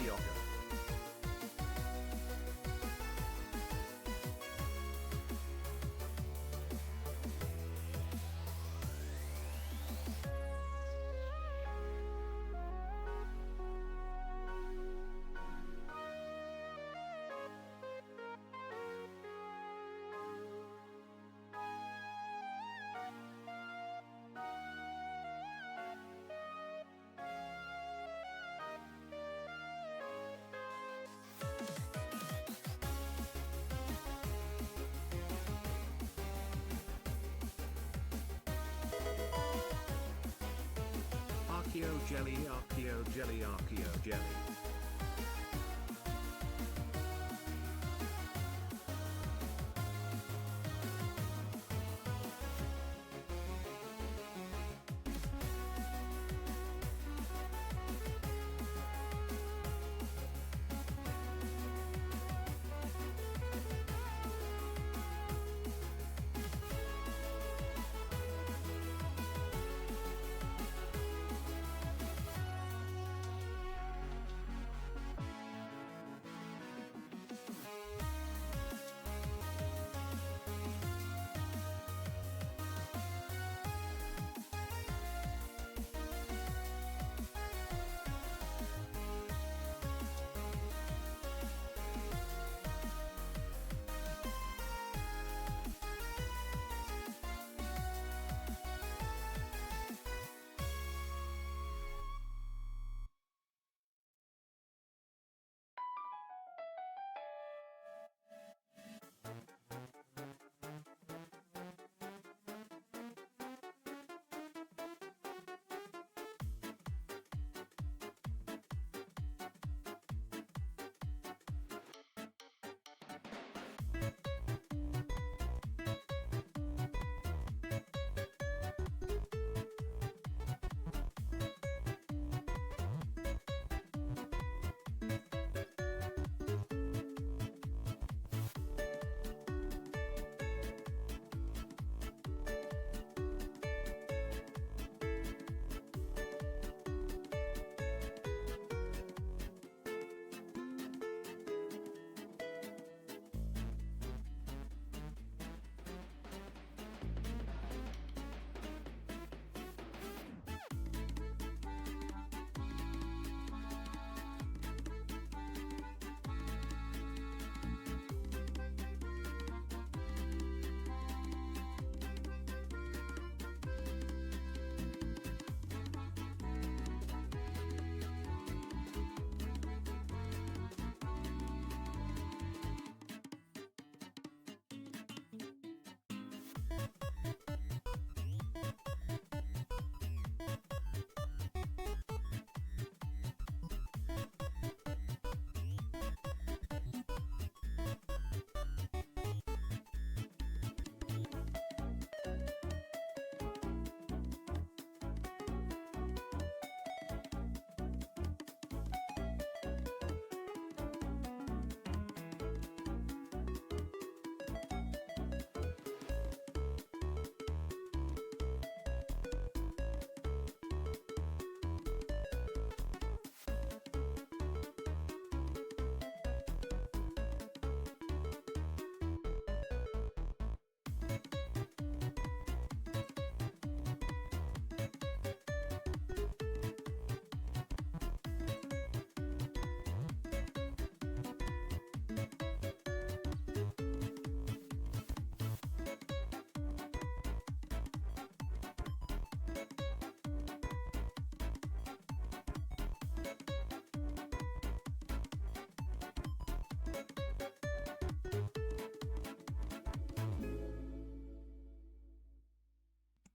Akioka. Archeo jelly, archeo jelly, archeo jelly.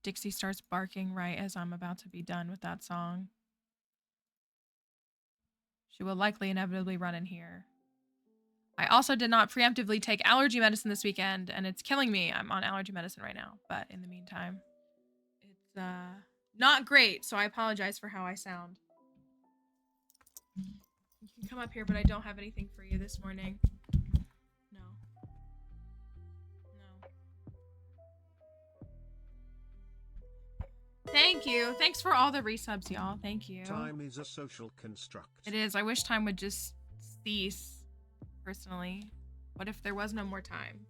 Dixie starts barking right as I'm about to be done with that song. She will likely inevitably run in here. I also did not preemptively take allergy medicine this weekend, and it's killing me. I'm on allergy medicine right now, but in the meantime, it's not great, so I apologize for how I sound. You can come up here, but I don't have anything for you this morning. No. No. Thank Thank you. Thanks for all the resubs, y'all. Thank you. Time is a social construct. It is. I wish time would just cease, personally. What if there was no more time?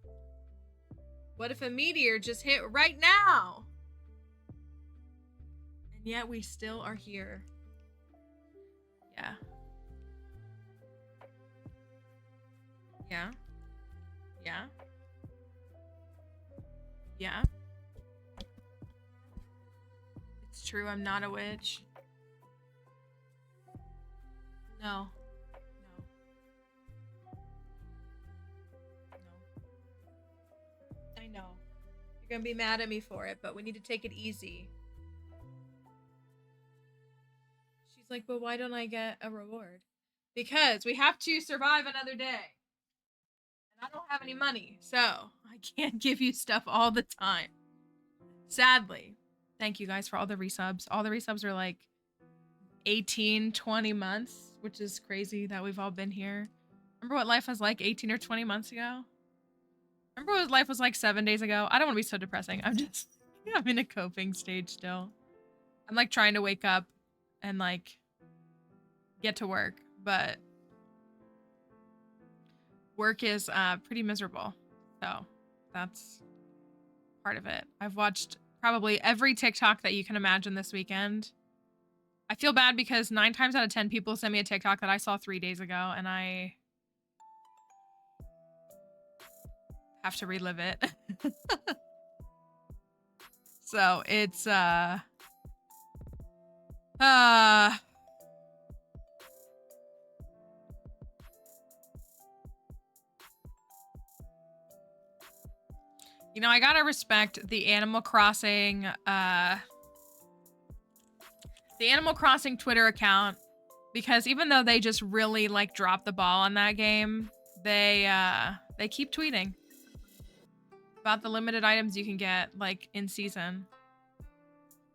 What if a meteor just hit right now? And yet we still are here. Yeah. Yeah. Yeah. Yeah. It's true, I'm not a witch. No. No. No. I know. You're gonna be mad at me for it, but we need to take it easy. She's like, but why don't I get a reward? Because we have to survive another day. And I don't have any money, so I can't give you stuff all the time. Sadly. Thank you guys for all the resubs. All the resubs are like 18, 20 months, which is crazy that we've all been here. Remember what life was like 18 or 20 months ago? Remember what life was like 7 days ago? I don't want to be so depressing. I'm in a coping stage still. I'm like trying to wake up and like get to work, but work is pretty miserable. So that's part of it. I've watched probably every TikTok that you can imagine this weekend. I feel bad because 9 times out of 10 people send me a TikTok that I saw 3 days ago and I have to relive it. So it's you know, I gotta respect the Animal Crossing Twitter account, because even though they just really like dropped the ball on that game, they keep tweeting about the limited items you can get like in season.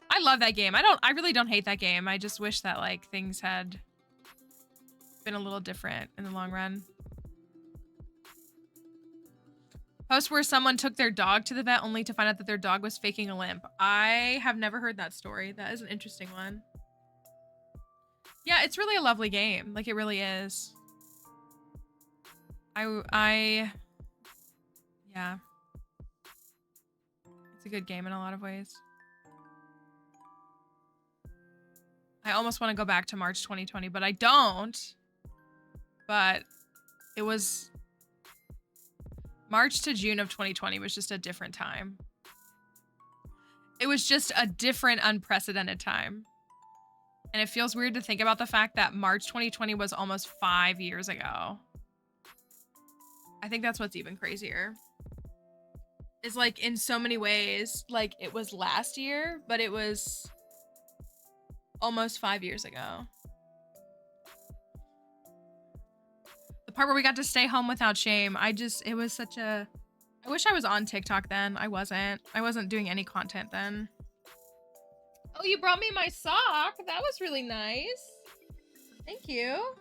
I love that game. I really don't hate that game. I just wish that like things had been a little different in the long run. Post where someone took their dog to the vet only to find out that their dog was faking a limp. I have never heard that story. That is an interesting one. Yeah, it's really a lovely game. Like, it really is. Yeah. It's a good game in a lot of ways. I almost want to go back to March 2020, but I don't. But it was... March to June of 2020 was just a different time. It was just a different, unprecedented time. And it feels weird to think about the fact that March 2020 was almost 5 years ago. I think that's what's even crazier. Is like, in so many ways, like, it was last year, but it was almost 5 years ago. The part where we got to stay home without shame, it was such a... I wish I was on TikTok then. I wasn't doing any content then. Oh, you brought me my sock. That was really nice. Thank you.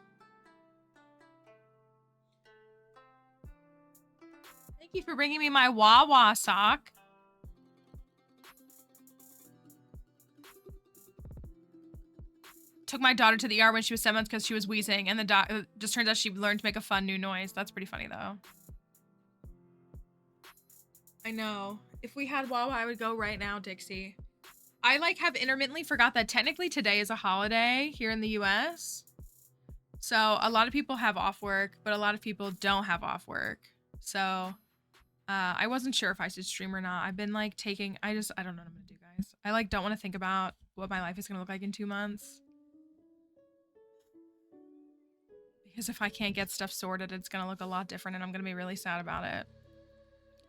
Thank you for bringing me my Wawa sock. Took my daughter to the ER when she was 7 months because she was wheezing, and the just turns out she learned to make a fun new noise. That's pretty funny though. I know. If we had Wawa, I would go right now, Dixie. I like have intermittently forgot that technically today is a holiday here in the US. So a lot of people have off work, but a lot of people don't have off work. So I wasn't sure if I should stream or not. I've been like taking, I don't know what I'm gonna do, guys. I like don't want to think about what my life is gonna look like in 2 months. Because if I can't get stuff sorted, it's gonna look a lot different and I'm gonna be really sad about it.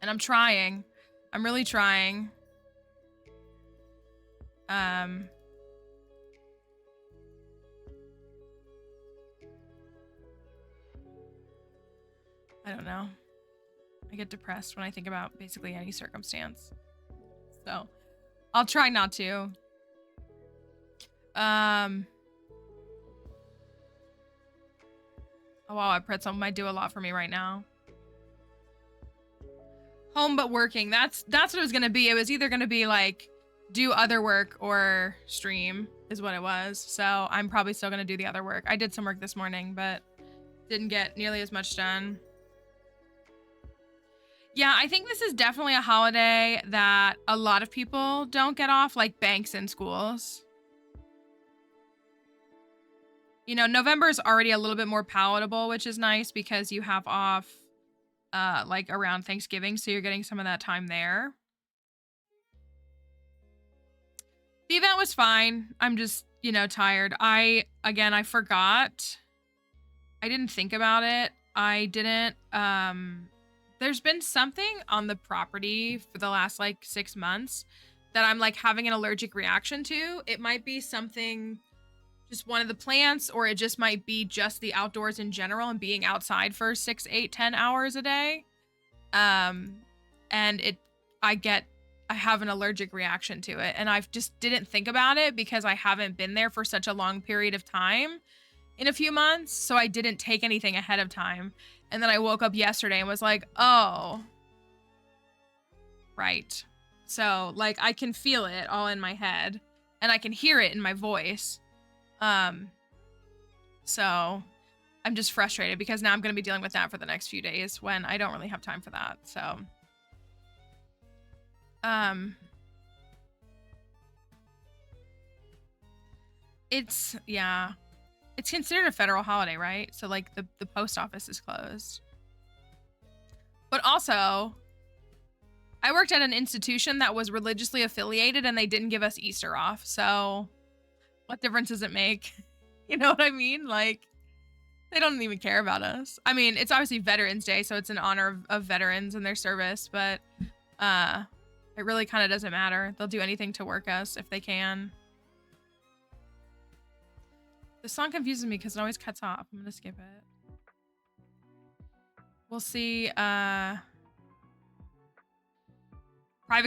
And I'm trying. I'm really trying. I don't know. I get depressed when I think about basically any circumstance. So, I'll try not to. Oh wow, a pretzel might do a lot for me right now. Home but working. That's what it was gonna be. It was either gonna be like do other work or stream is what it was. So I'm probably still gonna do the other work. I did some work this morning, but didn't get nearly as much done. Yeah, I think this is definitely a holiday that a lot of people don't get off, like banks and schools. You know, November is already a little bit more palatable, which is nice because you have off like around Thanksgiving, so you're getting some of that time there. The event was fine. I'm just, you know, tired. I forgot. I didn't think about it. I didn't, there's been something on the property for the last like 6 months that I'm like having an allergic reaction to. It might be something, just one of the plants, or it just might be just the outdoors in general and being outside for 6, 8, 10 hours a day. And I have an allergic reaction to it, and I just didn't think about it because I haven't been there for such a long period of time in a few months, so I didn't take anything ahead of time. And then I woke up yesterday and was like, oh, right. So like I can feel it all in my head and I can hear it in my voice. So I'm just frustrated because now I'm going to be dealing with that for the next few days when I don't really have time for that. So it's, yeah, it's considered a federal holiday, right? So like the post office is closed. But also, I worked at an institution that was religiously affiliated and they didn't give us Easter off. So what difference does it make? You know what I mean? Like, they don't even care about us. I mean, it's obviously Veterans Day, so it's in honor of veterans and their service, but it really kind of doesn't matter. They'll do anything to work us if they can. The song confuses me because it always cuts off. I'm gonna skip it. We'll see. Private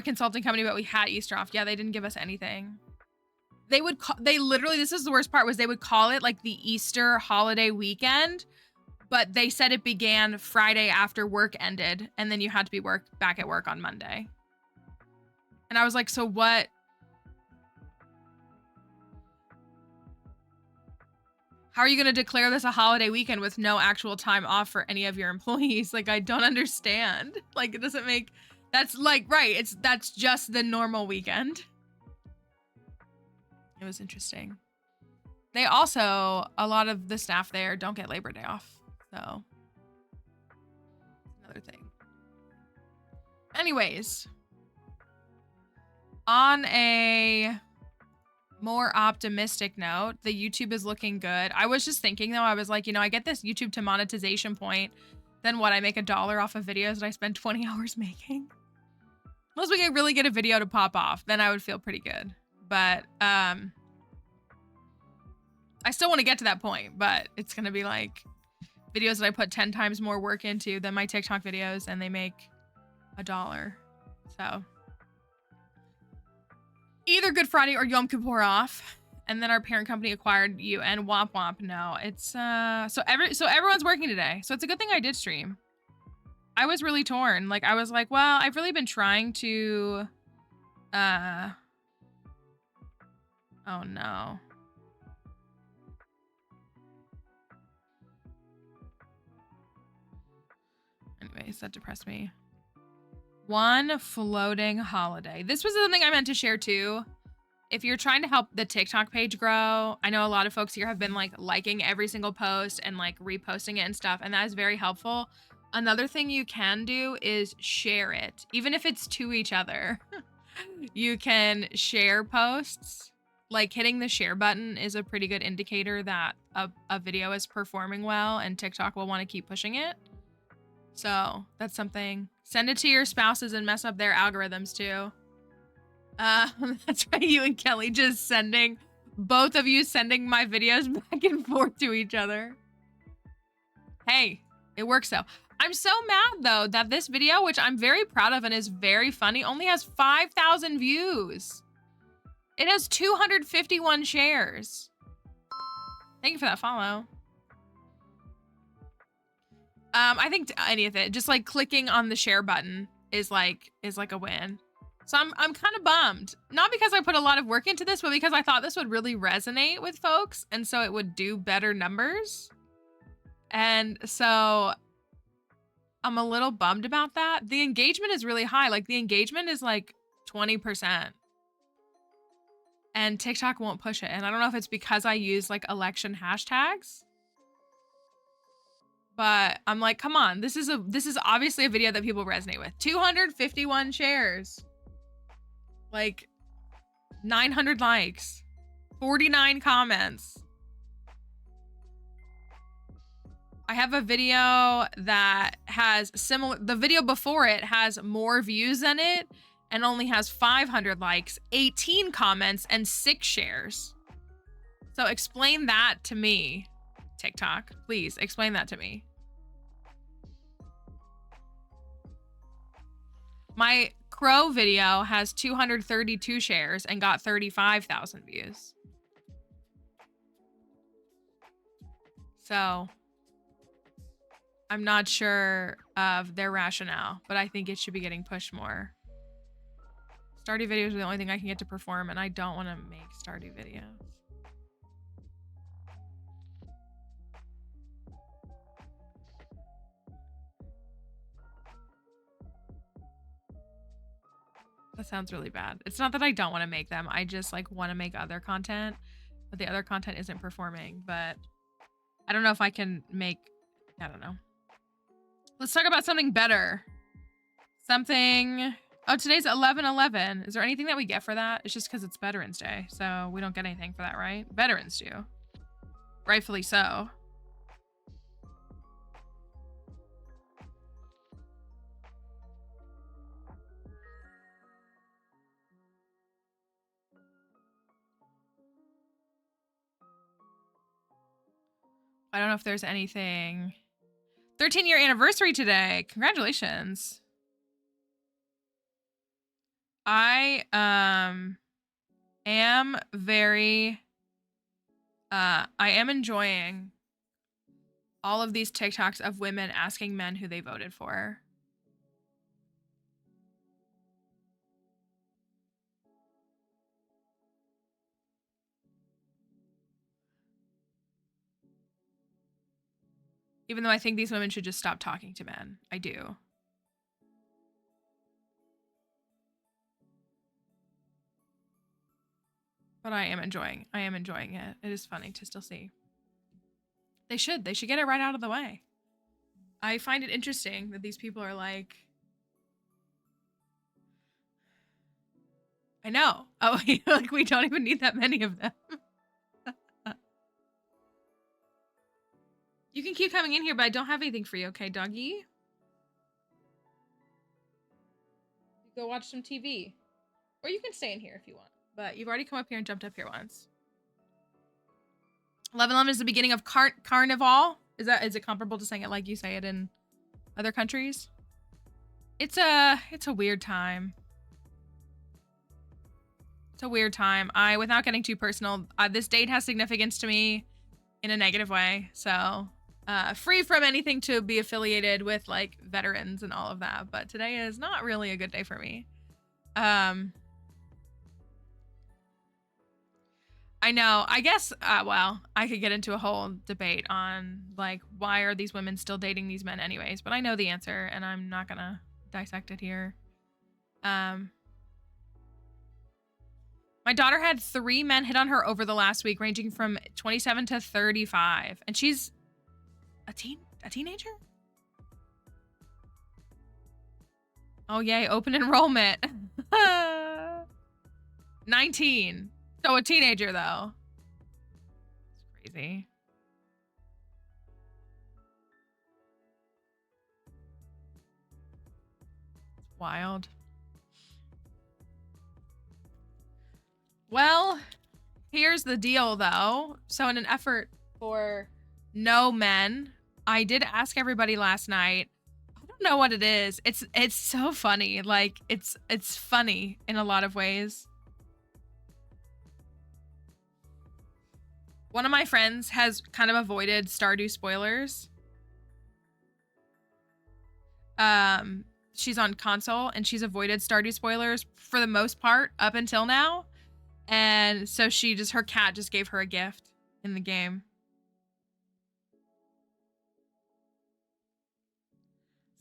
consulting company, but we had Easter off. Yeah, they didn't give us anything. They literally, this is the worst part, was they would call it like the Easter holiday weekend, but they said it began Friday after work ended, and then you had to be back at work on Monday. And I was like, so what? How are you going to declare this a holiday weekend with no actual time off for any of your employees? Like, I don't understand. Like, it doesn't make, that's like, right. That's just the normal weekend. It was interesting. They also, a lot of the staff there don't get Labor Day off. So, another thing. Anyways, on a more optimistic note, the YouTube is looking good. I was just thinking though, I was like, you know, I get this YouTube to monetization point, then what, I make $1 off of videos that I spend 20 hours making? Unless we can really get a video to pop off, then I would feel pretty good. But I still want to get to that point, but it's gonna be like videos that I put 10 times more work into than my TikTok videos, and they make $1. So either Good Friday or Yom Kippur off, and then our parent company acquired you, and womp womp. No, it's so everyone's working today, so it's a good thing I did stream. I was really torn. Like, I was like, well, I've really been trying to oh no. Anyways, that depressed me. One floating holiday. This was something I meant to share too. If you're trying to help the TikTok page grow, I know a lot of folks here have been like liking every single post and like reposting it and stuff, and that is very helpful. Another thing you can do is share it, even if it's to each other. You can share posts. Like, hitting the share button is a pretty good indicator that a video is performing well, and TikTok will want to keep pushing it. So that's something. Send it to your spouses and mess up their algorithms too. That's right, you and Kelly just both of you sending my videos back and forth to each other. Hey, it works though. I'm so mad though that this video, which I'm very proud of and is very funny, only has 5,000 views. It has 251 shares. Thank you for that follow. I think any of it, just like clicking on the share button is like a win. So I'm kind of bummed. Not because I put a lot of work into this, but because I thought this would really resonate with folks, and so it would do better numbers. And so I'm a little bummed about that. The engagement is really high. Like, the engagement is like 20%. And TikTok won't push it. And I don't know if it's because I use like election hashtags. But I'm like, come on, this is obviously a video that people resonate with. 251 shares. Like 900 likes. 49 comments. I have a video that has the video before it has more views than it and only has 500 likes, 18 comments, and 6 shares. So explain that to me, TikTok. Please explain that to me. My crow video has 232 shares and got 35,000 views. So I'm not sure of their rationale, but I think it should be getting pushed more. Stardew videos are the only thing I can get to perform, and I don't want to make Stardew videos. That sounds really bad. It's not that I don't want to make them. I just like want to make other content, but the other content isn't performing. But I don't know if I can make, I don't know. Let's talk about something better. Something, oh, today's 11/11. Is there anything that we get for that? It's just because it's Veterans Day, so we don't get anything for that, right? Veterans do. Rightfully so. I don't know if there's anything. 13-year anniversary today. Congratulations. I am very I am enjoying all of these TikToks of women asking men who they voted for. Even though I think these women should just stop talking to men. I do. But I am enjoying it. It is funny to still see. They should get it right out of the way. I find it interesting that these people are like, I know. Oh, like we don't even need that many of them. You can keep coming in here, but I don't have anything for you, okay, doggy? Go watch some TV. Or you can stay in here if you want. But you've already come up here and jumped up here once. 11/11 is the beginning of Carnival. Is it comparable to saying it like you say it in other countries? It's a weird time. It's a weird time. Without getting too personal, this date has significance to me in a negative way. So, free from anything to be affiliated with like veterans and all of that. But today is not really a good day for me. I know. I guess, well, I could get into a whole debate on, like, why are these women still dating these men anyways? But I know the answer, and I'm not gonna dissect it here. My daughter had 3 men hit on her over the last week, ranging from 27 to 35. And she's a teenager? Oh, yay. Open enrollment. 19. So a teenager, though. It's crazy. It's wild. Well, here's the deal, though. So in an effort for no men, I did ask everybody last night. I don't know what it is. It's so funny. Like, it's funny in a lot of ways. One of my friends has kind of avoided Stardew spoilers. she's on console and she's avoided Stardew spoilers for the most part up until now. And so her cat just gave her a gift in the game.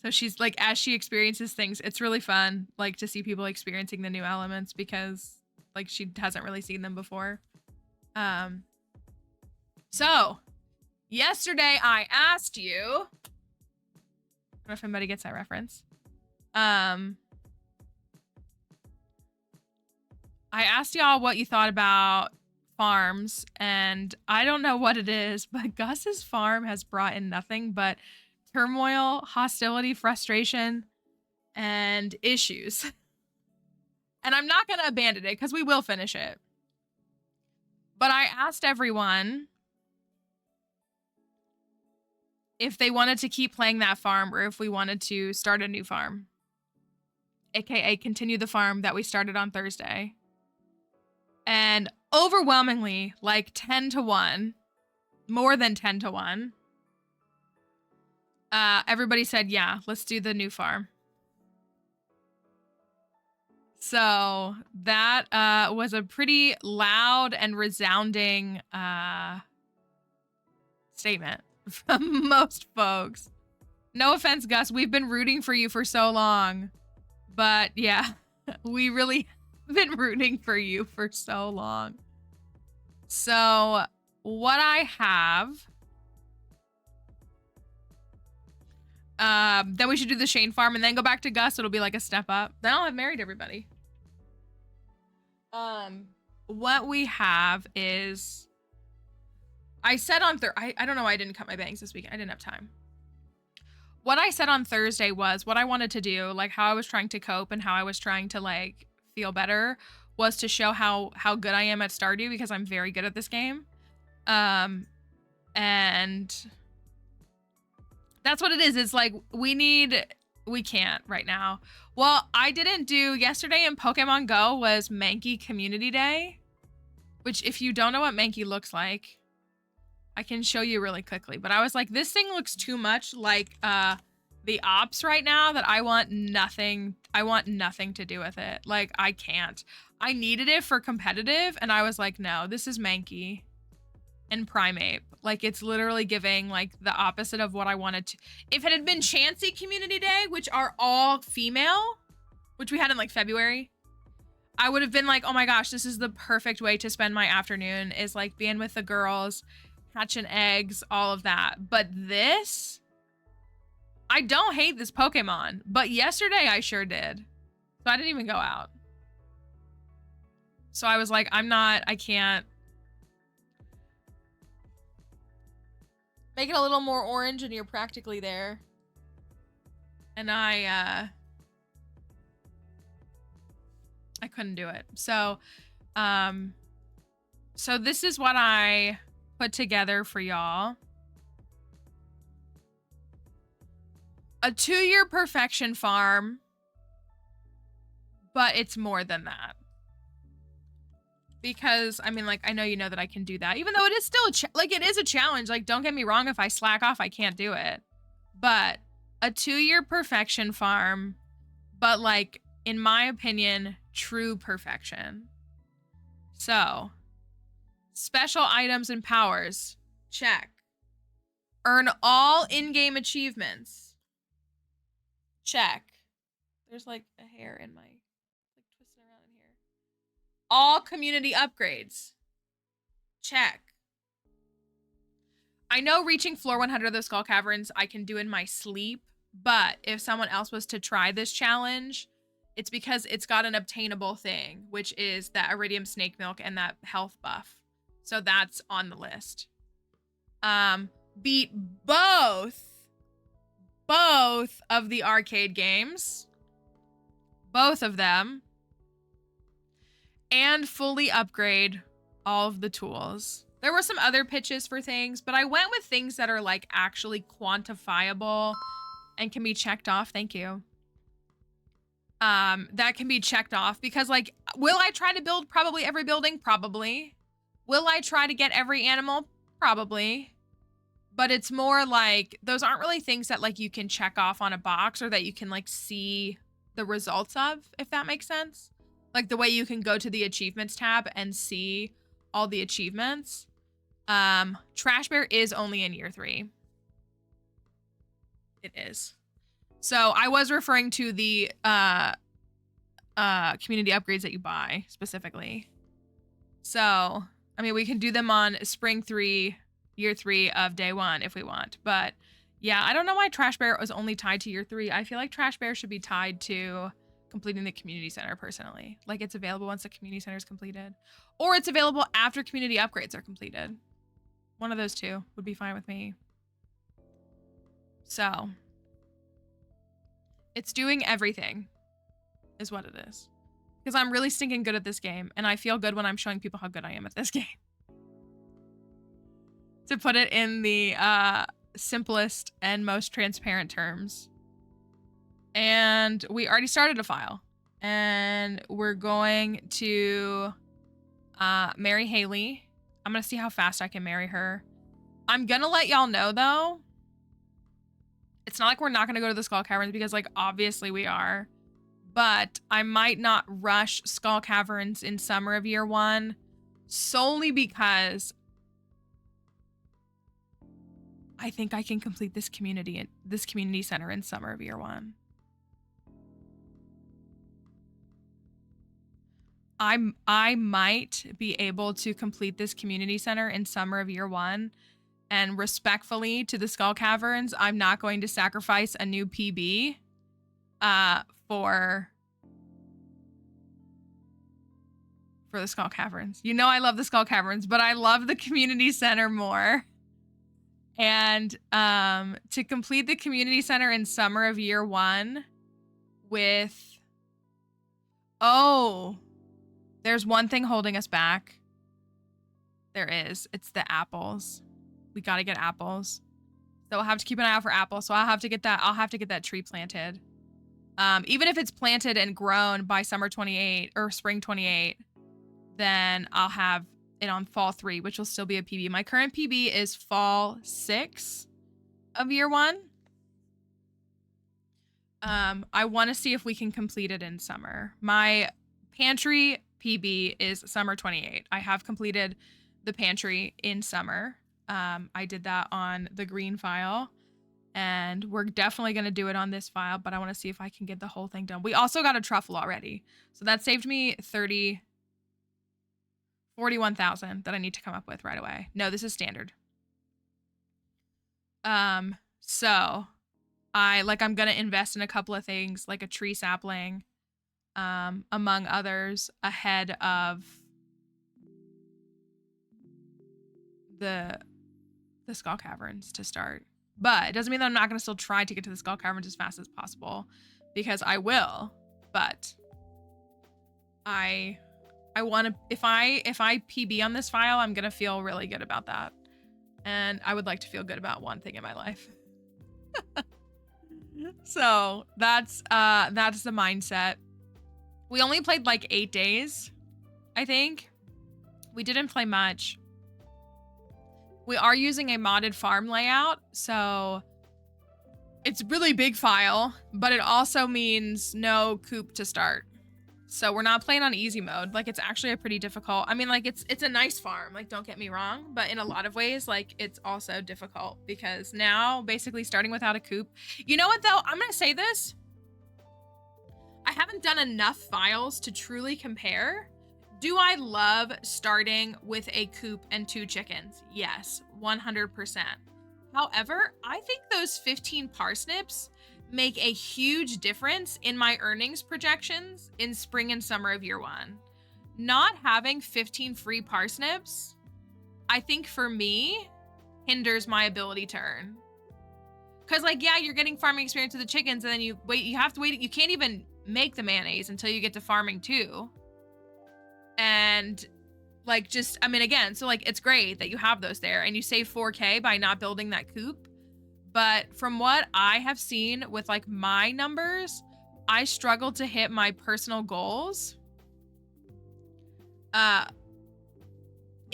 So she's like, as she experiences things, it's really fun, like to see people experiencing the new elements because like she hasn't really seen them before. So yesterday I asked you, I don't know if anybody gets that reference. I asked y'all what you thought about farms, and I don't know what it is, but Gus's farm has brought in nothing but turmoil, hostility, frustration, and issues. And I'm not going to abandon it because we will finish it. But I asked everyone if they wanted to keep playing that farm or if we wanted to start a new farm. AKA continue the farm that we started on Thursday. And overwhelmingly, like 10 to 1, more than 10 to 1, everybody said, yeah, let's do the new farm. So that was a pretty loud and resounding statement from most folks. No offense, Gus, we've been rooting for you for so long. But yeah, we really have been rooting for you for so long. So what I have... then we should do the Shane farm and then go back to Gus. It'll be like a step up. Then I'll have married everybody. What we have is... I said on I don't know why I didn't cut my bangs this week. I didn't have time. What I said on Thursday was what I wanted to do, like how I was trying to cope and how I was trying to like feel better, was to show how good I am at Stardew because I'm very good at this game. And that's what it is. It's like we can't right now. Well, I didn't do yesterday in Pokemon Go was Mankey Community Day, which if you don't know what Mankey looks like, I can show you really quickly. But I was like, this thing looks too much like the ops right now that I want nothing to do with it. Like I can't. I needed it for competitive and I was like, no, this is Mankey and Primeape. Like it's literally giving like the opposite of what I wanted to. If it had been Chansey Community Day, which are all female, which we had in like February, I would have been like, oh my gosh, this is the perfect way to spend my afternoon, is like being with the girls, hatching eggs, all of that. But this, I don't hate this Pokemon, but yesterday I sure did. So I didn't even go out. So I was like, I can't. Make it a little more orange and you're practically there. And I couldn't do it. So, so this is what I put together for y'all. A 2-year perfection farm, but it's more than that. Because, I mean, like, I know you know that I can do that. Even though it is still, it is a challenge. Like, don't get me wrong. If I slack off, I can't do it. But a 2-year perfection farm, but, like, in my opinion, true perfection. So, special items and powers. Check. Earn all in-game achievements. Check. There's, like, a hair in my... All community upgrades. Check. I know reaching floor 100 of the Skull Caverns I can do in my sleep, but if someone else was to try this challenge, it's because it's got an obtainable thing, which is that Iridium Snake Milk and that health buff. So that's on the list. Beat both of the arcade games. Both of them. And fully upgrade all of the tools. There were some other pitches for things, but I went with things that are like actually quantifiable and can be checked off. Thank you. That can be checked off because like, will I try to build probably every building? Probably. Will I try to get every animal? Probably. But it's more like, those aren't really things that like you can check off on a box or that you can like see the results of, if that makes sense. Like the way you can go to the achievements tab and see all the achievements. Trash Bear is only in year 3. It is. So I was referring to the community upgrades that you buy specifically. So, I mean, we can do them on spring 3, year 3 of day 1 if we want. But yeah, I don't know why Trash Bear was only tied to year 3. I feel like Trash Bear should be tied to completing the community center personally. Like it's available once the community center is completed. Or it's available after community upgrades are completed. One of those two would be fine with me. So, it's doing everything is what it is. Because I'm really stinking good at this game, and I feel good when I'm showing people how good I am at this game. To put it in the simplest and most transparent terms. And we already started a file. And we're going to marry Haley. I'm going to see how fast I can marry her. I'm going to let y'all know, though. It's not like we're not going to go to the Skull Caverns because, like, obviously we are. But I might not rush Skull Caverns in summer of year 1 solely because I think I can complete this community center in summer of year 1. I might be able to complete this community center in summer of year 1, and respectfully to the Skull Caverns, I'm not going to sacrifice a new PB for the Skull Caverns. You know I love the Skull Caverns, but I love the community center more. And to complete the community center in summer of year 1 with... Oh, there's one thing holding us back. There is. It's the apples. We got to get apples. So we'll have to keep an eye out for apples. So I'll have to get that tree planted. Even if it's planted and grown by summer 28 or spring 28, then I'll have it on fall 3, which will still be a PB. My current PB is fall 6 of year 1. I want to see if we can complete it in summer. My pantry PB is summer 28. I have completed the pantry in summer. I did that on the green file, and we're definitely going to do it on this file, but I want to see if I can get the whole thing done. We also got a truffle already. So that saved me 41,000 that I need to come up with right away. No, this is standard. So I'm going to invest in a couple of things like a tree sapling, among others, ahead of the Skull Caverns to start. But it doesn't mean that I'm not going to still try to get to the Skull Caverns as fast as possible, because I will. But I want to, if I PB on this file, I'm going to feel really good about that. And I would like to feel good about one thing in my life. So that's the mindset. We only played like 8 days, I think. We didn't play much. We are using a modded farm layout, so it's a really big file, but it also means no coop to start. So we're not playing on easy mode. Like, it's actually a pretty difficult, I mean, like, it's a nice farm, like, don't get me wrong, but in a lot of ways, like, it's also difficult because now basically starting without a coop. You know what though? I'm gonna say this. I haven't done enough files to truly compare. Do I love starting with a coop and 2 chickens? Yes, 100%. However, I think those 15 parsnips make a huge difference in my earnings projections in spring and summer of year 1. Not having 15 free parsnips, I think for me, hinders my ability to earn. Cause like, yeah, you're getting farming experience with the chickens and then you have to wait. You can't even make the mayonnaise until you get to farming too. And like, just, I mean, again, so like, it's great that you have those there and you save 4K by not building that coop. But from what I have seen with like my numbers, I struggle to hit my personal goals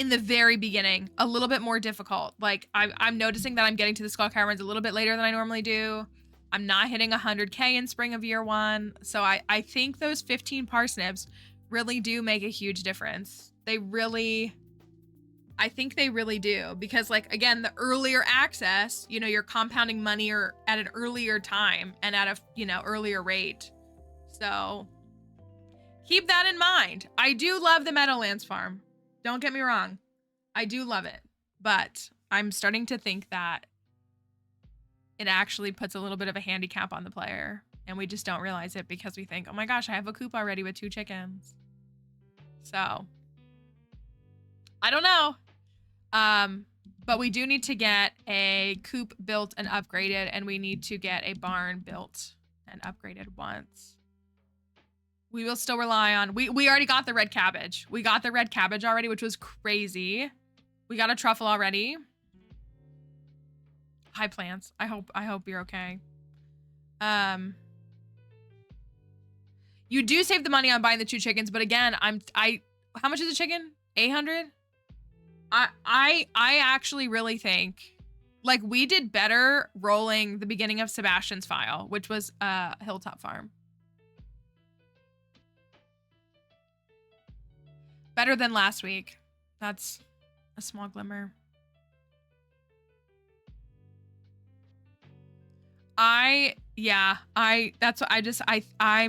in the very beginning, a little bit more difficult. Like, I'm noticing that I'm getting to the Skull Caverns a little bit later than I normally do. I'm not hitting 100K in spring of year 1. So I think those 15 parsnips really do make a huge difference. They really, I think they really do. Because, like, again, the earlier access, you know, you're compounding money or at an earlier time and at a, you know, earlier rate. So keep that in mind. I do love the Meadowlands farm. Don't get me wrong. I do love it. But I'm starting to think that it actually puts a little bit of a handicap on the player. And we just don't realize it because we think, oh my gosh, I have a coop already with 2 chickens. So I don't know. But we do need to get a coop built and upgraded, and we need to get a barn built and upgraded once. We will still rely on, we already got the red cabbage. We got the red cabbage already, which was crazy. We got a truffle already. Hi, plants. I hope you're okay. You do save the money on buying the 2 chickens, but again, how much is a chicken? 800? I actually really think, like, we did better rolling the beginning of Sebastian's file, which was Hilltop Farm. Better than last week. That's a small glimmer. I'm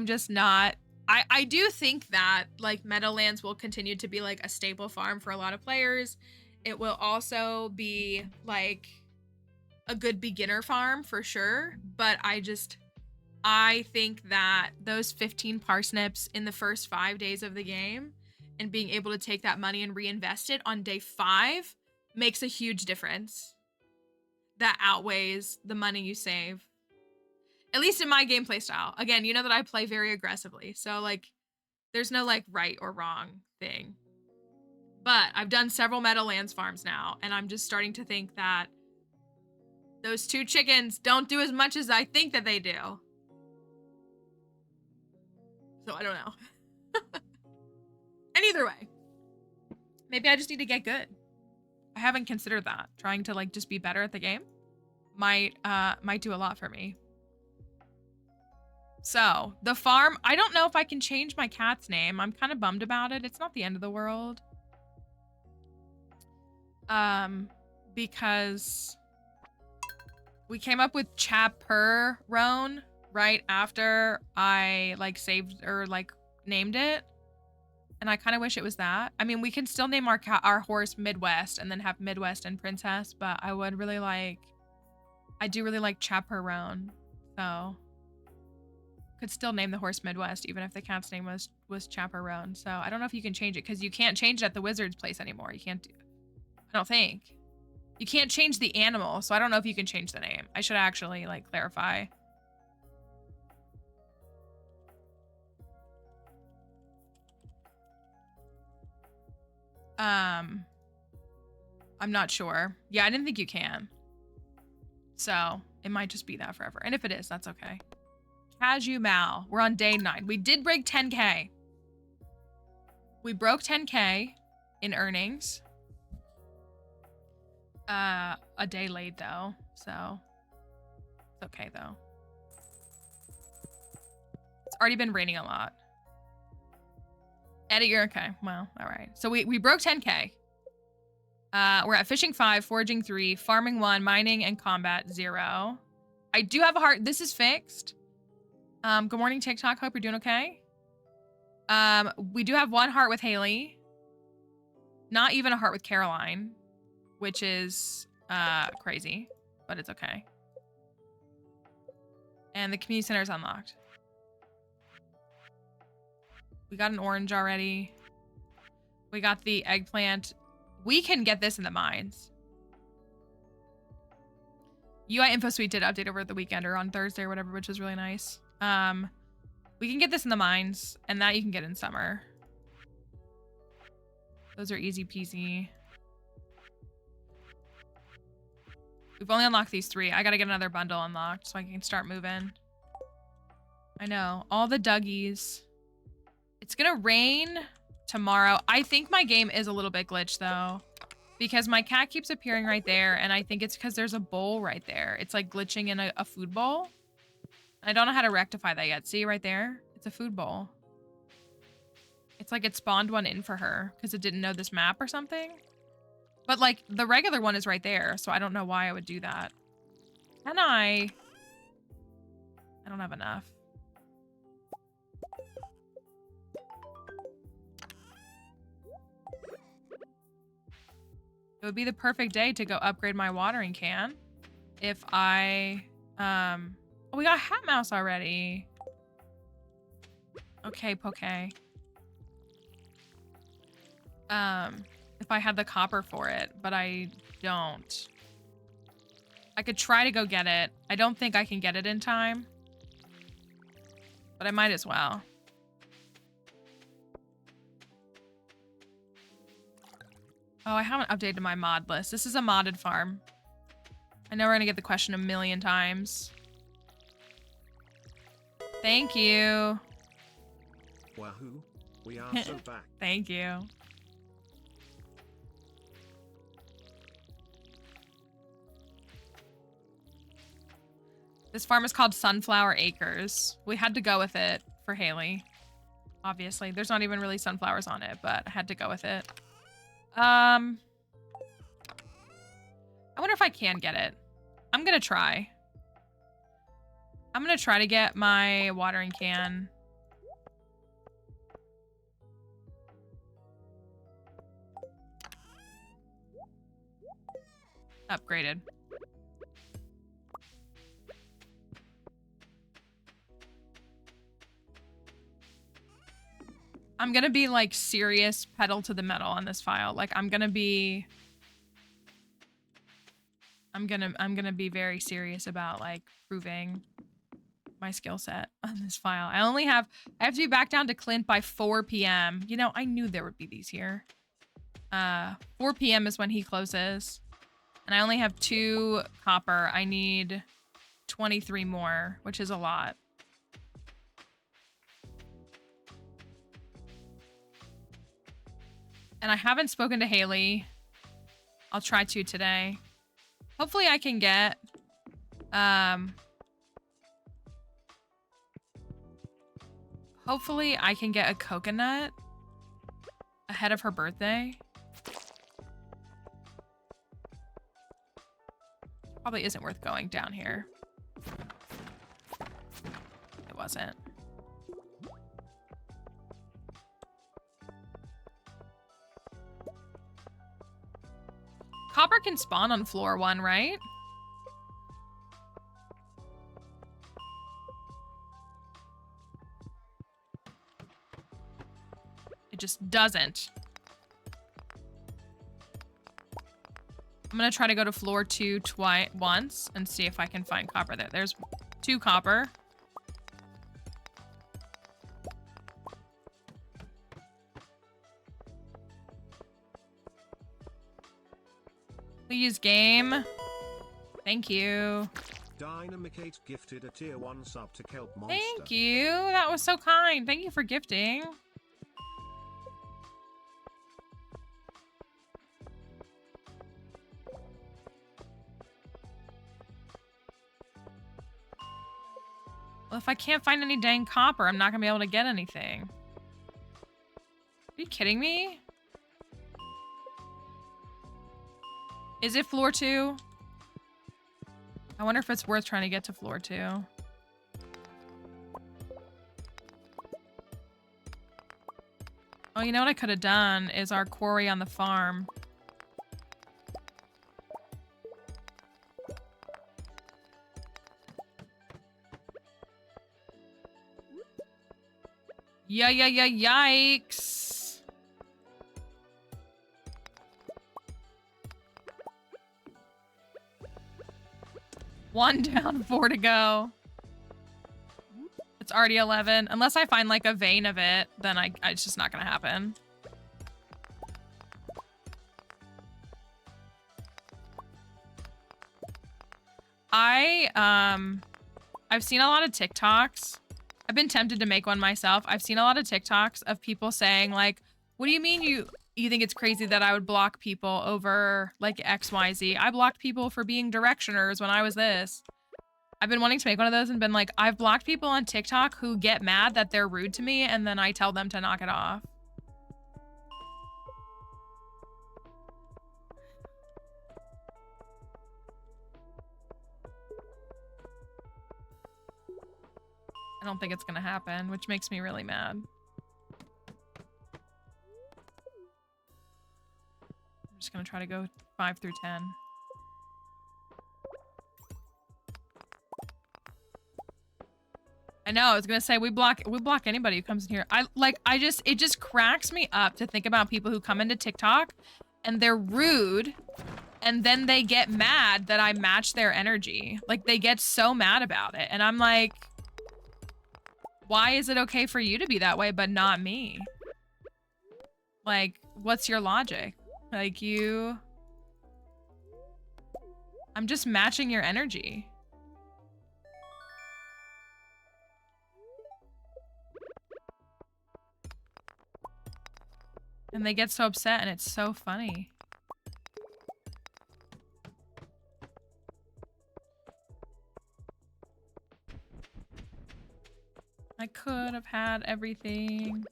just not, I do think that, like, Meadowlands will continue to be, like, a staple farm for a lot of players. It will also be, like, a good beginner farm for sure. But I think that those 15 parsnips in the first 5 days of the game and being able to take that money and reinvest it on day 5 makes a huge difference. That outweighs the money you save. At least in my gameplay style. Again, you know that I play very aggressively. So, like, there's no, like, right or wrong thing. But I've done several Meadowlands farms now, and I'm just starting to think that those 2 chickens don't do as much as I think that they do. So I don't know. And either way, maybe I just need to get good. I haven't considered that. Trying to, like, just be better at the game might do a lot for me. So, the farm, I don't know if I can change my cat's name. I'm kind of bummed about it. It's not the end of the world. Because we came up with Chaperone right after I, like, saved or, like, named it. And I kind of wish it was that. I mean, we can still name our horse Midwest and then have Midwest and Princess, but I would really like, I do really like Chaperone. So could still name the horse Midwest even if the cat's name was Chaperone. So I don't know if you can change it because you can't change it at the wizard's place anymore. You can't do, I don't think. You can't change the animal, so I don't know if you can change the name. I should actually, like, clarify. I'm not sure. Yeah, I didn't think you can. So it might just be that forever. And if it is, that's okay. Cashew Mal. We're on day 9. We did break 10K. We broke 10K in earnings. A day late though, so it's okay though. It's already been raining a lot. Eddie, you're okay. Well, all right. So we broke 10K. We're at fishing 5, foraging 3, farming 1, mining and combat 0. I do have a heart. This is fixed. Good morning, TikTok. Hope you're doing okay. We do have 1 heart with Haley. Not even a heart with Caroline, which is crazy, but it's okay. And the community center is unlocked. We got an orange already. We got the eggplant. We can get this in the mines. UI Info Suite did update over the weekend or on Thursday or whatever, which was really nice. We can get this in the mines, and that you can get in summer. Those are easy peasy. We've only unlocked these 3. I gotta get another bundle unlocked so I can start moving. I know. All the Dougies. It's gonna rain tomorrow. I think my game is a little bit glitched though, because my cat keeps appearing right there, and I think it's because there's a bowl right there. It's like glitching in a food bowl. I don't know how to rectify that yet. See right there? It's a food bowl. It's like it spawned one in for her because it didn't know this map or something. But like the regular one is right there, so I don't know why I would do that. Can I don't have enough. It would be the perfect day to go upgrade my watering can if I, oh, we got Hat Mouse already. Okay, Poke. If I had the copper for it, but I don't. I could try to go get it. I don't think I can get it in time, but I might as well. Oh, I haven't updated my mod list. This is a modded farm. I know we're gonna get the question a million times. Thank you. Wahoo! We are so back. Thank you. This farm is called Sunflower Acres. We had to go with it for Haley. Obviously. There's not even really sunflowers on it, but I had to go with it. I wonder if I can get it. I'm gonna try. I'm gonna try to get my watering can. Upgraded. I'm gonna be like serious pedal to the metal on this file. Like I'm gonna be very serious about like proving my skill set on this file. I have to be back down to Clint by 4 p.m. You know, I knew there would be these here. 4 p.m. is when he closes. And I only have 2 copper. I need 23 more, which is a lot. And I haven't spoken to Haley. I'll try to today. Hopefully I can get, hopefully I can get a coconut ahead of her birthday. Probably isn't worth going down here. It wasn't. Copper can spawn on floor 1, right? It just doesn't. I'm gonna try to go to floor 2 once and see if I can find copper there. There's 2 copper. Please, game. Thank you. Dynamicate gifted a tier 1 sub to Kelp Monster. Thank you. That was so kind. Thank you for gifting. Well, if I can't find any dang copper, I'm not gonna be able to get anything. Are you kidding me? Is it floor 2? I wonder if it's worth trying to get to floor 2. Oh, you know what I could have done is our quarry on the farm. Yikes. One down, 4 to go. It's already 11. Unless I find like a vein of it, then it's just not gonna happen. I've seen a lot of TikToks. I've been tempted to make one myself. I've seen a lot of TikToks of people saying like, What do you mean you think it's crazy that I would block people over like XYZ? I blocked people for being directioners when I was this. I've been wanting to make one of those and been like, I've blocked people on TikTok who get mad that they're rude to me and then I tell them to knock it off. I don't think it's gonna happen, which makes me really mad. I'm just gonna try to go 5 through 10. I know, I was gonna say we block anybody who comes in here. It just cracks me up to think about people who come into TikTok and they're rude and then they get mad that I match their energy. Like they get so mad about it. And I'm like, why is it okay for you to be that way, but not me? Like, what's your logic? Like I'm just matching your energy. And they get so upset and it's so funny. I could have had everything.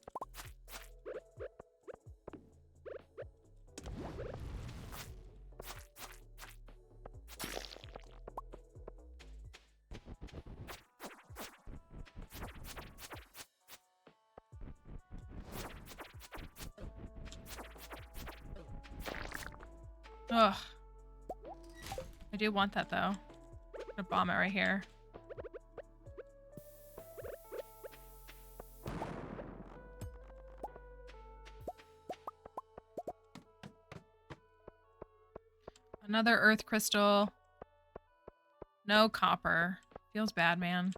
Ugh. I do want that though. I'm gonna bomb it right here. Another earth crystal. No copper. Feels bad, man.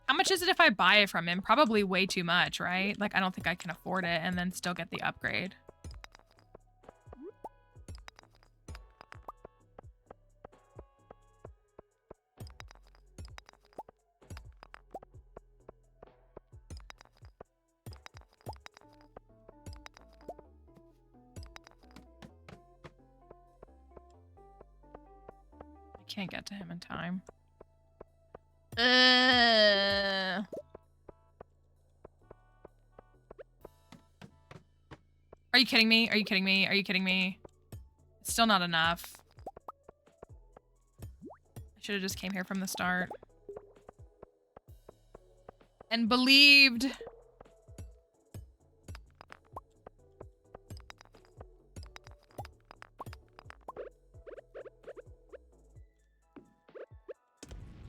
How much is it if I buy it from him? Probably way too much, right? Like, I don't think I can afford it and then still get the upgrade. I can't get to him in time. Are you kidding me? Are you kidding me? Are you kidding me? It's still not enough. I should have just came here from the start. And believed.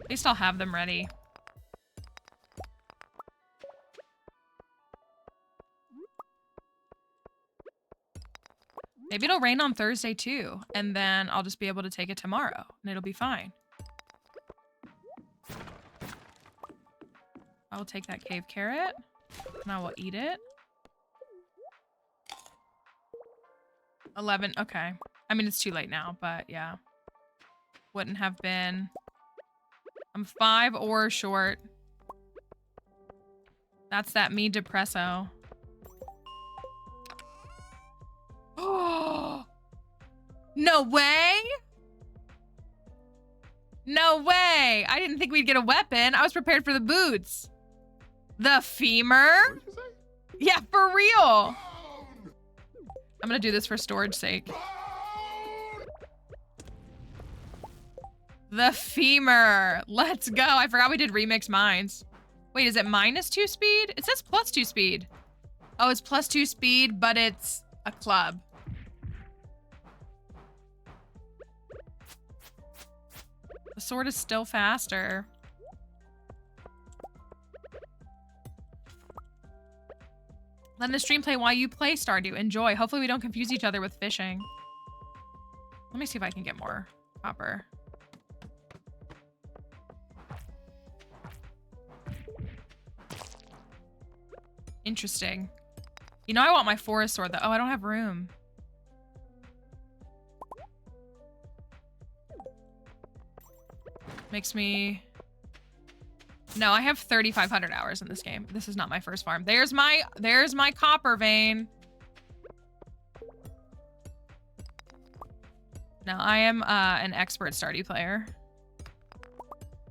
At least I'll have them ready. Maybe it'll rain on Thursday too, and then I'll just be able to take it tomorrow, and it'll be fine. I will take that cave carrot, and I will eat it. 11, okay. I mean, it's too late now, but yeah. Wouldn't have been... I'm 5 ores short. That's that me depresso. Oh, no way! No way! I didn't think we'd get a weapon. I was prepared for the boots. The femur? Yeah, for real. I'm gonna do this for storage sake. The femur. Let's go. I forgot we did remix mines. Wait, is it -2 speed? It says +2 speed. Oh, it's +2 speed, but it's a club. The sword is still faster. Let the stream play while you play, Stardew. Enjoy. Hopefully we don't confuse each other with fishing. Let me see if I can get more copper. Interesting. You know I want my forest sword though. Oh, I don't have room. Makes me... No, I have 3,500 hours in this game. This is not my first farm. There's my copper vein. No, I am an expert Stardew player.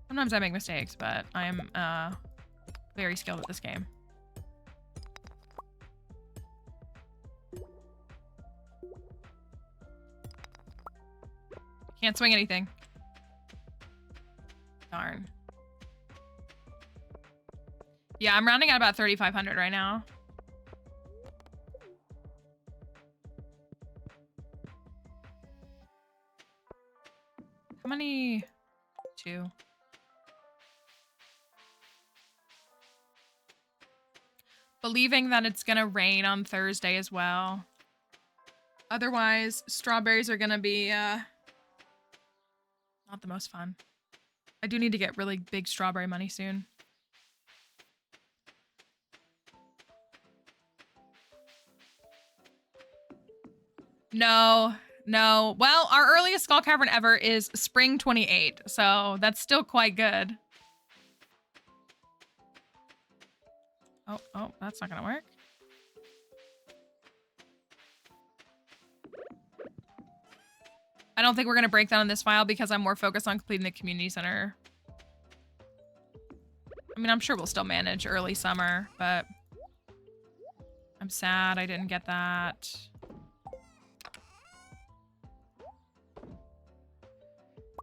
Sometimes I make mistakes, but I am very skilled at this game. Can't swing anything. Darn. Yeah, I'm rounding at about 3,500 right now. How many? 2. Believing that it's gonna rain on Thursday as well. Otherwise, strawberries are gonna be not the most fun. I do need to get really big strawberry money soon. No. Well, our earliest skull cavern ever is spring 28, so that's still quite good. Oh, that's not gonna work. I don't think we're gonna break down in this file because I'm more focused on completing the community center. I mean, I'm sure we'll still manage early summer, but I'm sad I didn't get that.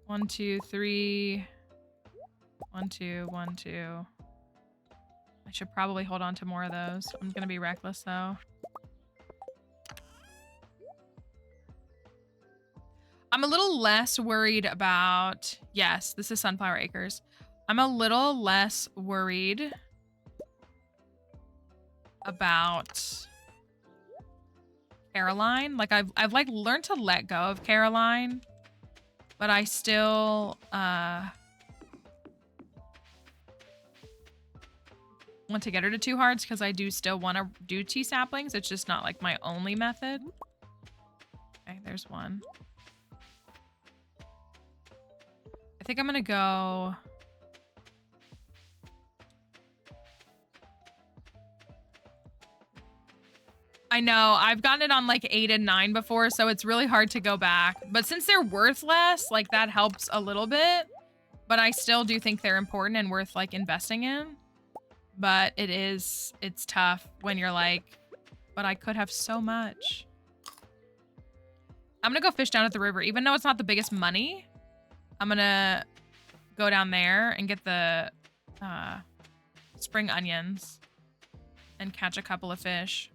1, 2, 3. 1, 2, 1, 2. I should probably hold on to more of those. I'm gonna be reckless though. I'm a little less worried about... Yes, this is Sunflower Acres. I'm a little less worried about Caroline. Like I've like learned to let go of Caroline, but I still want to get her to 2 hearts because I do still want to do tea saplings. It's just not like my only method. Okay, there's one. I think I'm gonna go... I know, I've gotten it on like 8 and 9 before, so it's really hard to go back. But since they're worth less, like that helps a little bit. But I still do think they're important and worth like investing in. But it's tough when you're like, but I could have so much. I'm gonna go fish down at the river, even though it's not the biggest money. I'm gonna go down there and get the spring onions and catch a couple of fish.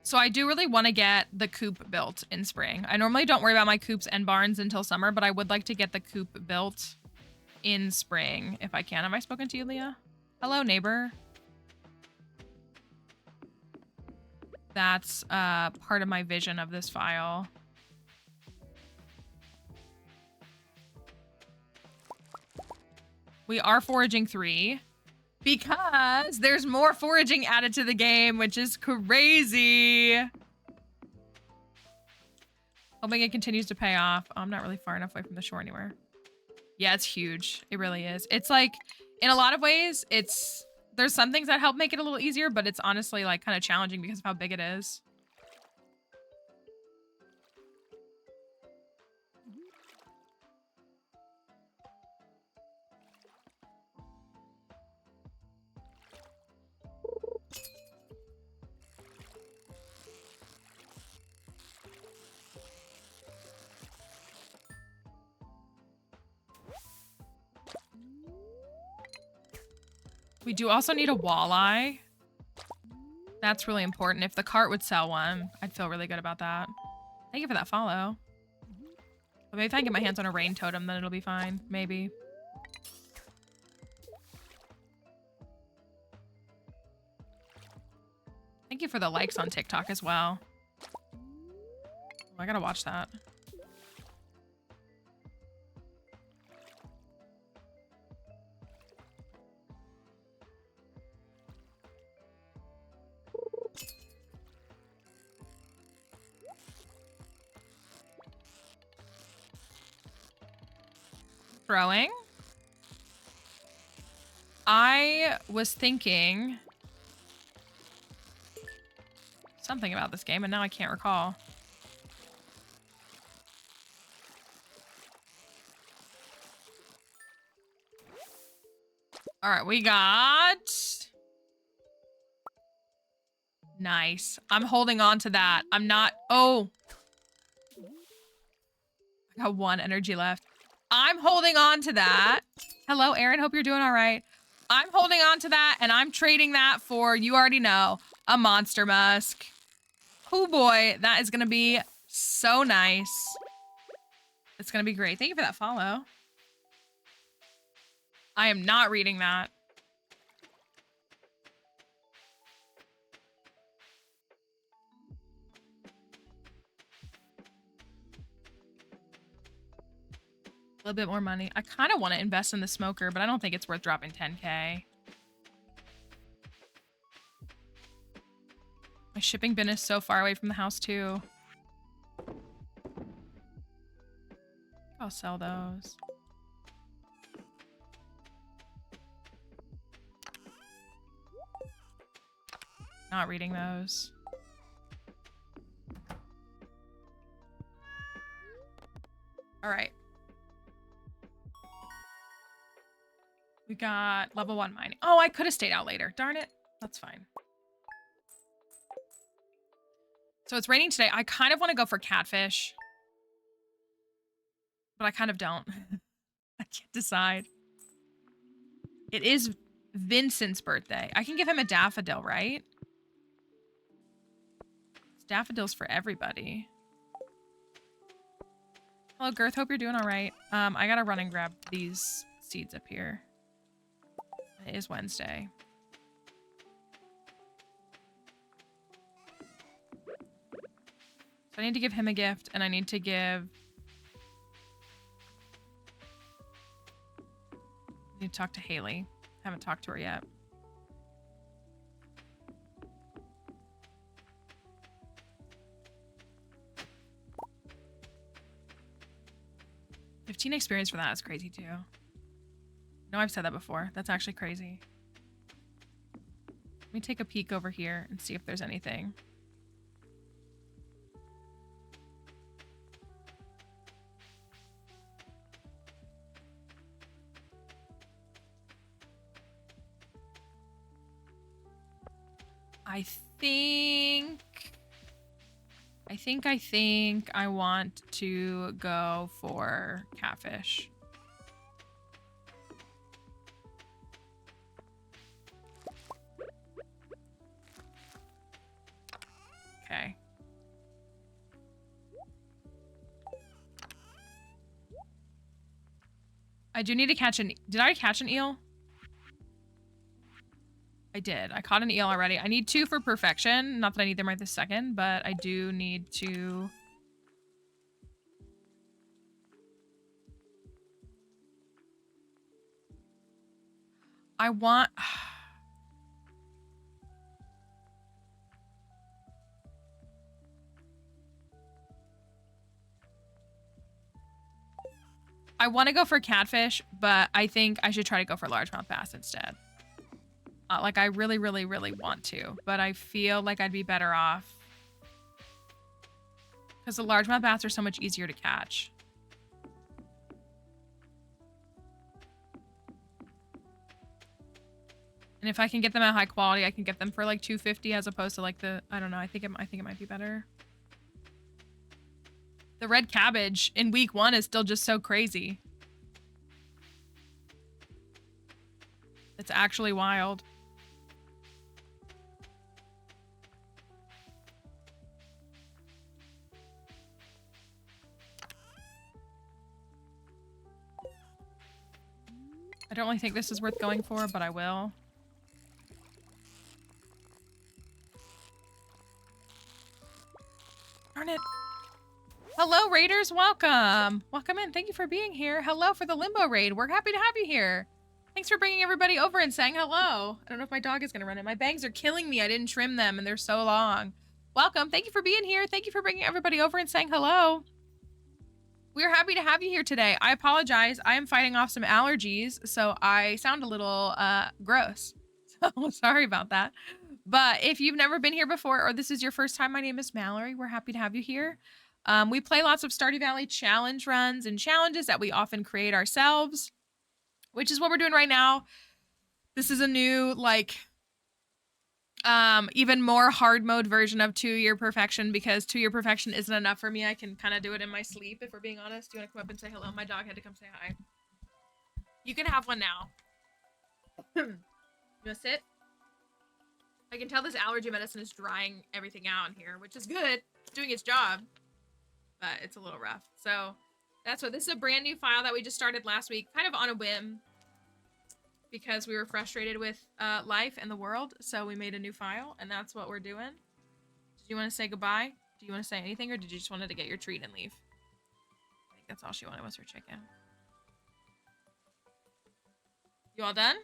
So I do really want to get the coop built in spring. I normally don't worry about my coops and barns until summer, but I would like to get the coop built in spring if I can. Have I spoken to you, Leah? Hello, neighbor. That's part of my vision of this file. We are foraging 3 because there's more foraging added to the game, which is crazy. Hoping it continues to pay off. Oh, I'm not really far enough away from the shore anywhere. Yeah, it's huge. It really is. It's like, in a lot of ways, there's some things that help make it a little easier, but it's honestly like kind of challenging because of how big it is. We do also need a walleye. That's really important. If the cart would sell one, I'd feel really good about that. Thank you for that follow. But maybe if I can get my hands on a rain totem, then it'll be fine. Maybe. Thank you for the likes on TikTok as well. Oh, I gotta watch that. Throwing. I was thinking something about this game, and now I can't recall. All right, we got... Nice. I'm holding on to that. I'm not... Oh. I got 1 energy left. I'm holding on to that. Hello, Aaron. Hope you're doing all right. I'm holding on to that, and I'm trading that for, you already know, a monster musk. Oh boy, that is going to be so nice. It's going to be great. Thank you for that follow. I am not reading that. A little bit more money. I kind of want to invest in the smoker, but I don't think it's worth dropping 10K. My shipping bin is so far away from the house too. I'll sell those. Not reading those. All right. We got level 1 mining. Oh, I could have stayed out later. Darn it. That's fine. So it's raining today. I kind of want to go for catfish. But I kind of don't. I can't decide. It is Vincent's birthday. I can give him a daffodil, right? It's daffodils for everybody. Hello, Girth. Hope you're doing all right. I gotta run and grab these seeds up here. It is Wednesday. So I need to give him a gift, and I need to give... I need to talk to Haley. Haven't talked to her yet. $15 experience for that is crazy too. No, I've said that before. That's actually crazy. Let me take a peek over here and see if there's anything. I think I want to go for catfish. Okay. I do need to catch an... Did I catch an eel? I did. I caught an eel already. I need 2 for perfection. Not that I need them right this second, but I do need to... I want... I want to go for catfish, but I think I should try to go for largemouth bass instead. Like, I really, really, really want to, but I feel like I'd be better off. Because the largemouth bass are so much easier to catch. And if I can get them at high quality, I can get them for like $2.50 as opposed to like the, I don't know, I think it might be better. The red cabbage in week 1 is still just so crazy. It's actually wild. I don't really think this is worth going for, but I will. Darn it. Hello, Raiders. Welcome. Welcome in. Thank you for being here. Hello for the Limbo Raid. We're happy to have you here. Thanks for bringing everybody over and saying hello. I don't know if my dog is going to run it. My bangs are killing me. I didn't trim them, and they're so long. Welcome. Thank you for being here. Thank you for bringing everybody over and saying hello. We're happy to have you here today. I apologize. I am fighting off some allergies, so I sound a little gross. So sorry about that. But if you've never been here before or this is your first time, my name is Mallory. We're happy to have you here. We play lots of Stardew Valley challenge runs and challenges that we often create ourselves, which is what we're doing right now. This is a new, like, even more hard mode version of 2-year perfection, because 2-year perfection isn't enough for me. I can kind of do it in my sleep, if we're being honest. Do you want to come up and say hello? My dog had to come say hi. You can have one now. You want to sit? I can tell this allergy medicine is drying everything out in here, which is good. It's doing its job, but it's a little rough. So that's what, this is a brand new file that we just started last week, kind of on a whim, because we were frustrated with life and the world. So we made a new file, and that's what we're doing. Do you want to say goodbye? Do you want to say anything, or did you just wanted to get your treat and leave? I think that's all she wanted was her chicken. You all done?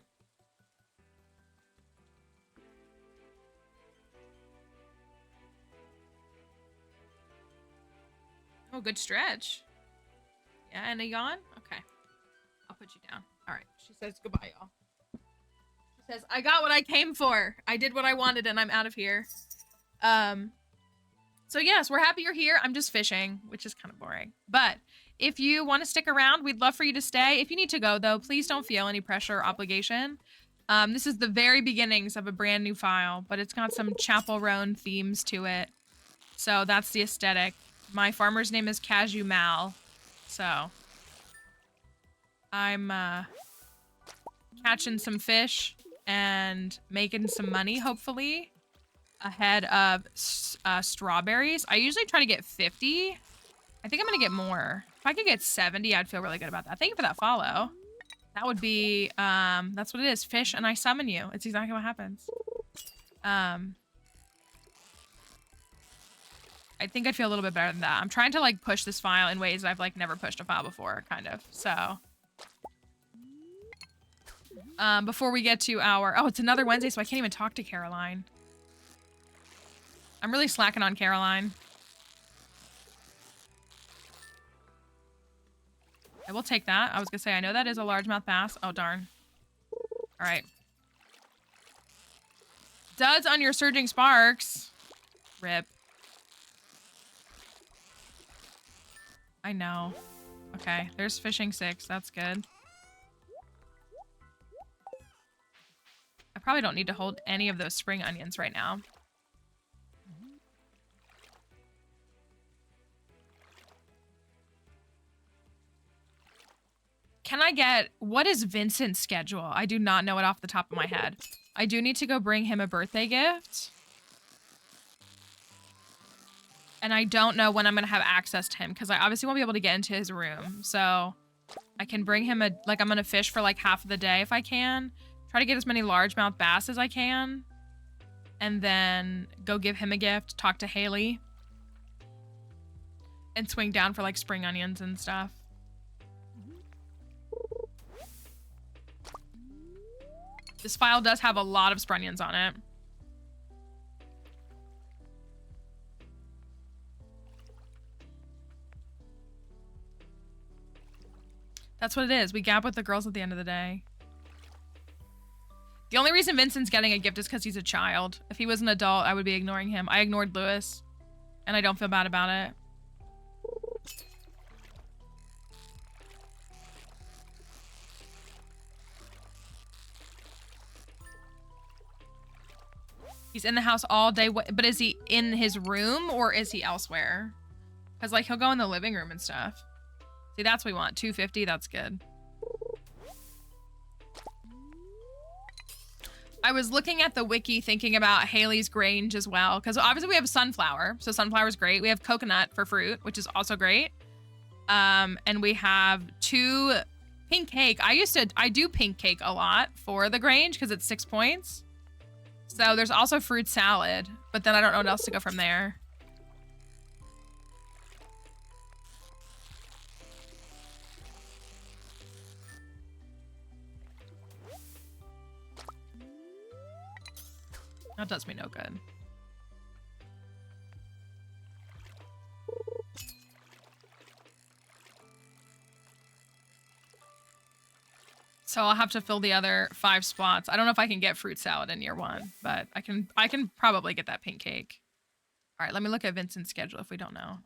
Oh, good stretch. Yeah, and a yawn? Okay. I'll put you down. All right. She says goodbye, y'all. She says, I got what I came for. I did what I wanted, and I'm out of here. So yes, we're happy you're here. I'm just fishing, which is kind of boring. But if you want to stick around, we'd love for you to stay. If you need to go, though, please don't feel any pressure or obligation. This is the very beginnings of a brand new file, but it's got some Chapel Roan themes to it. So that's the aesthetic. My farmer's name is Cashew Mal. So I'm catching some fish and making some money, hopefully, ahead of strawberries. I usually try to get 50. I think I'm gonna get more. If I could get 70, I'd feel really good about that. Thank you for that follow. That would be, that's what it is. Fish and I summon you. It's exactly what happens. I think I'd feel a little bit better than that. I'm trying to, like, push this file in ways I've, like, never pushed a file before, kind of. So before we get to our, oh, it's another Wednesday, so I can't even talk to Caroline. I'm really slacking on Caroline. I will take that. I was gonna say, I know that is a largemouth bass. Oh, darn. All right. Duds on your surging sparks. Rip. I know. Okay, there's fishing 6. That's good. I probably don't need to hold any of those spring onions right now. Can I get... What is Vincent's schedule? I do not know it off the top of my head. I do need to go bring him a birthday gift. And I don't know when I'm going to have access to him, because I obviously won't be able to get into his room. So I can bring him a... Like, I'm going to fish for, like, half of the day if I can. Try to get as many largemouth bass as I can. And then go give him a gift. Talk to Haley. And swing down for, like, spring onions and stuff. This file does have a lot of spring onions on it. That's what it is. We gab with the girls at the end of the day. The only reason Vincent's getting a gift is because he's a child. If he was an adult, I would be ignoring him. I ignored Lewis, and I don't feel bad about it. He's in the house all day, but is he in his room or is he elsewhere? Because, like, he'll go in the living room and stuff. See, that's what we want. 250, that's good. I was looking at the wiki thinking about Haley's Grange as well, because obviously we have sunflower, so sunflower's great. We have coconut for fruit, which is also great. And we have 2 pink cake. I do pink cake a lot for the Grange because it's 6 points. So there's also fruit salad, but then I don't know what else to go from there. That does me no good. So I'll have to fill the other 5 spots. I don't know if I can get fruit salad in year 1, but I can probably get that pink cake. All right, let me look at Vincent's schedule if we don't know.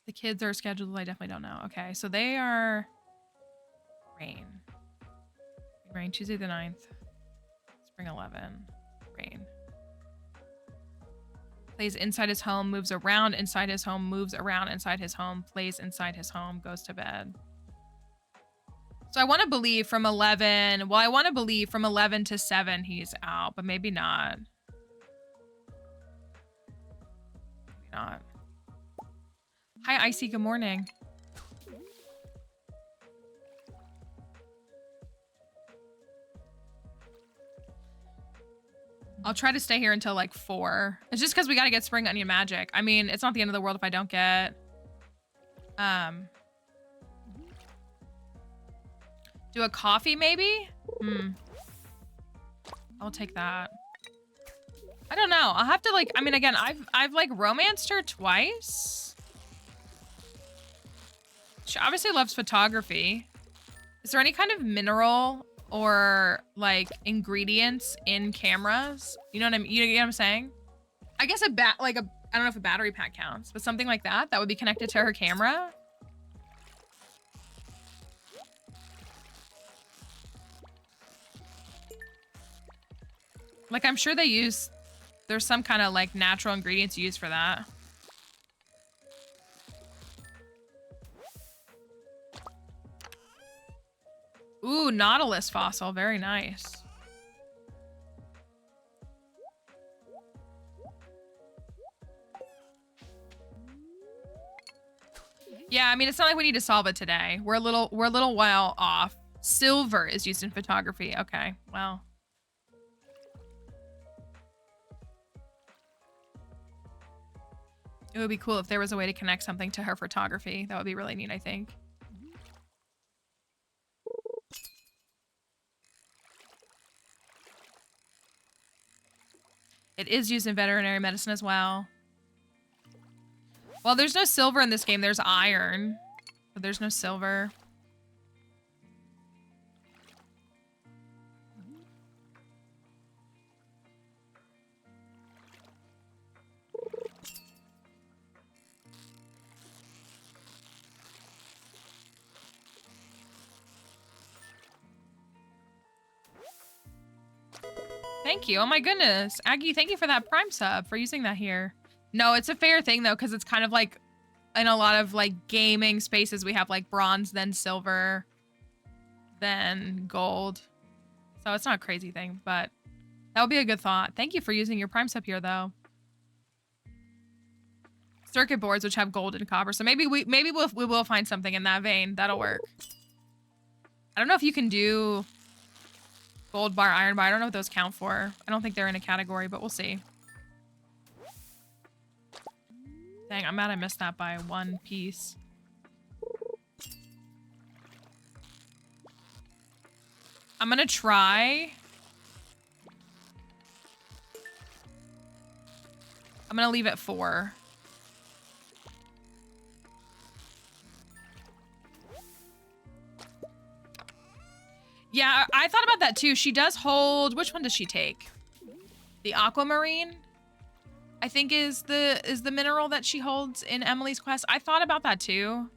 The kids are scheduled. I definitely don't know. Okay, so they are rain. Rain Tuesday the 9th. Spring 11. Rain. Plays inside his home, moves around inside his home, moves around inside his home, plays inside his home, goes to bed. So I want to believe from 11. Well, I want to believe from 11 to 7 he's out, but maybe not. Maybe not. Hi, Icy. Good morning. I'll try to stay here until like 4. It's just because we got to get Spring Onion Magic. I mean, it's not the end of the world if I don't get... Do a coffee, maybe? I'll take that. I don't know. I'll have to like... I mean, again, I've like romanced her twice. She obviously loves photography. Is there any kind of mineral or like ingredients in cameras? You know what I mean? You get what I'm saying? I guess I don't know if a battery pack counts, but something like that would be connected to her camera. Like, I'm sure there's some kind of like natural ingredients used for that. Ooh, Nautilus fossil. Very nice. Yeah, I mean, it's not like we need to solve it today. We're a little while off. Silver is used in photography. Okay, well. It would be cool if there was a way to connect something to her photography. That would be really neat, I think. It is used in veterinary medicine as well. Well, there's no silver in this game. There's iron, but there's no silver. Thank you. Oh my goodness. Aggie, thank you for that Prime sub, for using that here. No, it's a fair thing though, because it's kind of like in a lot of like gaming spaces, we have like bronze, then silver, then gold. So it's not a crazy thing, but that would be a good thought. Thank you for using your Prime sub here though. Circuit boards, which have gold and copper. So maybe we will find something in that vein. That'll work. I don't know if you can do gold bar, iron bar. I don't know what those count for. I don't think they're in a category, but we'll see. Dang, I'm mad I missed that by 1 piece. I'm gonna try. I'm gonna leave it 4. Yeah, I thought about that too. She does hold, which one does she take? The aquamarine, I think is the mineral that she holds in Emily's quest. I thought about that too.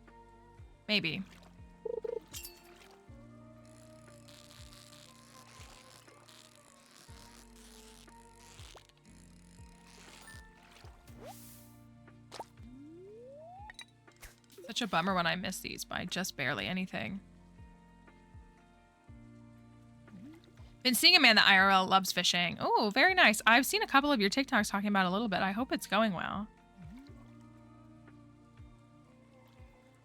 Maybe. Such a bummer when I miss these by just barely anything. Been seeing a man that IRL loves fishing. Oh, very nice. I've seen a couple of your TikToks talking about it a little bit. I hope it's going well.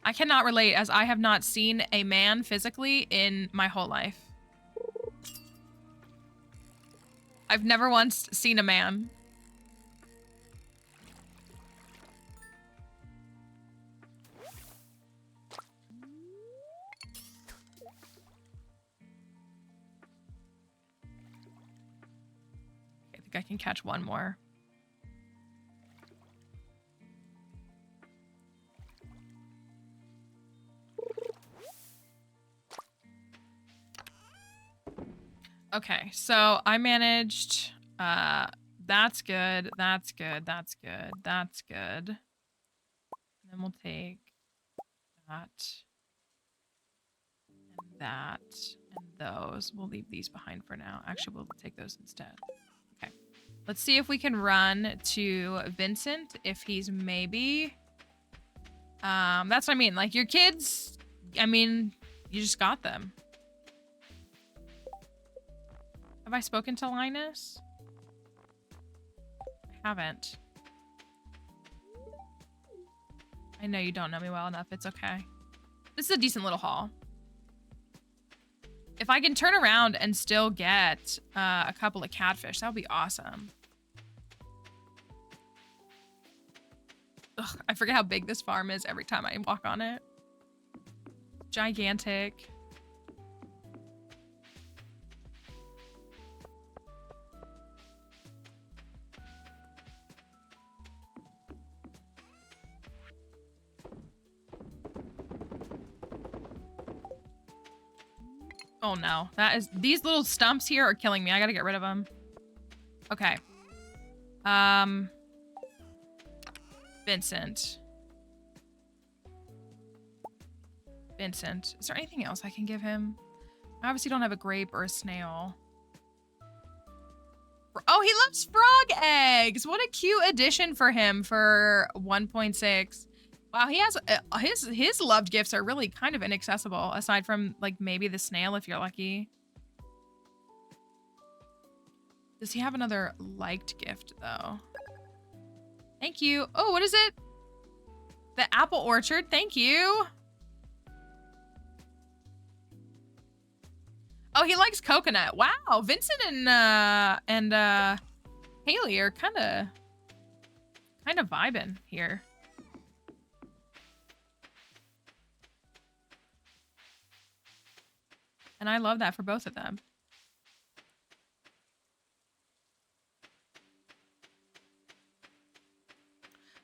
I cannot relate as I have not seen a man physically in my whole life. I've never once seen a man. I can catch one more. Okay, so I managed, that's good, that's good, that's good, that's good. And then we'll take that, and that, and those. We'll leave these behind for now. Actually, we'll take those instead. Okay. Let's see if we can run to Vincent, if he's maybe... that's what I mean. Like, your kids, I mean, you just got them. Have I spoken to Linus? I haven't. I know you don't know me well enough. It's okay. This is a decent little haul. If I can turn around and still get a couple of catfish, that would be awesome. Ugh, I forget how big this farm is every time I walk on it. Gigantic. Oh no, these little stumps here are killing me. I gotta get rid of them. Okay. Vincent. Vincent. Is there anything else I can give him? I obviously don't have a grape or a snail. Oh, he loves frog eggs. What a cute addition for him for 1.6. Wow, he has his loved gifts are really kind of inaccessible, aside from like maybe the snail if you're lucky. Does he have another liked gift though? Thank you. Oh, what is it? The apple orchard. Thank you. Oh, he likes coconut. Wow, Vincent and Haley are kind of vibing here. And I love that for both of them.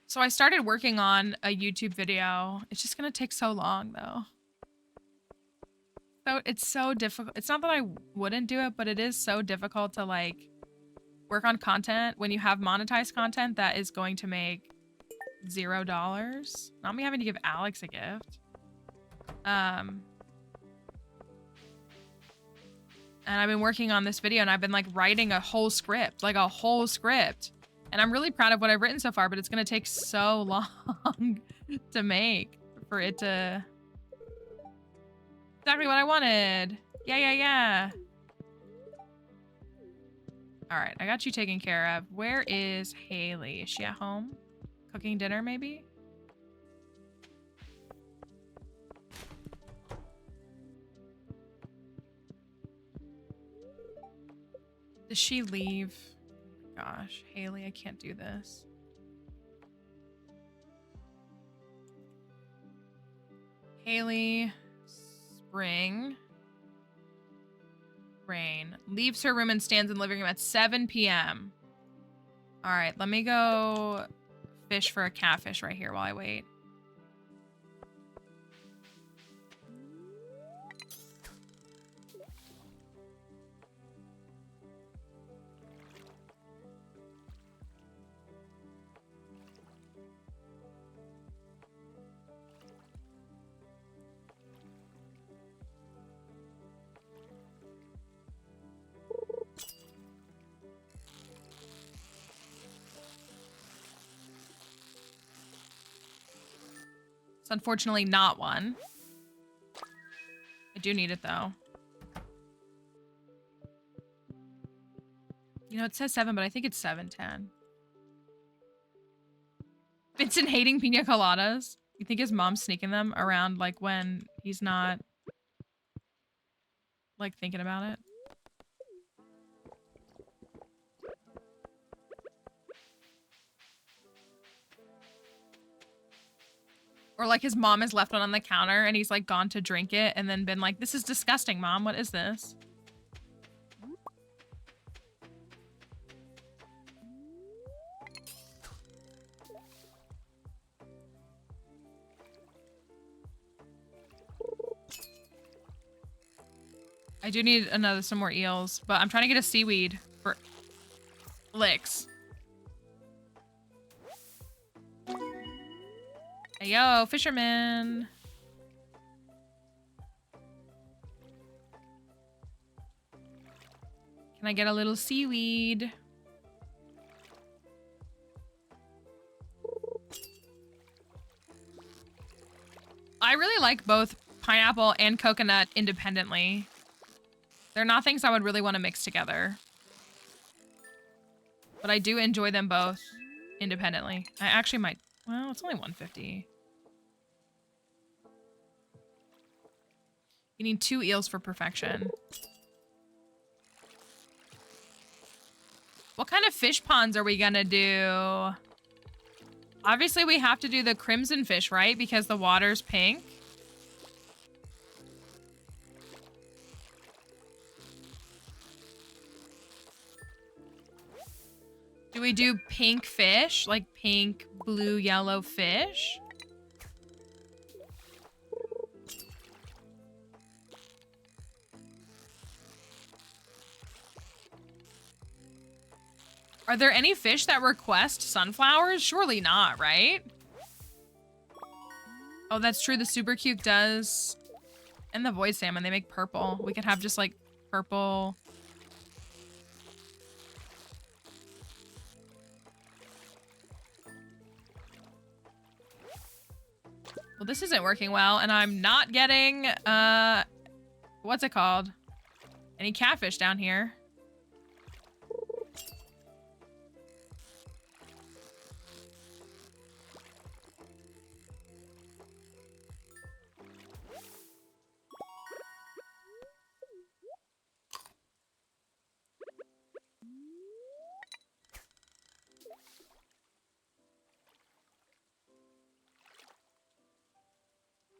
So I started working on a YouTube video. It's just gonna take so long though. So it's so difficult. It's not that I wouldn't do it, but it is so difficult to like work on content when you have monetized content that is going to make $0. Not me having to give Alex a gift. And I've been working on this video and I've been like writing a whole script, And I'm really proud of what I've written so far, but it's gonna take so long to make for it to... Exactly what I wanted. Yeah. All right, I got you taken care of. Where is Haley? Is she at home? Cooking dinner, maybe? Does she leave? Oh my gosh, Haley, I can't do this. Haley, Spring, Rain. Leaves her room and stands in the living room at 7 p.m. All right, let me go fish for a catfish right here while I wait. It's unfortunately not one. I do need it though. You know, it says 7, but I think it's 7:10. Vincent hating pina coladas. You think his mom's sneaking them around like when he's not like thinking about it? Or like his mom has left one on the counter and he's like gone to drink it and then been like, this is disgusting, Mom. What is this? I I do need some more eels, but I'm trying to get a seaweed for licks. Hey, yo, fisherman. Can I get a little seaweed? I really like both pineapple and coconut independently. They're not things I would really want to mix together. But I do enjoy them both independently. I actually might... Well, it's only 150. You need 2 eels for perfection. What kind of fish ponds are we gonna do? Obviously, we have to do the crimson fish, right? Because the water's pink. Do we do pink fish? Like pink, blue, yellow fish? Are there any fish that request sunflowers? Surely not, right? Oh, that's true. The super cute does. And the void salmon, they make purple. We could have just like purple. Well, this isn't working well, and I'm not getting, what's it called? Any catfish down here.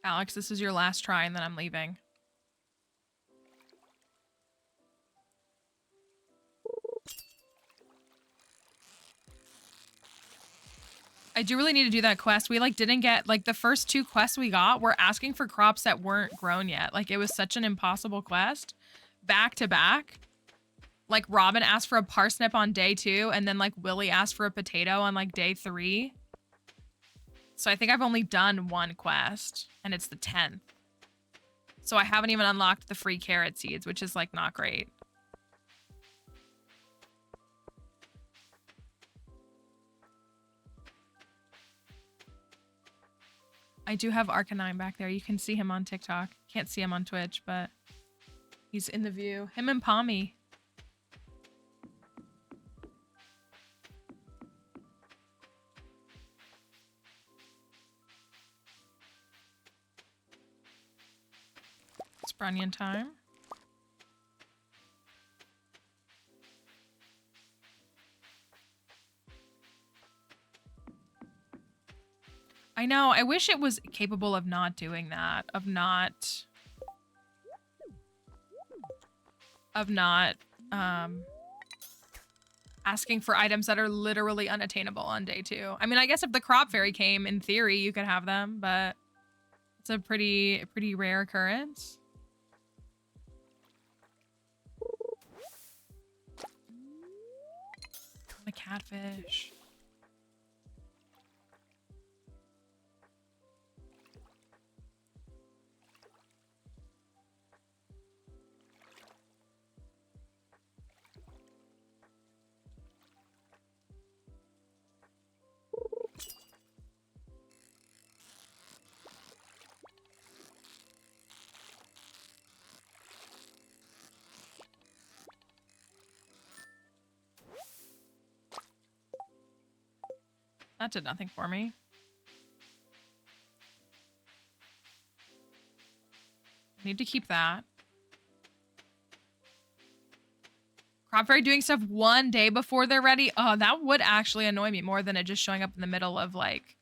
Alex, this is your last try, and then I'm leaving. I do really need to do that quest. We, like, didn't get... Like, the first 2 quests we got were asking for crops that weren't grown yet. Like, it was such an impossible quest. Back to back. Like, Robin asked for a parsnip on day 2, and then, like, Willie asked for a potato on, like, day 3. So I think I've only done 1 quest, and it's the 10th. So I haven't even unlocked the free carrot seeds, which is, like, not great. I do have Arcanine back there. You can see him on TikTok. Can't see him on Twitch, but he's in the view. Him and Pommy. It's Brunyon time. I know. I wish it was capable of not doing that. Of not asking for items that are literally unattainable on day 2. I mean, I guess if the crop fairy came, in theory, you could have them, but it's a pretty rare occurrence. The catfish. That did nothing for me. I need to keep that. Crop fairy doing stuff 1 day before they're ready. Oh, that would actually annoy me more than it just showing up in the middle of, like,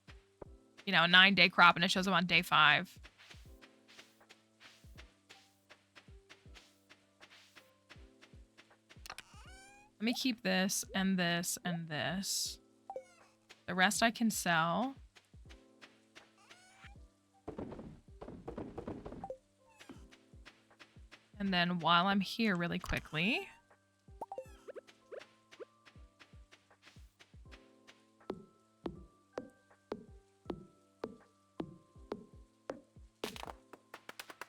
you know, a 9-day crop and it shows up on day 5. Let me keep this and this and this. The rest I can sell. And then while I'm here really quickly...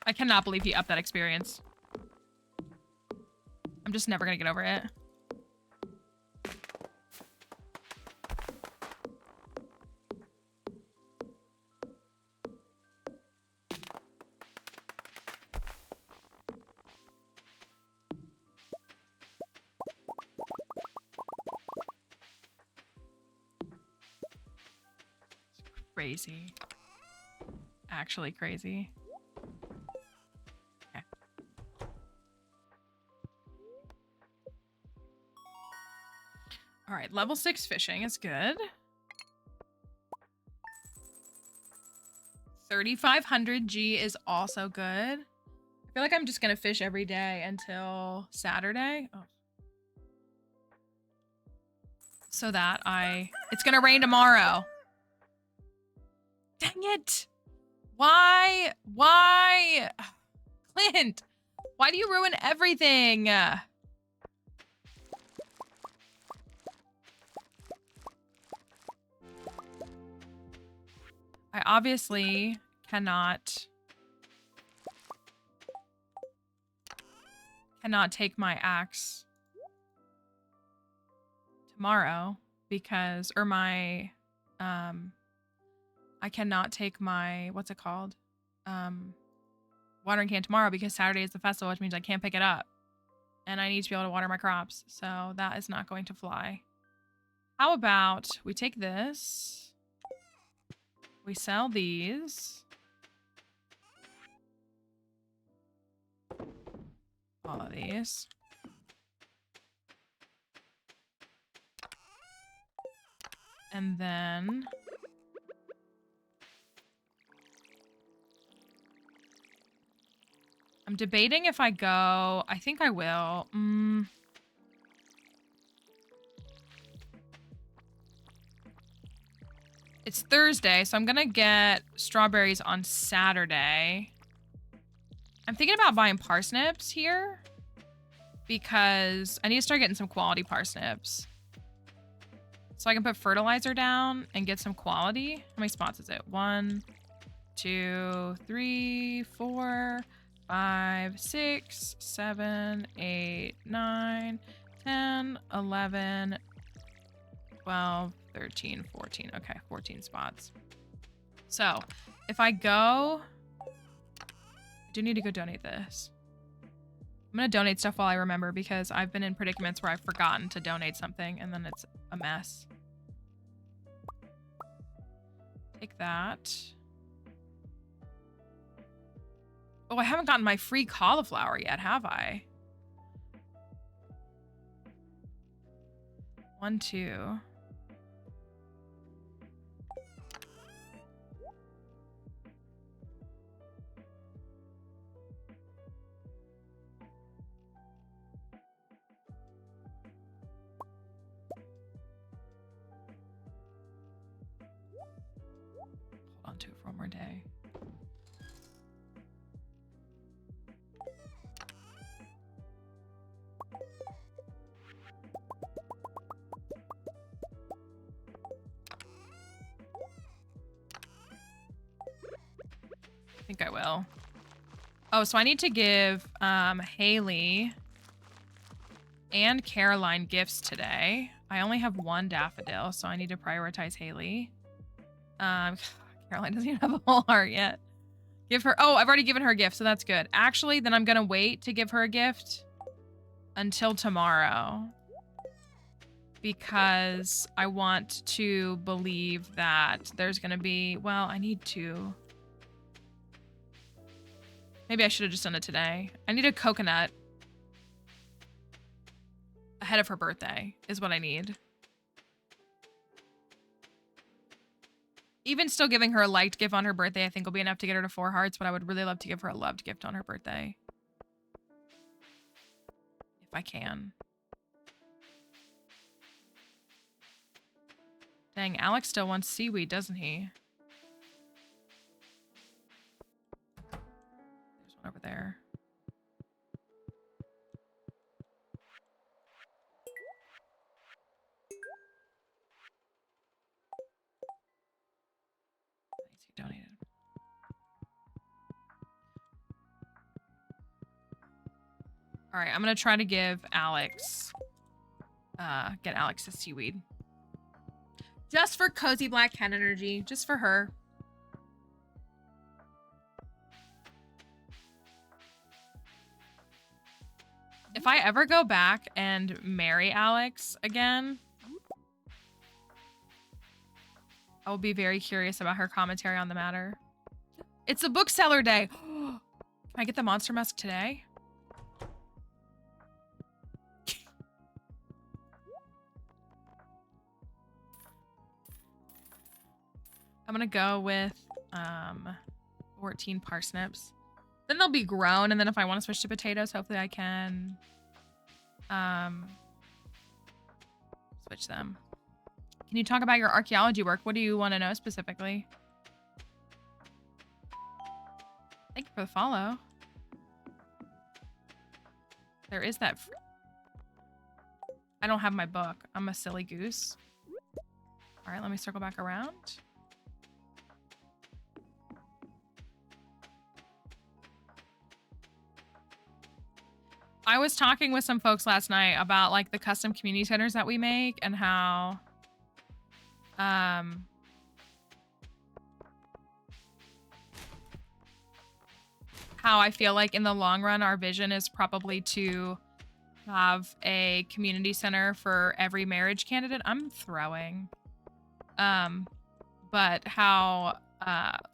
I cannot believe he upped that experience. I'm just never gonna get over it. Crazy. Actually crazy. Okay. All right, level 6 fishing is good. 3,500 G is also good. I feel like I'm just gonna fish every day until Saturday. Oh. So that it's gonna rain tomorrow. Dang it. Why? Clint, why do you ruin everything? I obviously cannot take my axe tomorrow because, or my, I cannot take my, what's it called? Watering can tomorrow because Saturday is the festival, which means I can't pick it up. And I need to be able to water my crops. So that is not going to fly. How about we take this. We sell these. All of these. And then... I'm debating if I go... I think I will. It's Thursday, so I'm gonna get strawberries on Saturday. I'm thinking about buying parsnips here because I need to start getting some quality parsnips. So I can put fertilizer down and get some quality. How many spots is it? 1, 2, 3, 4, 5, 6, 7, 8, 9, 10, 11, 12, 13, 14. Okay, 14 spots. So if I go, I do need to go donate this. I'm gonna donate stuff while I remember because I've been in predicaments where I've forgotten to donate something and then it's a mess. Take that. Oh, I haven't gotten my free cauliflower yet, have I? 1, 2. Hold on to it for one more day. I think I will. Oh, so I need to give Haley and Caroline gifts today. I only have 1 daffodil, so I need to prioritize Haley. Caroline doesn't even have a whole heart yet. Give her... Oh, I've already given her a gift, so that's good. Actually, then I'm gonna wait to give her a gift until tomorrow. Because I want to believe that there's gonna be... Well, I need to... Maybe I should have just done it today. I need a coconut ahead of her birthday is what I need. Even still giving her a liked gift on her birthday, I think will be enough to get her to 4 hearts, but I would really love to give her a loved gift on her birthday. If I can. Dang, Alex still wants seaweed, doesn't he? There's one over there. All right, I'm gonna try to give Alex, get Alex a seaweed. Just for cozy black cat energy, just for her. If I ever go back and marry Alex again, I will be very curious about her commentary on the matter. It's a bookseller day. Can I get the monster musk today? I'm gonna go with 14 parsnips. Then they'll be grown, and then if I want to switch to potatoes, hopefully I can switch them. Can you talk about your archaeology work? What do you want to know specifically? Thank you for the follow. There is that. I don't have my book. I'm a silly goose. All right, let me circle back around. I was talking with some folks last night about like the custom community centers that we make and how I feel like in the long run our vision is probably to have a community center for every marriage candidate. I'm throwing. But how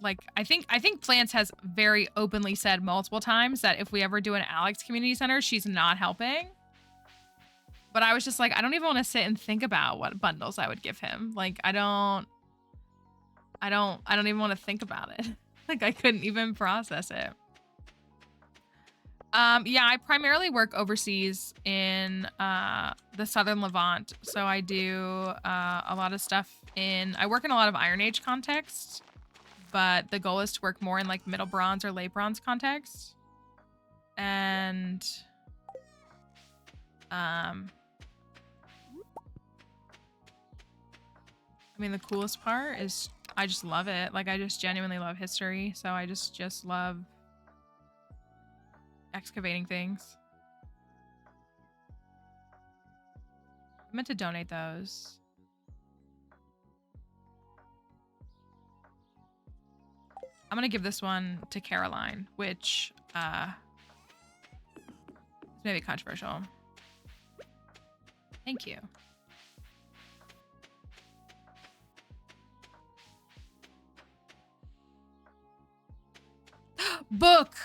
like I think Plants has very openly said multiple times that if we ever do an Alex community center, she's not helping. But I was just like, I don't even want to sit and think about what bundles I would give him. Like I don't even want to think about it. Like I couldn't even process it. Yeah, I primarily work overseas in the Southern Levant. So I do a lot of stuff I work in a lot of Iron Age contexts, but the goal is to work more in like Middle Bronze or Late Bronze context. And I mean, the coolest part is I just love it. Like I just genuinely love history. So I just love excavating things. I meant to donate those. I'm gonna give this one to Caroline, which is maybe controversial. Thank you. Book!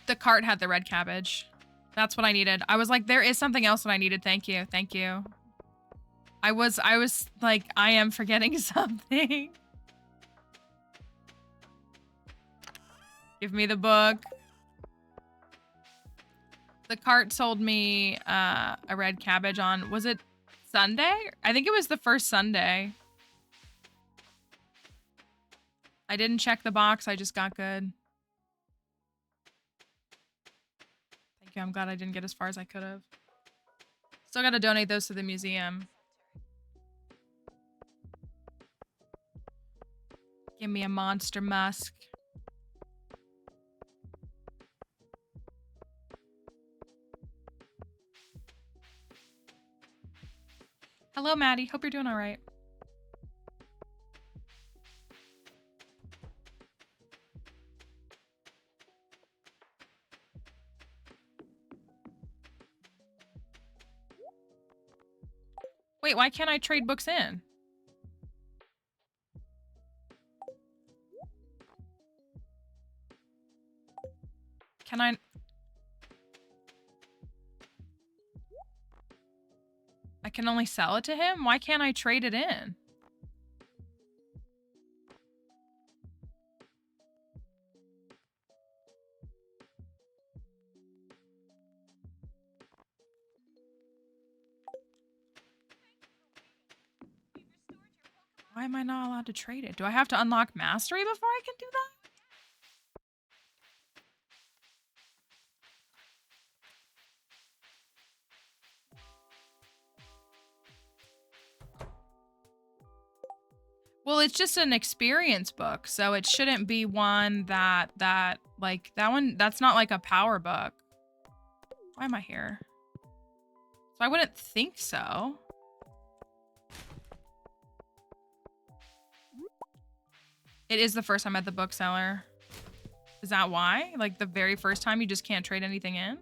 The cart had the red cabbage. That's what I needed. I was like, there is something else that I needed. Thank you. Thank you. I was like, I am forgetting something. Give me the book. The cart sold me a red cabbage on, was it Sunday? I think it was the first Sunday. I didn't check the box. I just got good. Thank you. I'm glad I didn't get as far as I could have. Still got to donate those to the museum. Give me a monster musk. Hello, Maddie. Hope you're doing all right. Wait, why can't I trade books in? Can I? I can only sell it to him? Why can't I trade it in? Why am I not allowed to trade it? Do I have to unlock mastery before I can do that? Well, it's just an experience book, so it shouldn't be one that like that one. That's not like a power book. Why am I here? So I wouldn't think so. It is the first time at the bookseller. Is that why? Like the very first time you just can't trade anything in?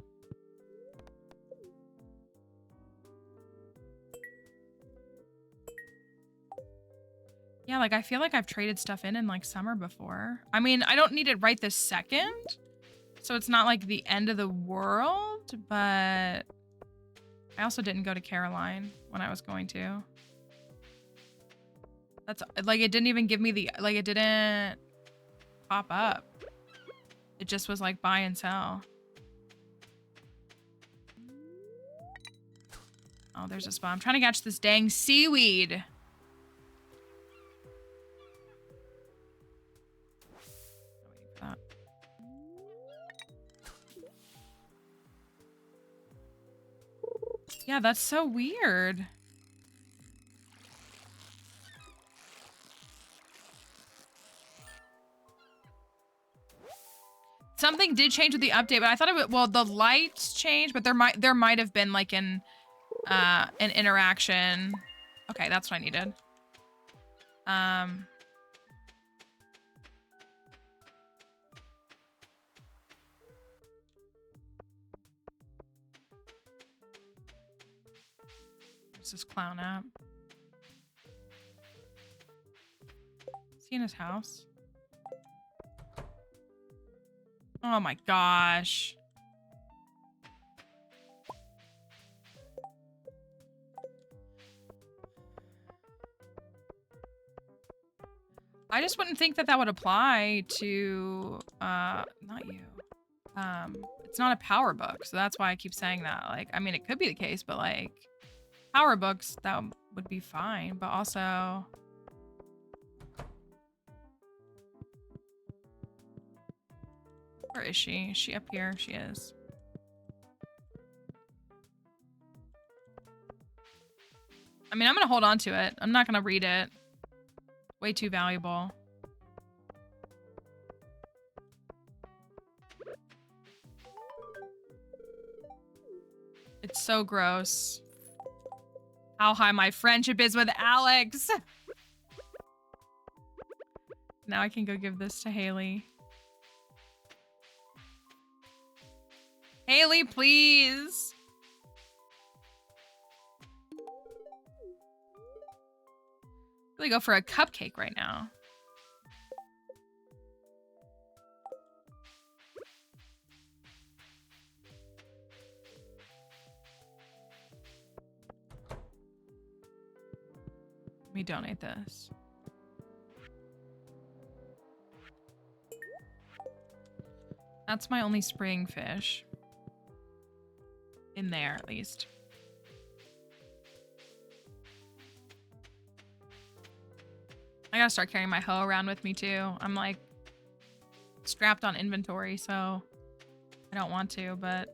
Yeah, like I feel like I've traded stuff in like summer before. I mean, I don't need it right this second, so it's not like the end of the world, but I also didn't go to Caroline when I was going to. That's like, it didn't even give me the, like it didn't pop up. It just was like buy and sell. Oh, there's a spot. I'm trying to catch this dang seaweed. Yeah, that's so weird. Something did change with the update, but I thought it would, well, the lights changed, but there might have been like an interaction. Okay, that's what I needed. Where's this clown at? Is he in his house? Oh my gosh. I just wouldn't think that that would apply to, not you. It's not a power book, so that's why I keep saying that. Like, I mean, it could be the case, but like, power books, that would be fine, but also... Where is she? Is she up here? She is. I mean, I'm gonna hold on to it. I'm not gonna read it. Way too valuable. It's so gross. How high my friendship is with Alex. Now I can go give this to Haley. Haley, please. Really go for a cupcake right now. Let me donate this. That's my only spring fish. In there, at least. I gotta start carrying my hoe around with me, too. I'm, like, strapped on inventory, so I don't want to, but...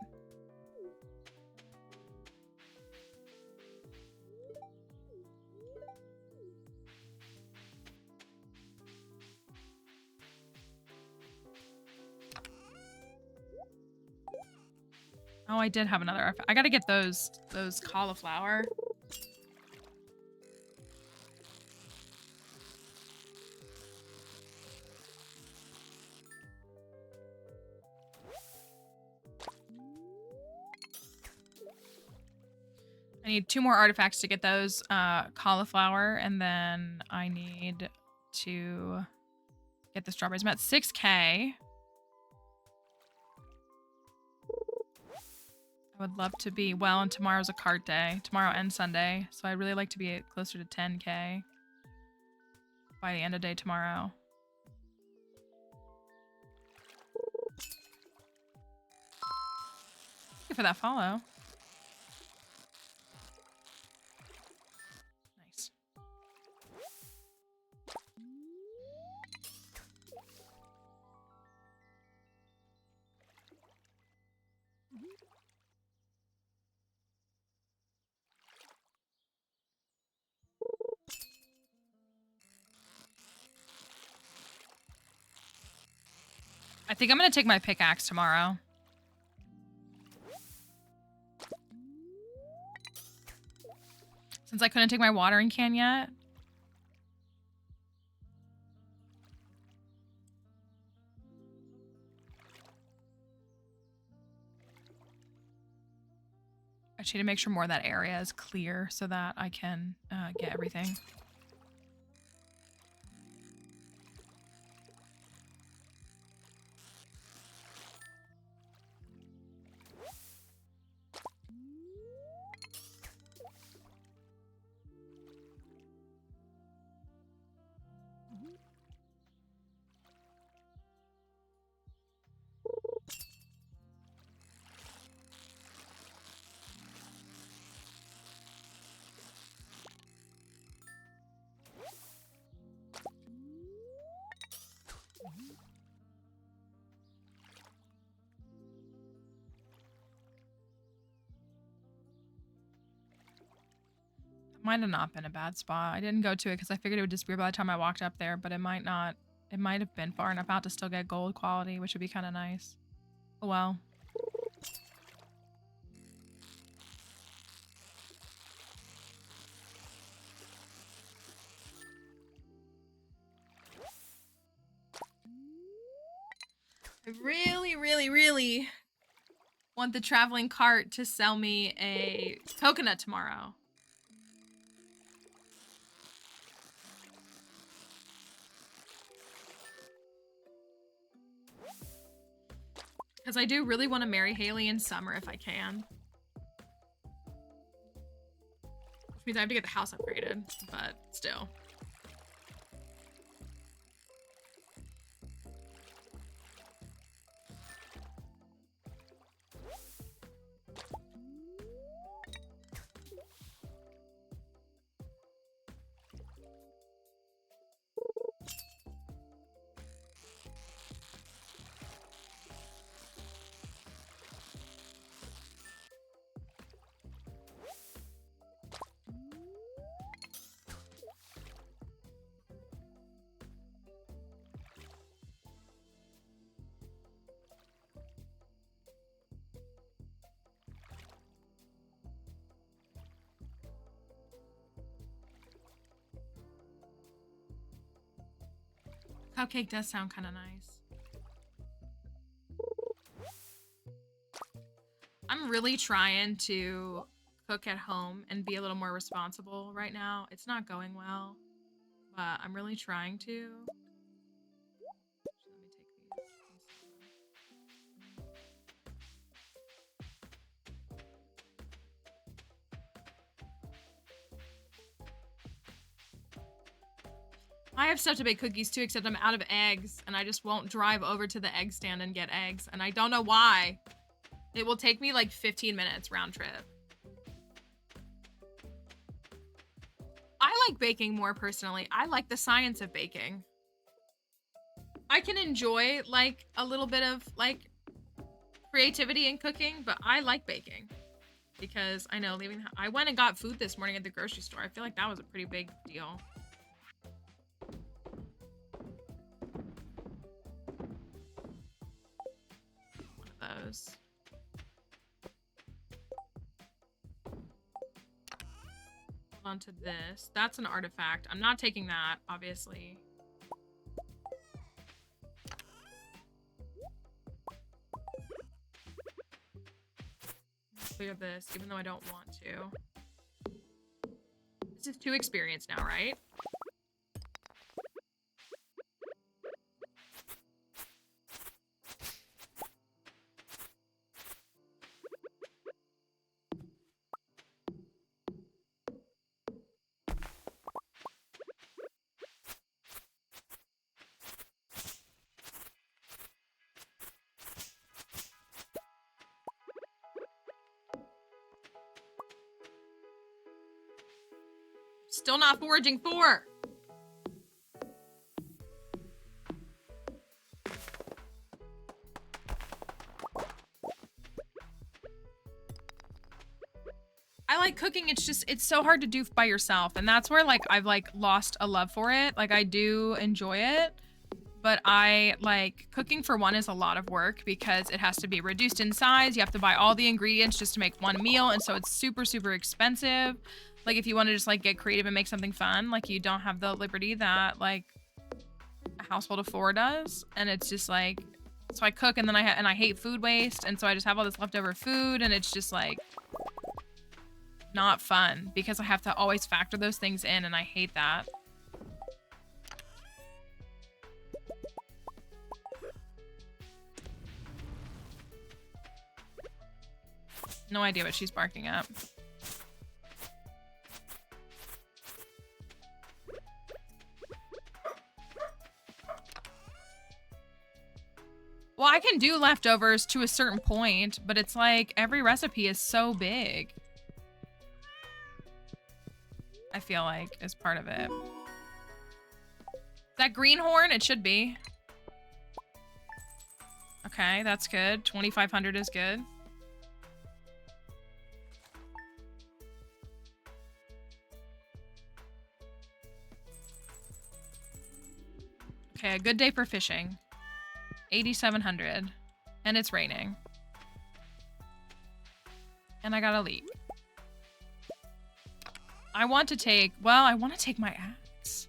Oh, I did have another. I gotta get those cauliflower. I need 2 more artifacts to get those cauliflower, and then I need to get the strawberries. I'm at 6K. I would love to be, well, and tomorrow's a cart day. Tomorrow and Sunday. So I'd really like to be at closer to 10K by the end of day tomorrow. Thank you for that follow. Nice. I think I'm gonna take my pickaxe tomorrow. Since I couldn't take my watering can yet. I just need to make sure more of that area is clear so that I can get everything. Might have not been a bad spot. I didn't go to it because I figured it would disappear by the time I walked up there, but it might not. It might have been far enough out to still get gold quality, which would be kind of nice. Oh well. I really, really, really want the traveling cart to sell me a coconut tomorrow. Because I do really want to marry Haley in summer if I can. Which means I have to get the house upgraded, but still. Cupcake does sound kind of nice. I'm really trying to cook at home and be a little more responsible right now. It's not going well, but I'm really trying to. Let me take I have stuff to bake cookies too, except I'm out of eggs and I just won't drive over to the egg stand and get eggs. And I don't know why. It will take me like 15 minutes round trip. I like baking more personally. I like the science of baking. I can enjoy like a little bit of like creativity in cooking, but I like baking because I know leaving. I went and got food this morning at the grocery store. I feel like that was a pretty big deal. One of those. Onto this. That's an artifact. I'm not taking that, obviously. Clear this, even though I don't want to. This is 2 experience now, right? Still not foraging 4. I like cooking. It's just, it's so hard to do by yourself. And that's where like I've like lost a love for it. Like I do enjoy it, But I like cooking for one is a lot of work because it has to be reduced in size. You have to buy all the ingredients just to make one meal. And so it's super, super expensive. Like if you want to just like get creative and make something fun, like you don't have the liberty that like a household of 4 does. And it's just like, so I cook and then I hate food waste. And so I just have all this leftover food and it's just like not fun because I have to always factor those things in and I hate that. No idea what she's barking at. Well, I can do leftovers to a certain point, but it's like every recipe is so big. I feel like is part of it. That greenhorn? It should be. Okay, that's good. 2,500 is good. Okay, a good day for fishing. 8,700. And it's raining. And I got a leak. I want to take my axe.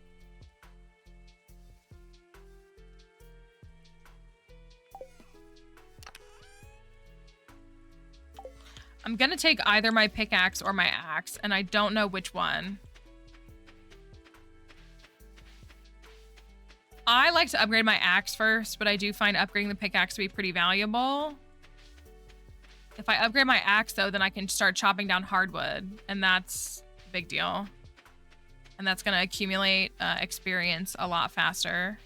I'm gonna take either my pickaxe or my axe, and I don't know which one. I like to upgrade my axe first, but I do find upgrading the pickaxe to be pretty valuable. If I upgrade my axe, though, then I can start chopping down hardwood, and that's a big deal. And that's going to accumulate experience a lot faster.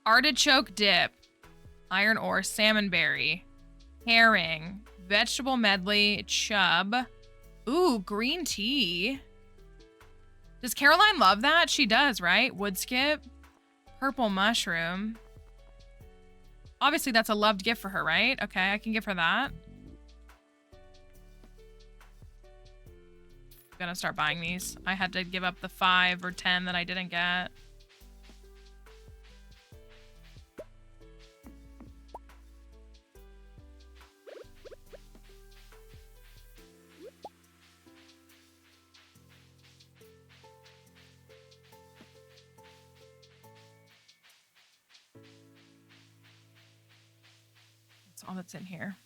Artichoke dip, iron ore, salmon berry, herring, vegetable medley, chub. Ooh, green tea. Does Caroline love that? She does, right? Wood skip. Purple mushroom. Obviously, that's a loved gift for her, right? Okay, I can give her that. I'm gonna start buying these. I had to give up the 5 or 10 that I didn't get. All that's in here.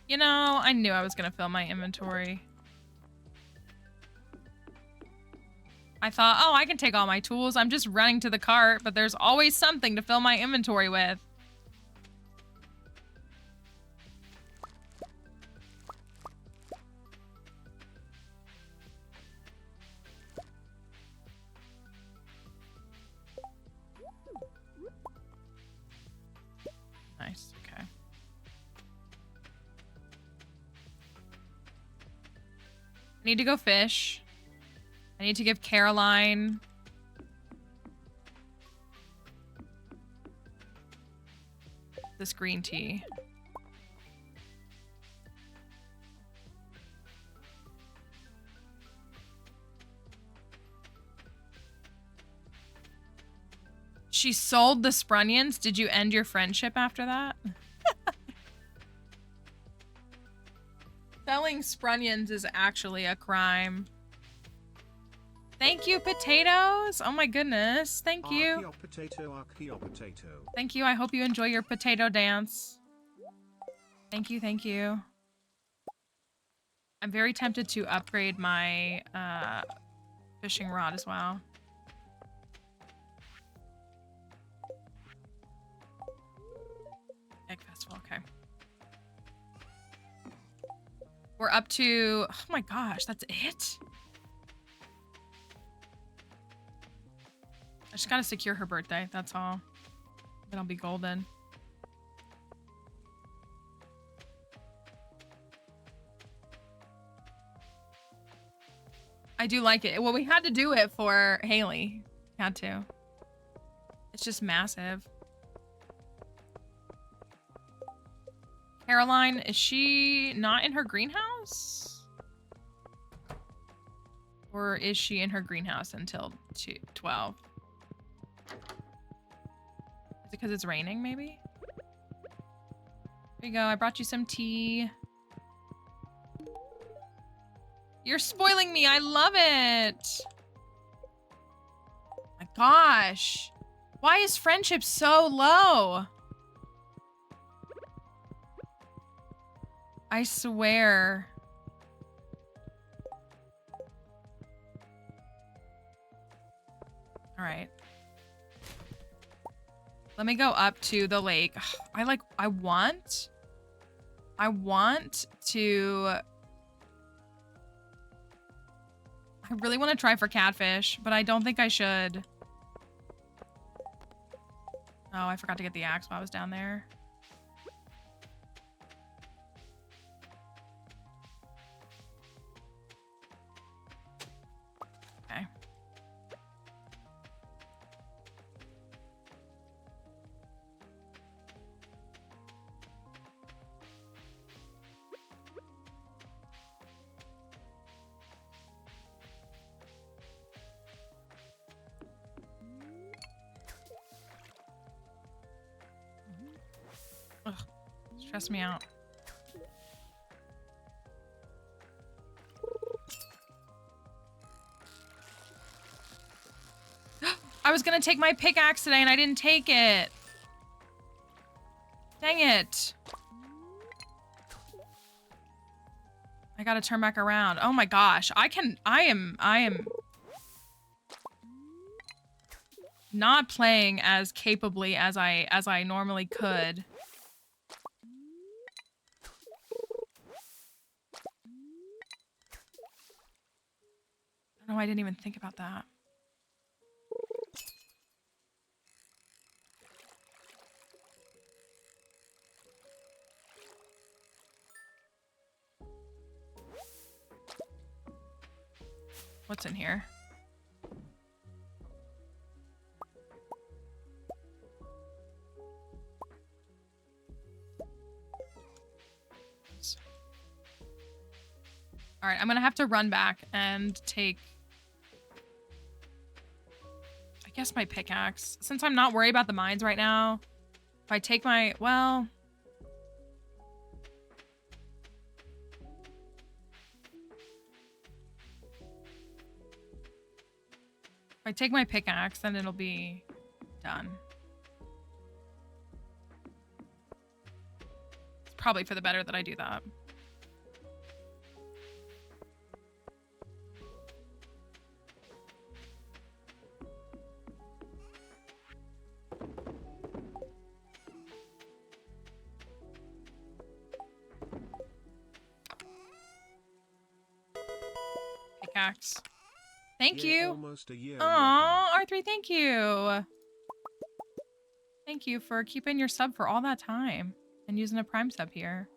You know, I knew I was gonna fill my inventory. I thought, oh, I can take all my tools. I'm just running to the cart, but there's always something to fill my inventory with. Nice, okay. I need to go fish. I need to give Caroline this green tea. She sold the Sprunions. Did you end your friendship after that? Selling Sprunions is actually a crime. Thank you, potatoes. Oh my goodness. Thank you. Thank you. I hope you enjoy your potato dance. Thank you. Thank you. I'm very tempted to upgrade my fishing rod as well. Egg festival. Okay. We're up to, oh my gosh, that's it? I just gotta secure her birthday, that's all. Then I'll be golden. I do like it. Well, we had to do it for Haley. Had to. It's just massive. Caroline, is she not in her greenhouse? Or is she in her greenhouse until 12? Is it because it's raining, maybe? There you go. I brought you some tea. You're spoiling me. I love it. My gosh. Why is friendship so low? I swear. All right. Let me go up to the lake. I want to... I really want to try for catfish, but I don't think I should. Oh, I forgot to get the axe while I was down there. Okay. Ugh, stress me out. I was gonna take my pickaxe today and I didn't take it. Dang it. I gotta turn back around. Oh my gosh. I am not playing as capably as I normally could. Oh, I didn't even think about that. What's in here? All right, I'm gonna have to run back and take, I guess, my pickaxe. Since I'm not worried about the mines right now, if I take my, well... If I take my pickaxe, then it'll be done. It's probably for the better that I do that. Pickaxe. Thank you. Almost a year. Aw, R3, thank you. Thank you for keeping your sub for all that time and using a Prime sub here.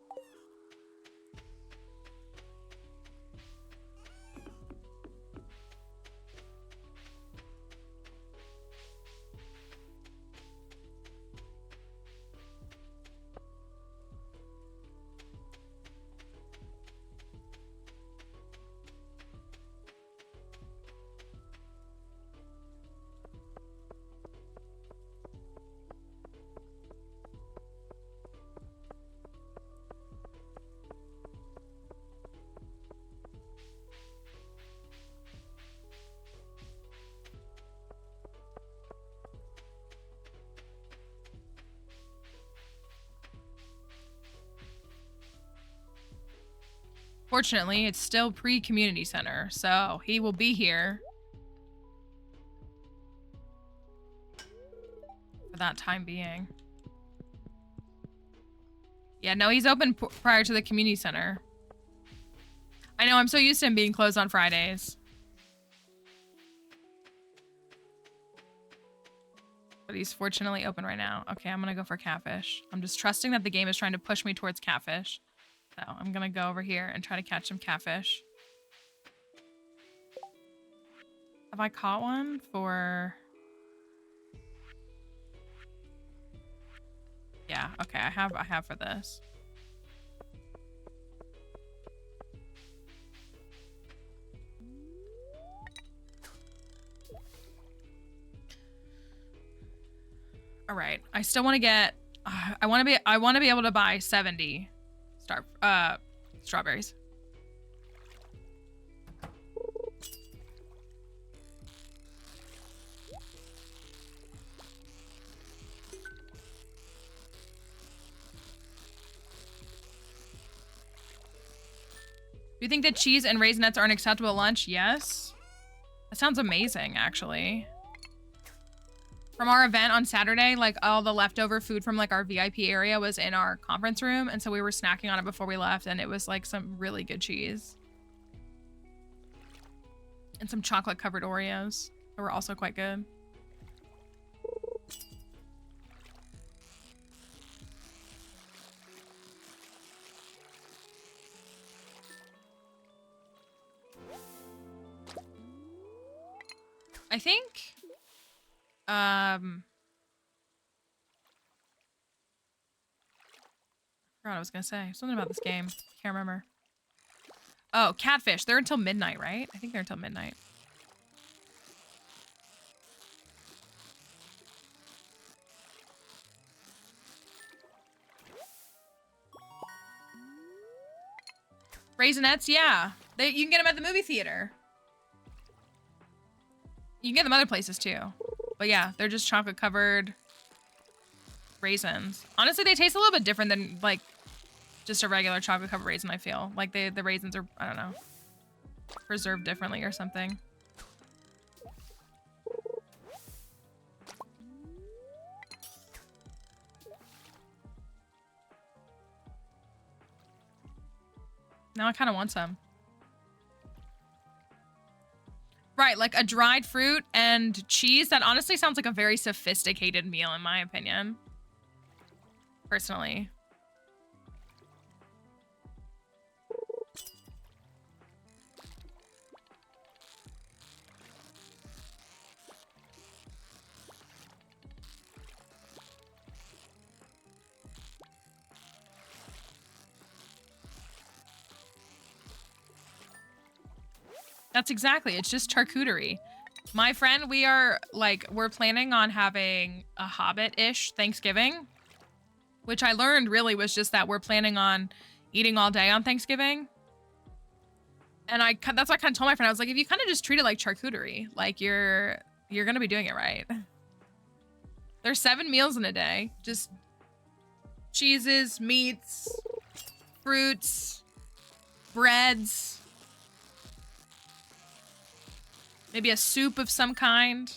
Fortunately, it's still pre-community center, so he will be here for that time being. Yeah, no, he's open prior to the community center. I know, I'm so used to him being closed on Fridays. But he's fortunately open right now. Okay, I'm gonna go for catfish. I'm just trusting that the game is trying to push me towards catfish. So I'm gonna go over here and try to catch some catfish. Have I caught one for... Yeah, okay, I have for this. All right, I still want to get... I want to be able to buy 70 strawberries. Do you think that cheese and raisinets are an acceptable lunch? Yes. That sounds amazing, actually. From our event on Saturday, like all the leftover food from like our VIP area was in our conference room. And so we were snacking on it before we left, and it was like some really good cheese. And some chocolate covered Oreos that were also quite good. I think, I forgot what I was gonna say. Something about this game. Can't remember. Oh, catfish. They're until midnight, right? I think they're until midnight. Raisinets, yeah. You can get them at the movie theater. You can get them other places too. But yeah, they're just chocolate covered raisins. Honestly, they taste a little bit different than like just a regular chocolate covered raisin, I feel. Like the raisins are, I don't know, preserved differently or something. Now I kind of want some. Right, like a dried fruit and cheese. That honestly sounds like a very sophisticated meal, in my opinion. Personally. That's exactly, it's just charcuterie. My friend, we're planning on having a Hobbit-ish Thanksgiving, which I learned really was just that we're planning on eating all day on Thanksgiving. And that's what I kind of told my friend. I was like, if you kind of just treat it like charcuterie, like you're gonna be doing it right. There's 7 meals in a day. Just cheeses, meats, fruits, breads. Maybe a soup of some kind.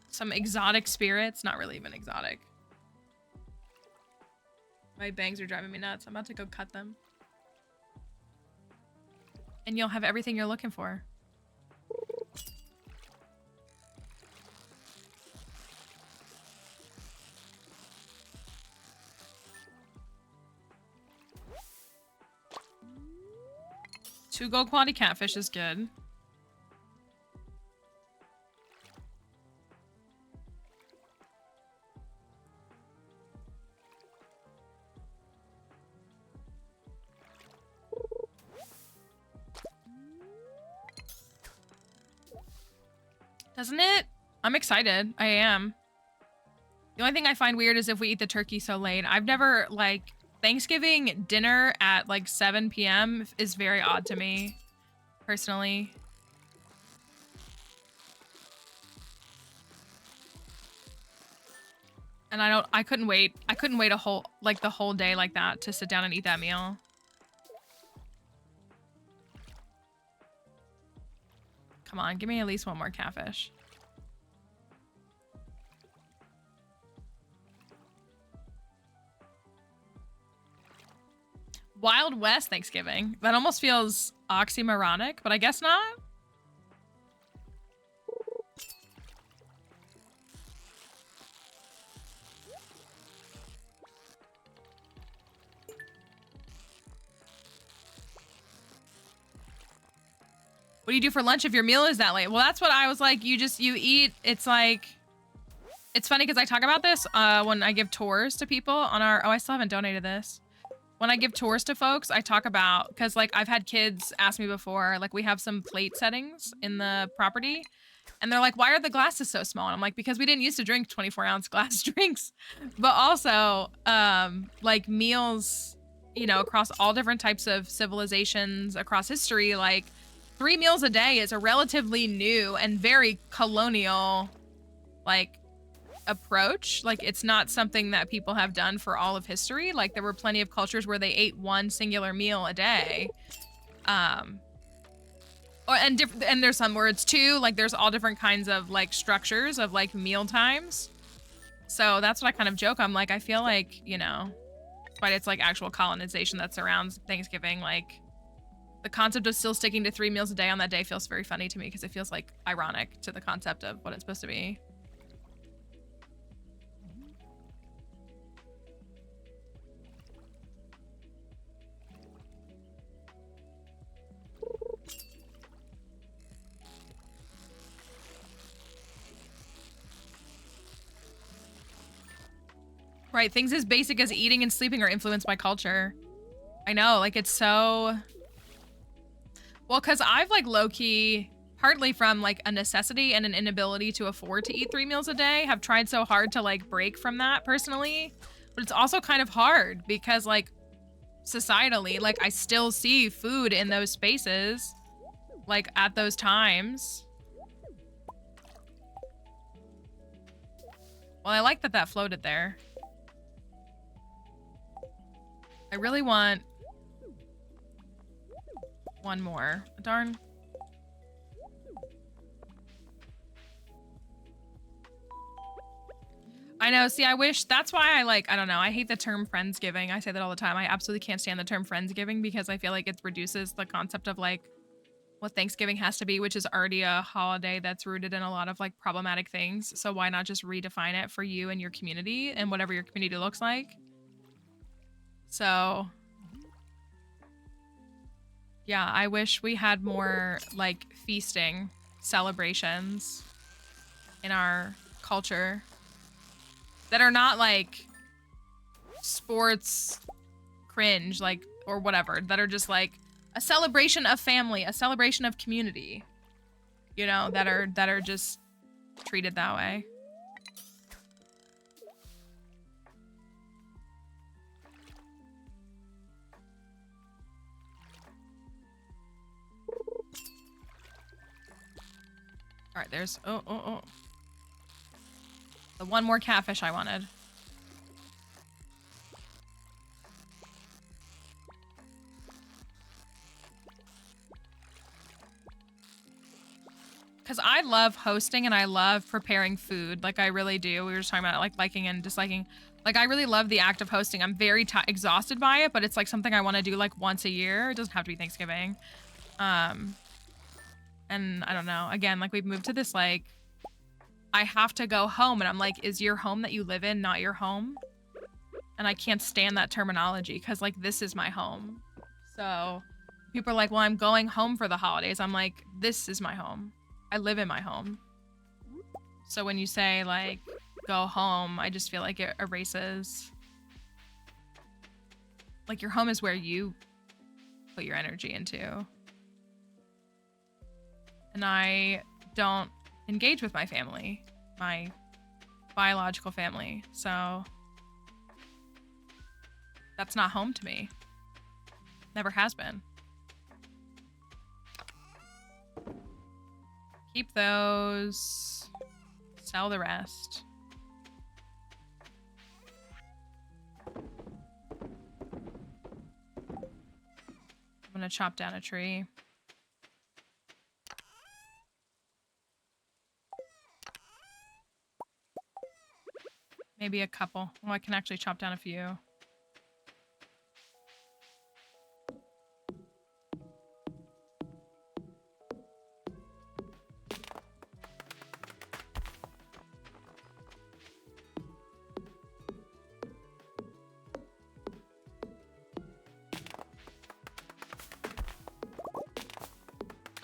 Some exotic spirits. Not really even exotic. My bangs are driving me nuts. I'm about to go cut them. And you'll have everything you're looking for. Two gold quality catfish is good. Doesn't it? I'm excited. I am. The only thing I find weird is if we eat the turkey so late. I've never, like, Thanksgiving dinner at like 7 p.m. is very odd to me, personally. And I couldn't wait the whole day like that to sit down and eat that meal. Come on, give me at least one more catfish. Wild West Thanksgiving. That almost feels oxymoronic, but I guess not. What do you do for lunch if your meal is that late? Well, that's what I was like. You eat. It's like, it's funny because I talk about this when I give tours to people on our, oh, I still haven't donated this. When I give tours to folks, I talk about, because like I've had kids ask me before, like we have some plate settings in the property and they're like, why are the glasses so small? And I'm like, because we didn't used to drink 24-ounce glass drinks, but also like meals, you know, across all different types of civilizations across history, like 3 meals a day is a relatively new and very colonial, like, approach. Like, it's not something that people have done for all of history. Like, there were plenty of cultures where they ate one singular meal a day. And there's some where it's 2. Like, there's all different kinds of, like, structures of, like, meal times. So that's what I kind of joke. I'm like, I feel like, you know, but it's, like, actual colonization that surrounds Thanksgiving, like, the concept of still sticking to 3 meals a day on that day feels very funny to me because it feels like ironic to the concept of what it's supposed to be. Right, things as basic as eating and sleeping are influenced by culture. I know, like it's so... Well, because I've like low-key, partly from like a necessity and an inability to afford to eat 3 meals a day, have tried so hard to like break from that personally. But it's also kind of hard because like societally, like I still see food in those spaces, like at those times. Well, I like that that floated there. I really want one more. Darn. I know. See, I wish, that's why I like, I don't know. I hate the term Friendsgiving. I say that all the time. I absolutely can't stand the term Friendsgiving because I feel like it reduces the concept of like what Thanksgiving has to be, which is already a holiday that's rooted in a lot of like problematic things. So why not just redefine it for you and your community and whatever your community looks like? So yeah, I wish we had more like feasting celebrations in our culture that are not like sports cringe, like, or whatever, that are just like a celebration of family, a celebration of community, you know, that are just treated that way. All right, there's, oh. The one more catfish I wanted. Because I love hosting and I love preparing food. Like, I really do. We were just talking about like liking and disliking. Like, I really love the act of hosting. I'm very exhausted by it, but it's like something I want to do like once a year. It doesn't have to be Thanksgiving. And I don't know. Again, like we've moved to this like, I have to go home and I'm like, is your home that you live in not your home? And I can't stand that terminology because like this is my home. So people are like, well, I'm going home for the holidays. I'm like, this is my home. I live in my home. So when you say like, go home, I just feel like it erases. Like your home is where you put your energy into. And I don't engage with my family, my biological family. So that's not home to me. Never has been. Keep those. Sell the rest. I'm gonna chop down a tree. Maybe a couple. Well, I can actually chop down a few.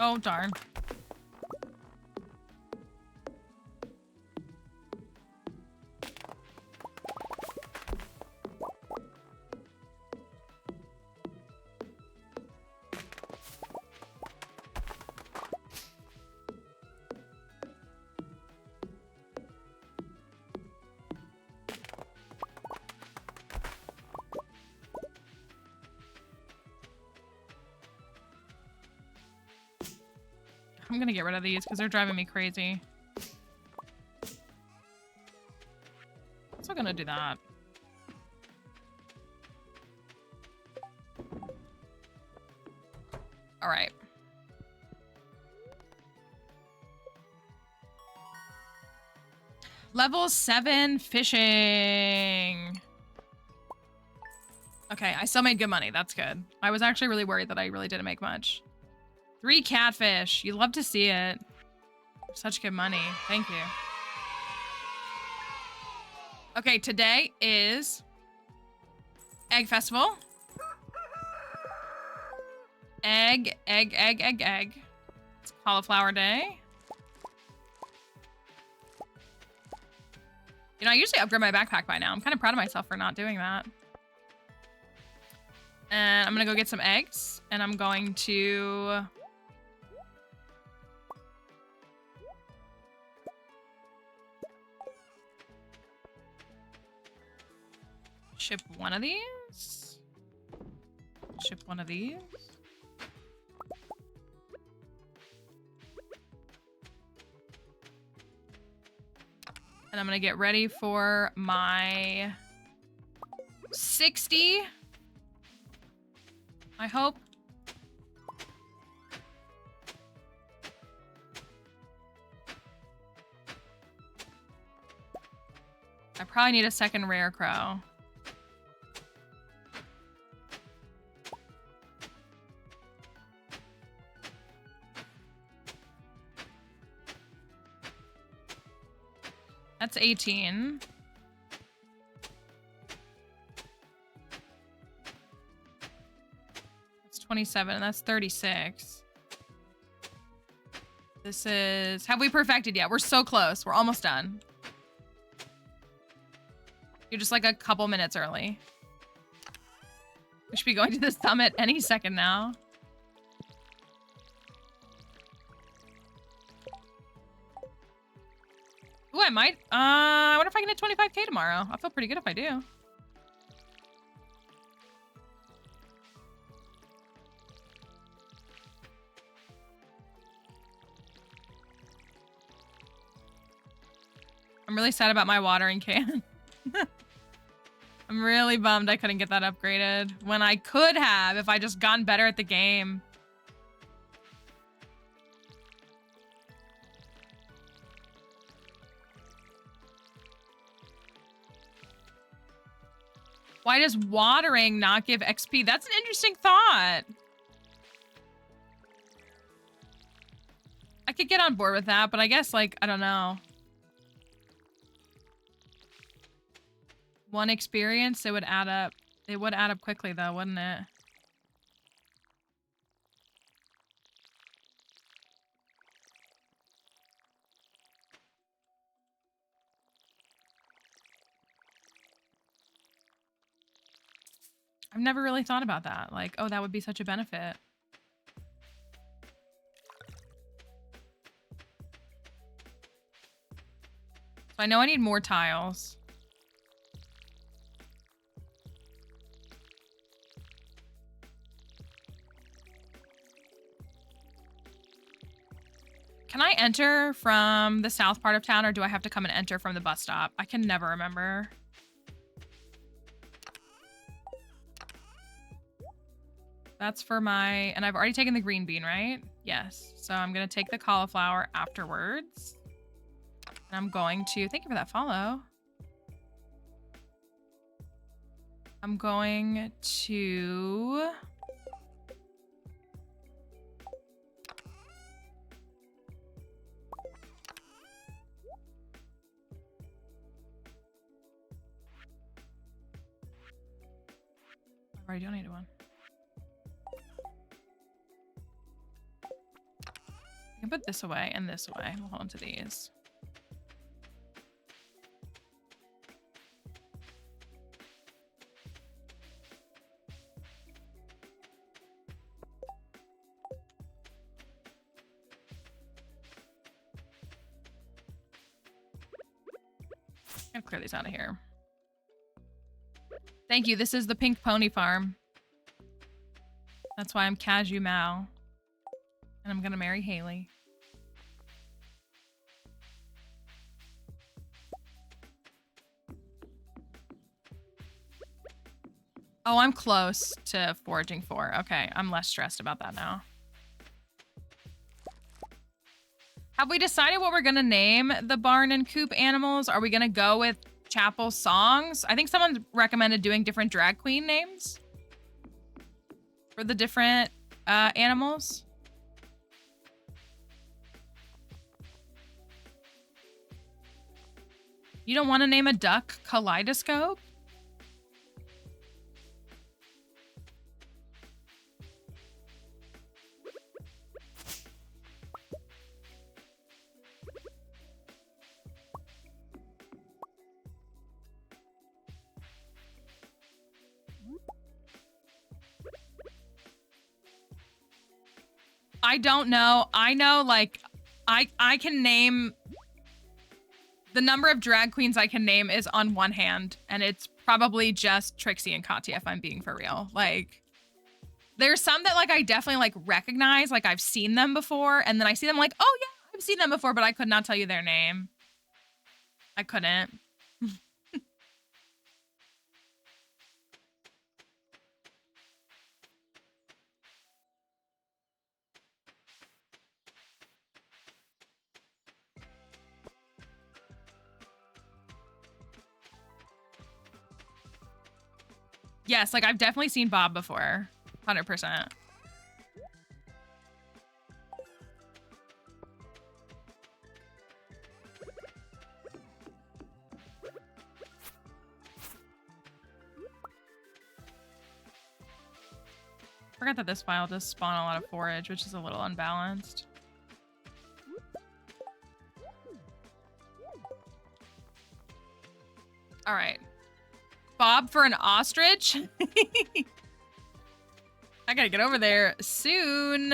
Oh, darn. I'm gonna get rid of these because they're driving me crazy. Also gonna do that. All right. Level 7 fishing. Okay, I still made good money. That's good. I was actually really worried that I really didn't make much. 3 catfish. You love to see it. Such good money. Thank you. Okay, today is Egg Festival. Egg. It's cauliflower day. You know, I usually upgrade my backpack by now. I'm kind of proud of myself for not doing that. And I'm gonna go get some eggs, and I'm going to ship one of these. Ship one of these. And I'm gonna get ready for my 60. I hope. I probably need a second rare crow. That's 18. That's 27. That's 36. This is... Have we perfected yet? We're so close. We're almost done. You're just like a couple minutes early. We should be going to the summit any second now. Ooh, I might. I wonder if I can hit 25K tomorrow. I'll feel pretty good if I do. I'm really sad about my watering can. I'm really bummed I couldn't get that upgraded when I could have if I just gotten better at the game. Why does watering not give XP? That's an interesting thought. I could get on board with that, but I guess, like, I don't know. 1 experience, it would add up. It would add up quickly, though, wouldn't it? I've never really thought about that. Like, oh, that would be such a benefit. So I know I need more tiles. Can I enter from the south part of town, or do I have to come and enter from the bus stop? I can never remember. That's for my... And I've already taken the green bean, right? Yes. So I'm going to take the cauliflower afterwards. And I'm going to... Thank you for that follow. I'm going to... I've already donated one. I put this away and this away. We'll hold on to these. I'm gonna clear these out of here. Thank you. This is the Pink Pony Farm. That's why I'm Cashew Mal. And I'm gonna marry Haley. Oh, I'm close to foraging 4. Okay, I'm less stressed about that now. Have we decided what we're gonna name the barn and coop animals? Are we gonna go with Chapel songs? I think someone recommended doing different drag queen names for the different animals. You don't want to name a duck Kaleidoscope? I don't know. I know, like, I can name... The number of drag queens I can name is on one hand, and it's probably just Trixie and Katya, if I'm being for real. Like, there's some that, like, I definitely, like, recognize, like, I've seen them before, and then I see them like, oh, yeah, I've seen them before, but I could not tell you their name. I couldn't. Yes, like, I've definitely seen Bob before. 100%. Forgot that this file does spawn a lot of forage, which is a little unbalanced. All right. Bob for an ostrich? I gotta get over there soon.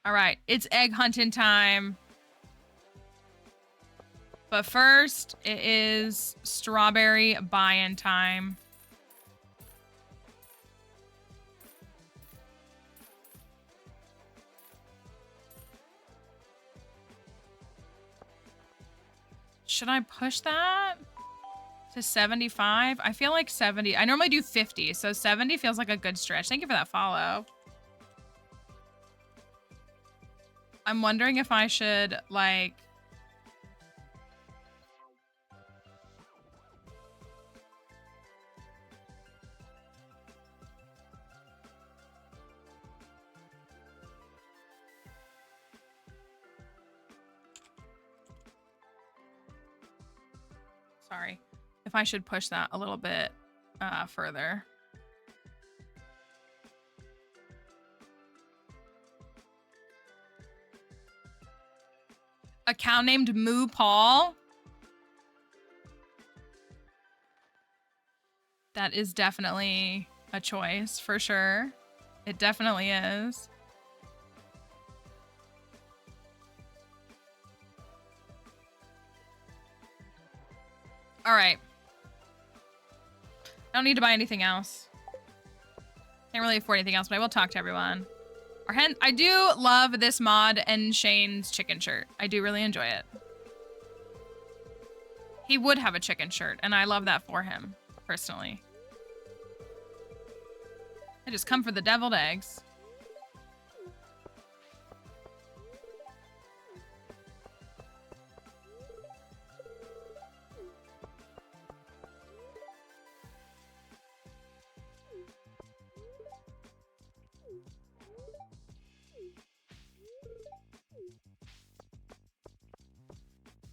All right, it's egg hunting time. But first, it is strawberry buy-in time. Should I push that to 75? I feel like 70. I normally do 50, so 70 feels like a good stretch. Thank you for that follow. I'm wondering if I should, like... Sorry. If I should push that a little bit further. A cow named Moo Paul? That is definitely a choice, for sure. It definitely is. All right. I don't need to buy anything else. Can't really afford anything else, but I will talk to everyone. I do love this mod and Shane's chicken shirt. I do really enjoy it. He would have a chicken shirt, and I love that for him, personally. I just come for the deviled eggs.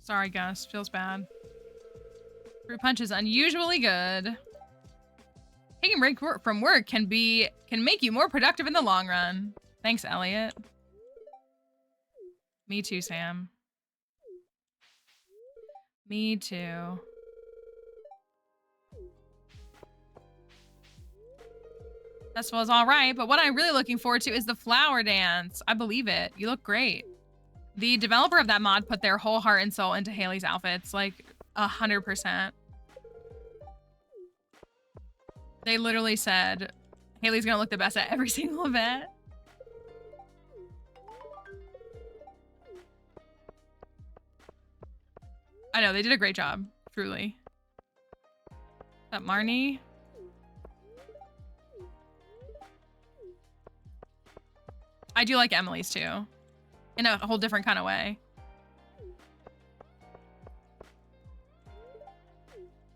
Sorry, Gus. Feels bad. Fruit punch is unusually good. Taking a break from work can make you more productive in the long run. Thanks, Elliot. Me too, Sam. Me too. Festival is all right, but what I'm really looking forward to is the flower dance. I believe it. You look great. The developer of that mod put their whole heart and soul into Haley's outfits, like 100%. They literally said, Haley's gonna look the best at every single event. I know, they did a great job, truly. Is that Marnie? I do like Emily's too, in a whole different kind of way.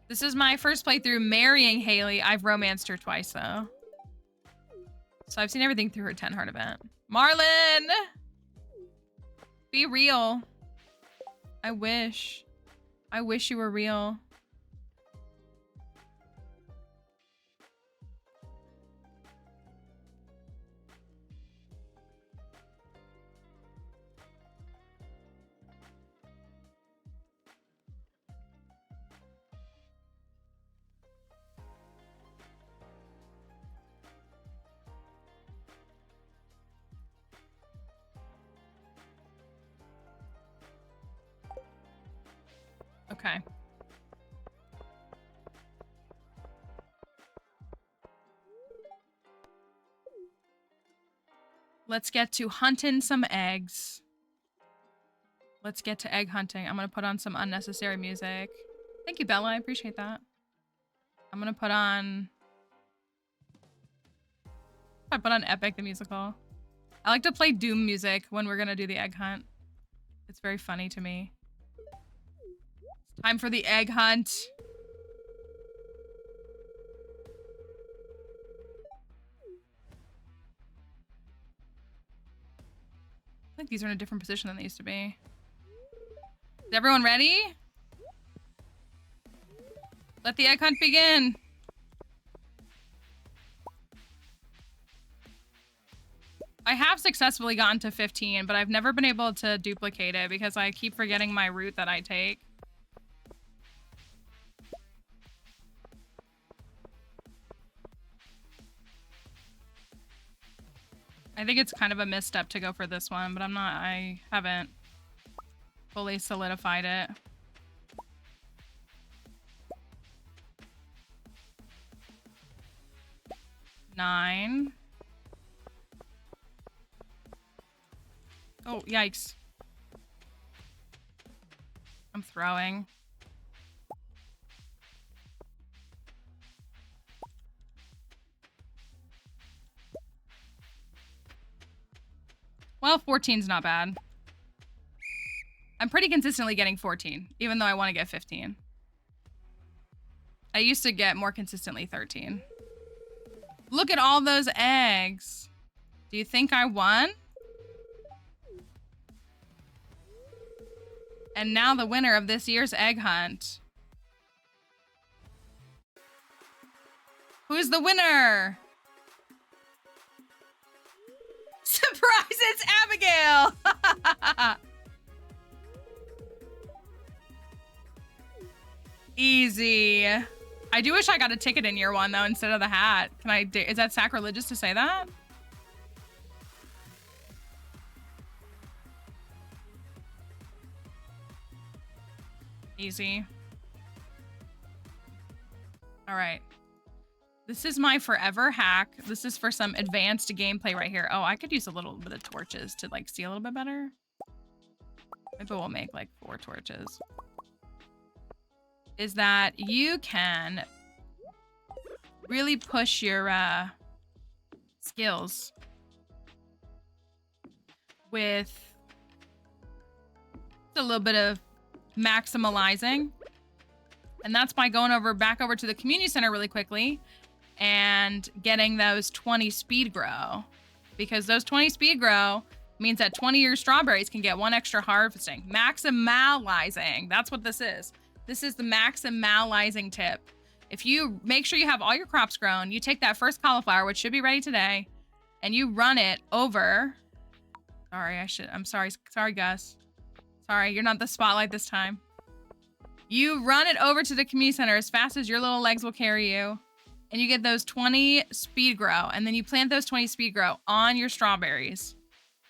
This is my first playthrough marrying Haley. I've romanced her twice though. So I've seen everything through her 10 heart event. Marlon! Be real. I wish. I wish you were real. Okay. Let's get to hunting some eggs. Let's get to egg hunting. I'm gonna put on some unnecessary music. Thank you, Bella. I appreciate that. I'm gonna put on... I put on Epic the musical. I like to play Doom music when we're gonna do the egg hunt. It's very funny to me. Time for the egg hunt. I think these are in a different position than they used to be. Is everyone ready? Let the egg hunt begin. I have successfully gotten to 15, but I've never been able to duplicate it because I keep forgetting my route that I take. I think it's kind of a misstep to go for this one, but I haven't fully solidified it. Nine. Oh, yikes. I'm throwing. Well, 14's not bad. I'm pretty consistently getting 14, even though I want to get 15. I used to get more consistently 13. Look at all those eggs. Do you think I won? And now the winner of this year's egg hunt. Who's the winner? Surprise, it's Abigail! Easy. I do wish I got a ticket in year one though instead of the hat. Can I? Is that sacrilegious to say that? Easy. All right. This is my forever hack. This is for some advanced gameplay right here. Oh, I could use a little bit of torches to like see a little bit better. Maybe we'll make like 4 torches. Is that you can really push your skills with a little bit of maximalizing. And that's by going back over to the community center really quickly and getting those 20 speed grow. Because those 20 speed grow means that 20 of your strawberries can get 1 extra harvesting. Maximalizing. That's what this is. This is the maximalizing tip. If you make sure you have all your crops grown, you take that first cauliflower, which should be ready today, and you run it over. I'm sorry. Sorry, Gus. Sorry, you're not the spotlight this time. You run it over to the community center as fast as your little legs will carry you, and you get those 20 speed grow, and then you plant those 20 speed grow on your strawberries.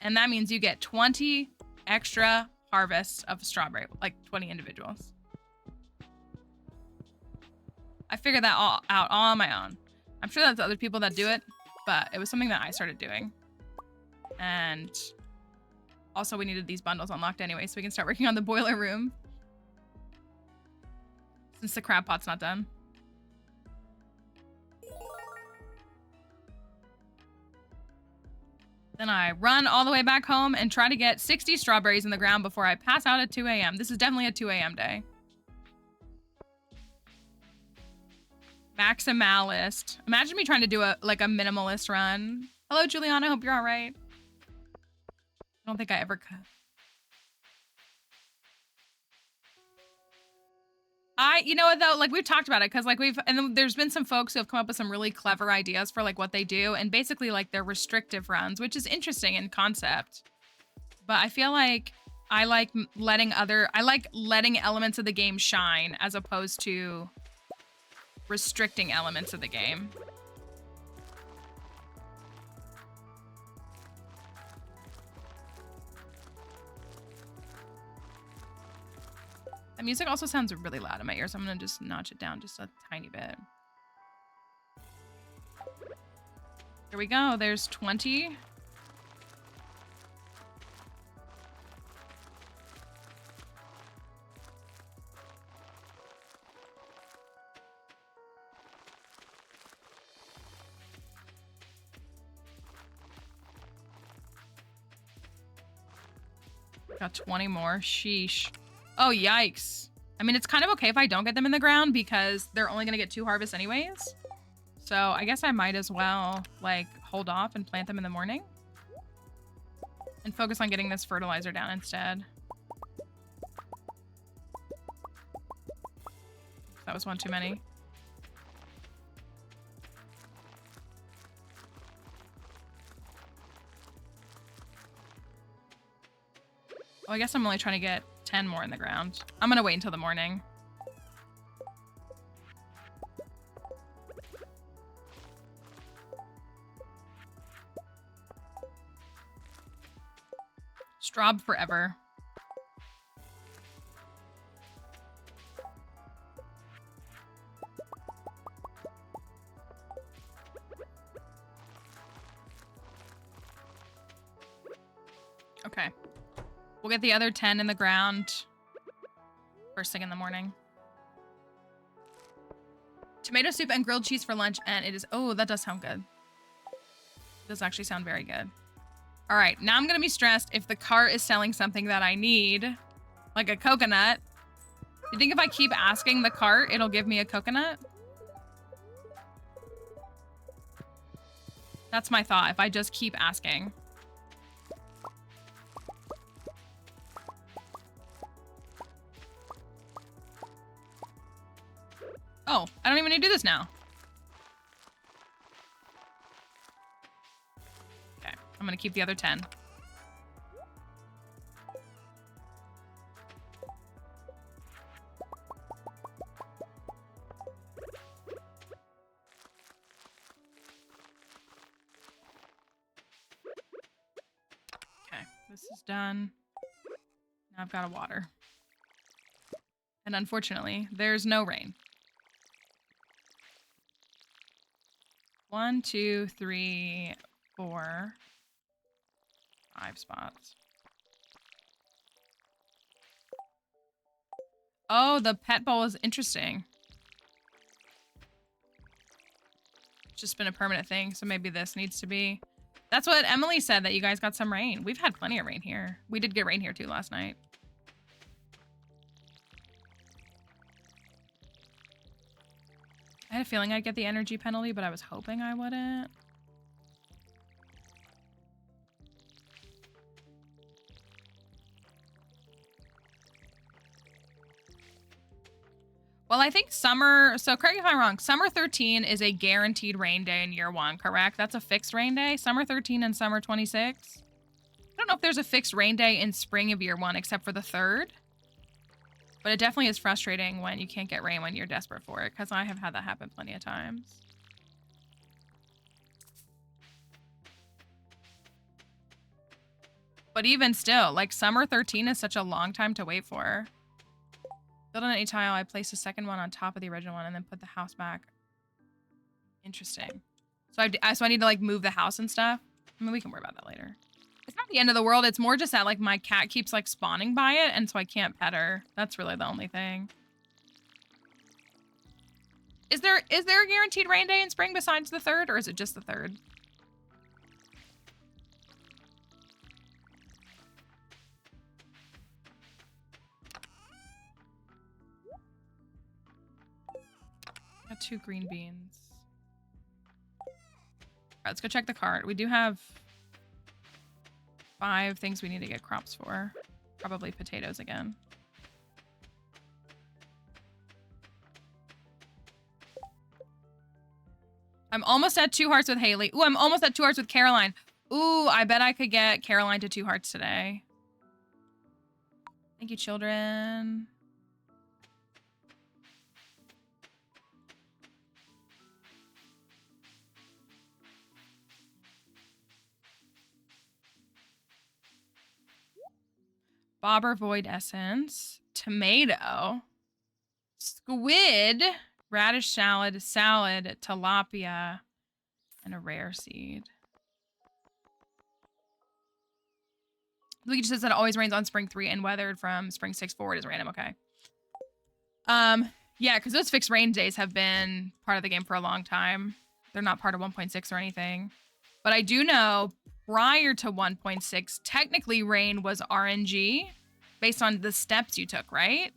And that means you get 20 extra harvests of strawberry, like 20 individuals. I figured that all out all on my own. I'm sure that's other people that do it, but it was something that I started doing. And also we needed these bundles unlocked anyway, so we can start working on the boiler room. Since the crab pot's not done. Then I run all the way back home and try to get 60 strawberries in the ground before I pass out at 2 a.m. This is definitely a 2 a.m. day. Maximalist. Imagine me trying to do a minimalist run. Hello, Juliana. Hope you're all right. I don't think I ever could. You know what though, like we've talked about it because like and there's been some folks who have come up with some really clever ideas for like what they do, and basically like they're restrictive runs, which is interesting in concept. But I feel like I like letting elements of the game shine as opposed to restricting elements of the game. The music also sounds really loud in my ears, so I'm gonna just notch it down just a tiny bit. Here we go, there's 20. Got 20 more, sheesh. Oh, yikes. I mean, it's kind of okay if I don't get them in the ground because they're only gonna get 2 harvests anyways. So I guess I might as well like hold off and plant them in the morning and focus on getting this fertilizer down instead. That was one too many. Oh, I guess I'm only trying to get 10 more in the ground. I'm gonna wait until the morning. Straub forever. Okay. We'll get the other 10 in the ground first thing in the morning. Tomato soup and grilled cheese for lunch, and it is... Oh, that does sound good. It does actually sound very good. All right, now I'm going to be stressed if the cart is selling something that I need, like a coconut. You think if I keep asking the cart, it'll give me a coconut? That's my thought, if I just keep asking. Oh, I don't even need to do this now. Okay, I'm gonna keep the other 10. Okay, this is done. Now I've got to water. And unfortunately, there's no rain. 1, 2, 3, 4, 5 spots. Oh, the pet bowl is interesting. It's just been a permanent thing, so maybe this needs to be... That's what Emily said, that you guys got some rain. We've had plenty of rain here. We did get rain here too last night. I had a feeling I'd get the energy penalty, but I was hoping I wouldn't. Well, I think summer, so correct me if I'm wrong, summer 13 is a guaranteed rain day in year 1, correct? That's a fixed rain day? Summer 13 and summer 26? I don't know if there's a fixed rain day in spring of year 1 except for the 3rd. But it definitely is frustrating when you can't get rain when you're desperate for it, because I have had that happen plenty of times. But even still, like, summer 13 is such a long time to wait for. Build on any tile, I place the second one on top of the original one and then put the house back. Interesting. So I need to, like, move the house and stuff. I mean, we can worry about that later. It's not the end of the world. It's more just that, like, my cat keeps, like, spawning by it, and so I can't pet her. That's really the only thing. Is there a guaranteed rain day in spring besides the 3rd, or is it just the 3rd? Got 2 green beans. All right, let's go check the cart. We do have 5 things we need to get crops for. Probably potatoes again. I'm almost at 2 hearts with Haley. Ooh, I'm almost at 2 hearts with Caroline. Ooh, I bet I could get Caroline to 2 hearts today. Thank you, children. Bobber Void Essence. Tomato. Squid. Radish salad. Tilapia. And a rare seed. Luigi says that it always rains on spring 3 and weathered from spring 6 forward is random. Okay. Yeah, because those fixed rain days have been part of the game for a long time. They're not part of 1.6 or anything. But I do know prior to 1.6, technically rain was RNG based on the steps you took, right?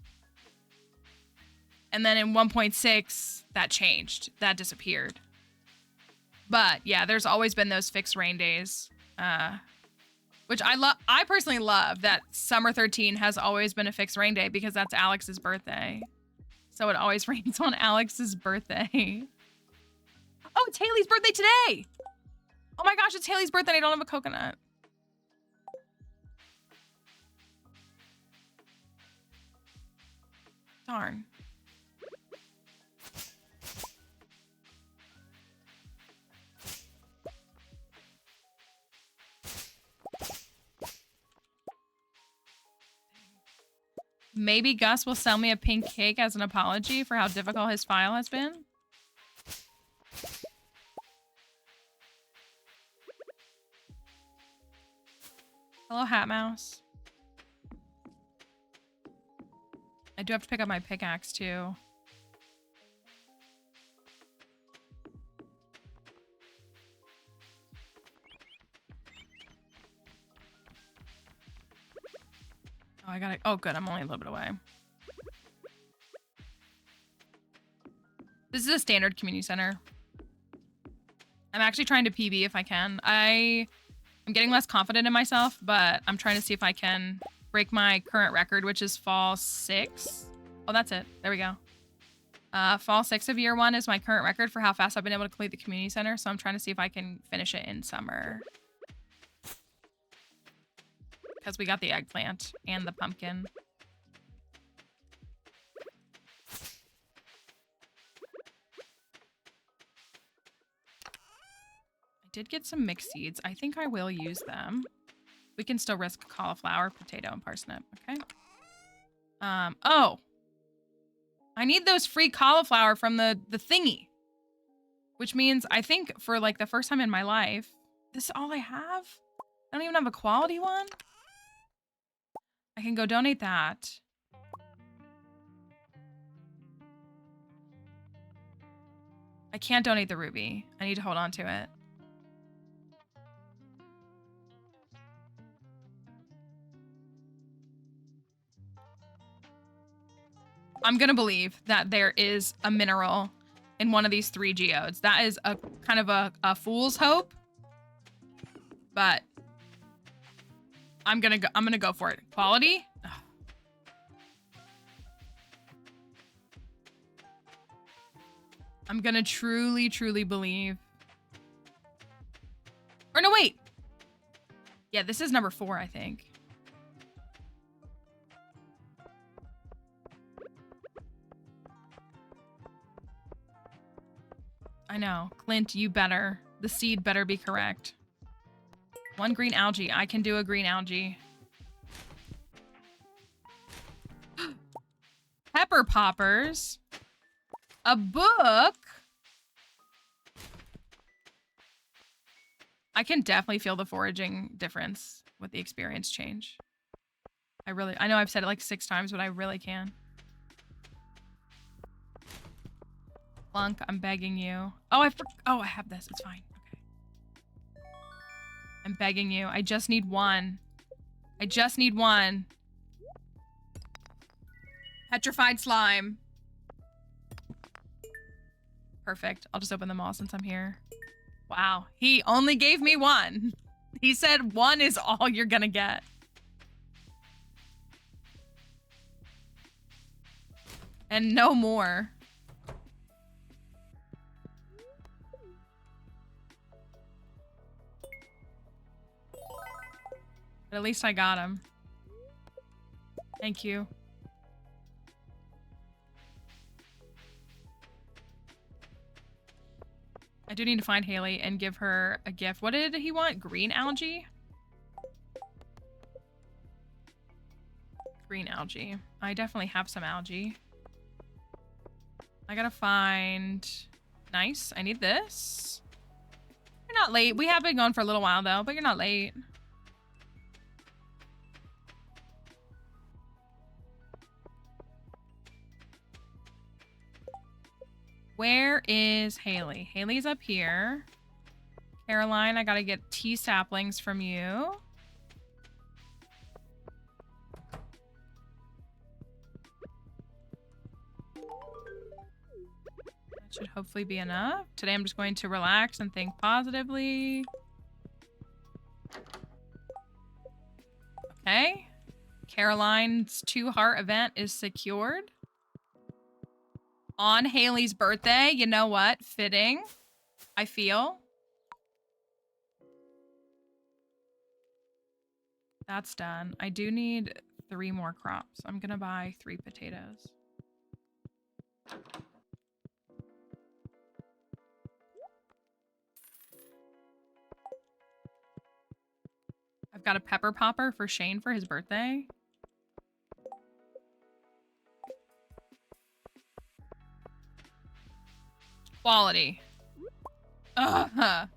And then in 1.6, that changed. That disappeared. But yeah, there's always been those fixed rain days. Which I personally love that summer 13 has always been a fixed rain day because that's Alex's birthday. So it always rains on Alex's birthday. Oh, it's Haley's birthday today. Oh my gosh, it's Haley's birthday. I don't have a coconut. Darn. Maybe Gus will sell me a pink cake as an apology for how difficult his file has been. Hello, Hat Mouse. I do have to pick up my pickaxe, too. Oh, I gotta... Oh, good. I'm only a little bit away. This is a standard community center. I'm actually trying to PB if I can. I'm getting less confident in myself, but I'm trying to see if I can break my current record, which is fall 6. Oh, that's it. There we go. Fall 6 of year 1 is my current record for how fast I've been able to complete the community center, so I'm trying to see if I can finish it in summer. Because we got the eggplant and the pumpkin. I did get some mixed seeds. I think I will use them. We can still risk cauliflower, potato, and parsnip. Okay. Oh. I need those free cauliflower from the thingy. Which means I think for like the first time in my life, this is all I have? I don't even have a quality one? I can go donate that. I can't donate the ruby. I need to hold on to it. I'm gonna believe that there is a mineral in one of these 3 geodes. That is a kind of a fool's hope. But I'm gonna go for it. Quality? Ugh. I'm gonna truly, truly believe. Or no, wait. Yeah, this is number 4, I think. I know. Clint, you better. The seed better be correct. 1 green algae. I can do a green algae. Pepper poppers. A book. I can definitely feel the foraging difference with the experience change. I know I've said it like 6 times, but I really can. Plunk, I'm begging you. Oh, I have this. It's fine. Okay. I'm begging you. I just need 1. I just need 1. Petrified slime. Perfect. I'll just open them all since I'm here. Wow. He only gave me 1. He said 1 is all you're gonna get. And no more. But at least I got him. Thank you. I do need to find Haley and give her a gift. What did he want? Green algae? Green algae. I definitely have some algae. I gotta find... Nice. I need this. You're not late. We have been going for a little while though, but you're not late. Where is Haley? Haley's up here. Caroline, I gotta get tea saplings from you. That should hopefully be enough. Today I'm just going to relax and think positively. Okay. Caroline's 2-heart event is secured. On Haley's birthday, you know what? Fitting, I feel. That's done. I do need 3 more crops. I'm gonna buy 3 potatoes. I've got a pepper popper for Shane for his birthday. Quality. Ugh.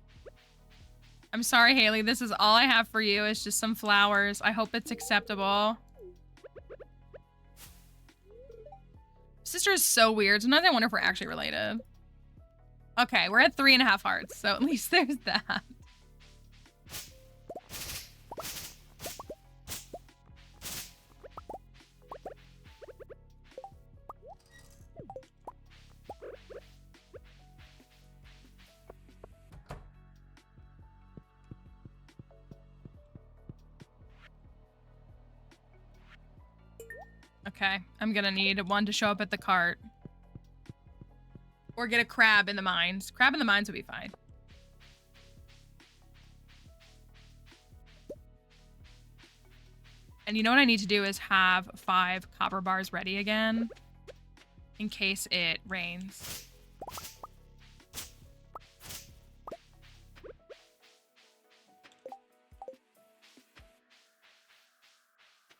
I'm sorry, Haley. This is all I have for you. It's just some flowers. I hope it's acceptable. Sister is so weird. Sometimes I wonder if we're actually related. Okay, we're at 3.5 hearts, so at least there's that. Okay, I'm gonna need 1 to show up at the cart. Or get a crab in the mines. Crab in the mines would be fine. And you know what I need to do is have 5 copper bars ready again. In case it rains.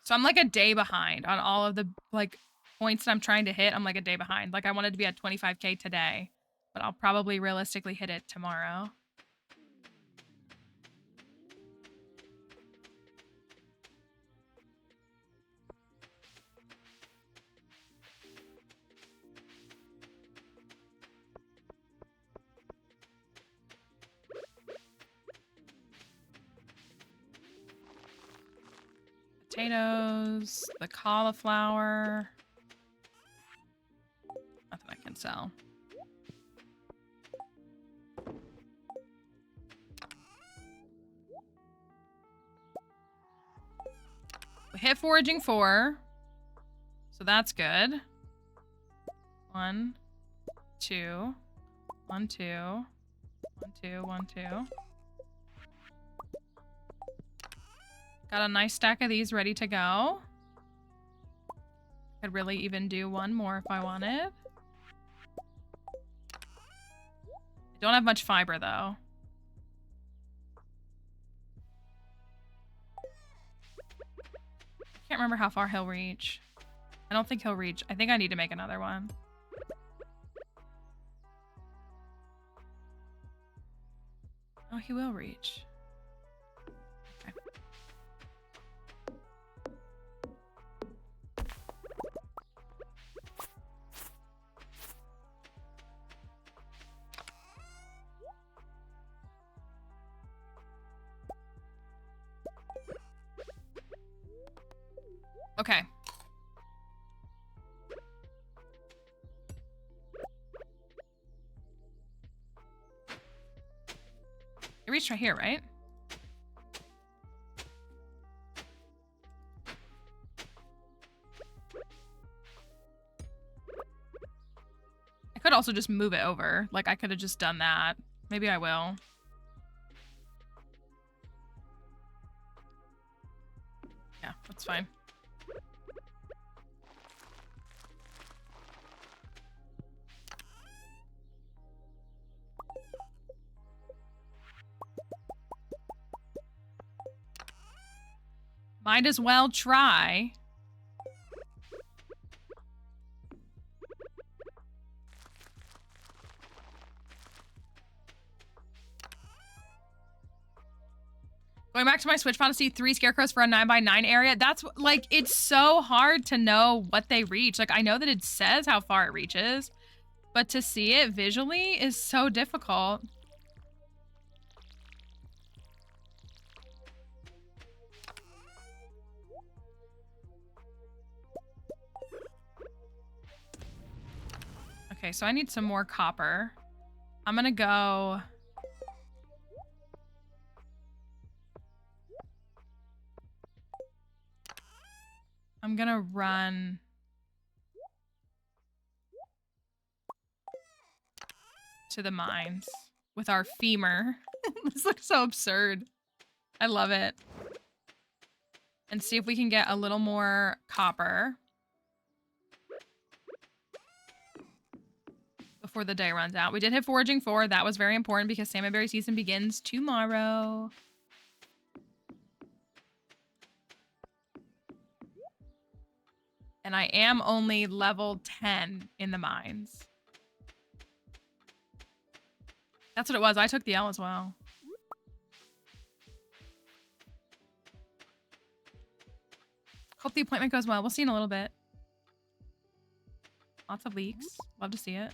So I'm like a day behind on all of the like points that I'm trying to hit. I'm like a day behind. Like I wanted to be at 25K today, but I'll probably realistically hit it tomorrow. Potatoes, the cauliflower. Nothing I can sell. We hit foraging 4. So that's good. 1, 2. 1, 2. 1, 2, 1, 2. Got a nice stack of these ready to go. Could really even do one more if I wanted. I don't have much fiber though. Can't remember how far he'll reach. I don't think he'll reach. I think I need to make another one. Oh, he will reach. Okay. Okay. It reached right here, right? I could also just move it over. Like, I could have just done that. Maybe I will. Yeah, that's fine. Might as well try. Going back to my Switch file to see 3 scarecrows for a 9x9 area. That's like, it's so hard to know what they reach. Like, I know that it says how far it reaches, but to see it visually is so difficult. Okay, so I need some more copper. I'm gonna go... I'm gonna run... to the mines with our femur. This looks so absurd. I love it. And see if we can get a little more copper before the day runs out. We did hit foraging 4. That was very important because salmonberry season begins tomorrow. And I am only level 10 in the mines. That's what it was. I took the L as well. Hope the appointment goes well. We'll see in a little bit. Lots of leaks. Love to see it.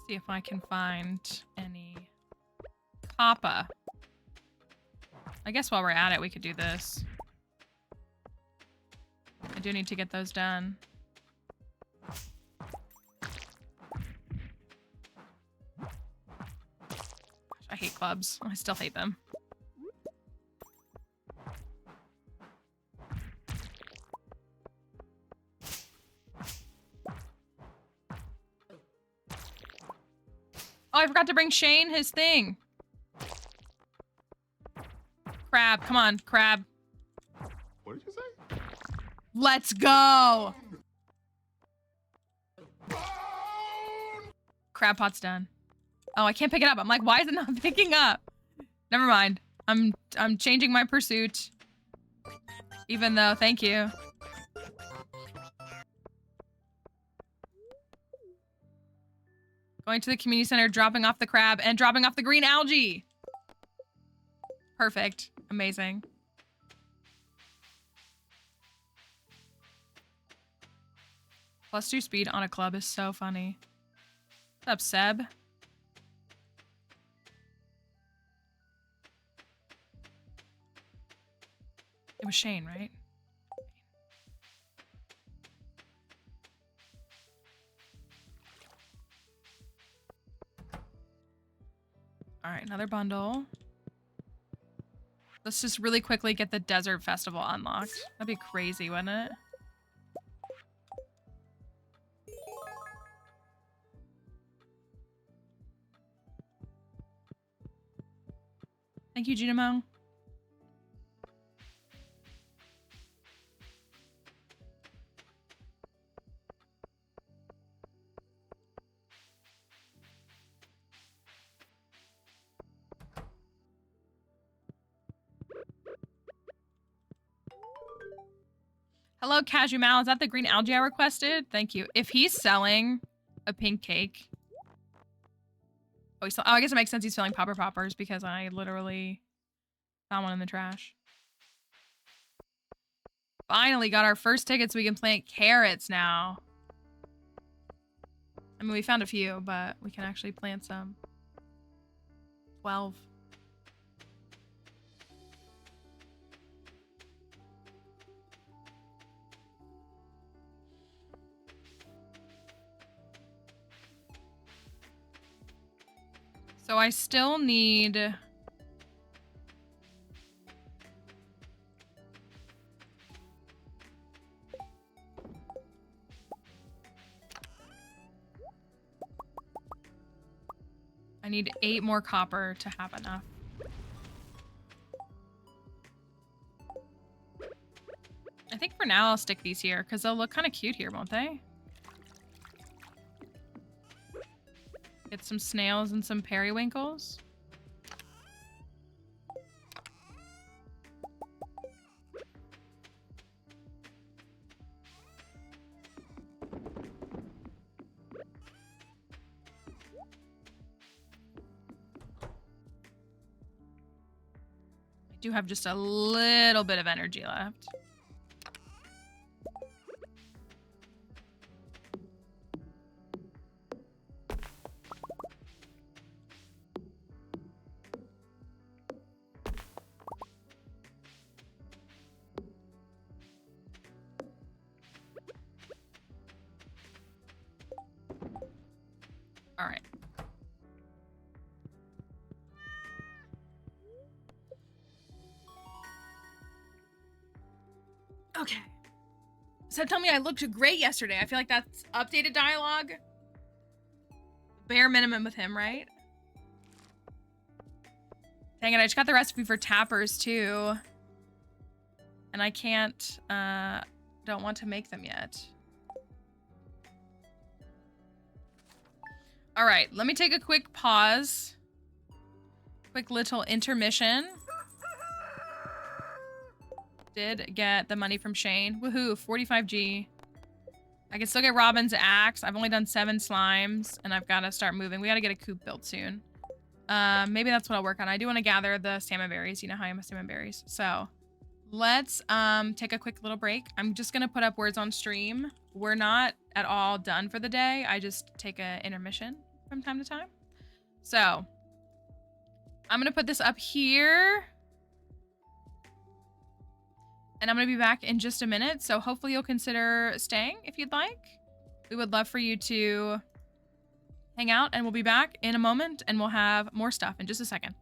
See if I can find any copper. I guess while we're at it, we could do this. I do need to get those done. Gosh, I hate clubs. I still hate them. Oh, I forgot to bring Shane his thing. Crab, come on, crab. What did you say? Let's go. Crab pot's done. Oh, I can't pick it up. I'm like, why is it not picking up? Never mind. I'm changing my pursuit. Even though, thank you. Going to the community center, dropping off the crab, and dropping off the green algae. Perfect. Amazing. +2 speed on a club is so funny. What's up, Seb? It was Shane, right? All right, another bundle. Let's just really quickly get the desert festival unlocked. That'd be crazy, wouldn't it? Thank you, Junimo. Hello, Cashew Mal. Is that the green algae I requested? Thank you. If he's selling a pink cake... Oh, I guess it makes sense he's selling Popper Poppers because I literally found one in the trash. Finally got our first tickets so we can plant carrots now. I mean, we found a few, but we can actually plant some. 12. So I still need... I need 8 more copper to have enough. I think for now I'll stick these here because they'll look kind of cute here, won't they? Get some snails and some periwinkles. I do have just a little bit of energy left. All right. Okay. So tell me I looked great yesterday. I feel like that's updated dialogue. Bare minimum with him, right? Dang it, I just got the recipe for tappers too. And I can't, don't want to make them yet. All right, let me take a quick pause. Quick little intermission. Did get the money from Shane. Woohoo, 45G. I can still get Robin's axe. I've only done 7 slimes, and I've got to start moving. We got to get a coop built soon. Maybe that's what I'll work on. I do want to gather the salmon berries. You know how I am with salmon berries. So let's take a quick little break. I'm just going to put up words on stream. We're not at all done for the day. I just take an intermission from time to time. So I'm going to put this up here. And I'm going to be back in just a minute. So hopefully you'll consider staying if you'd like. We would love for you to hang out, and we'll be back in a moment and we'll have more stuff in just a second.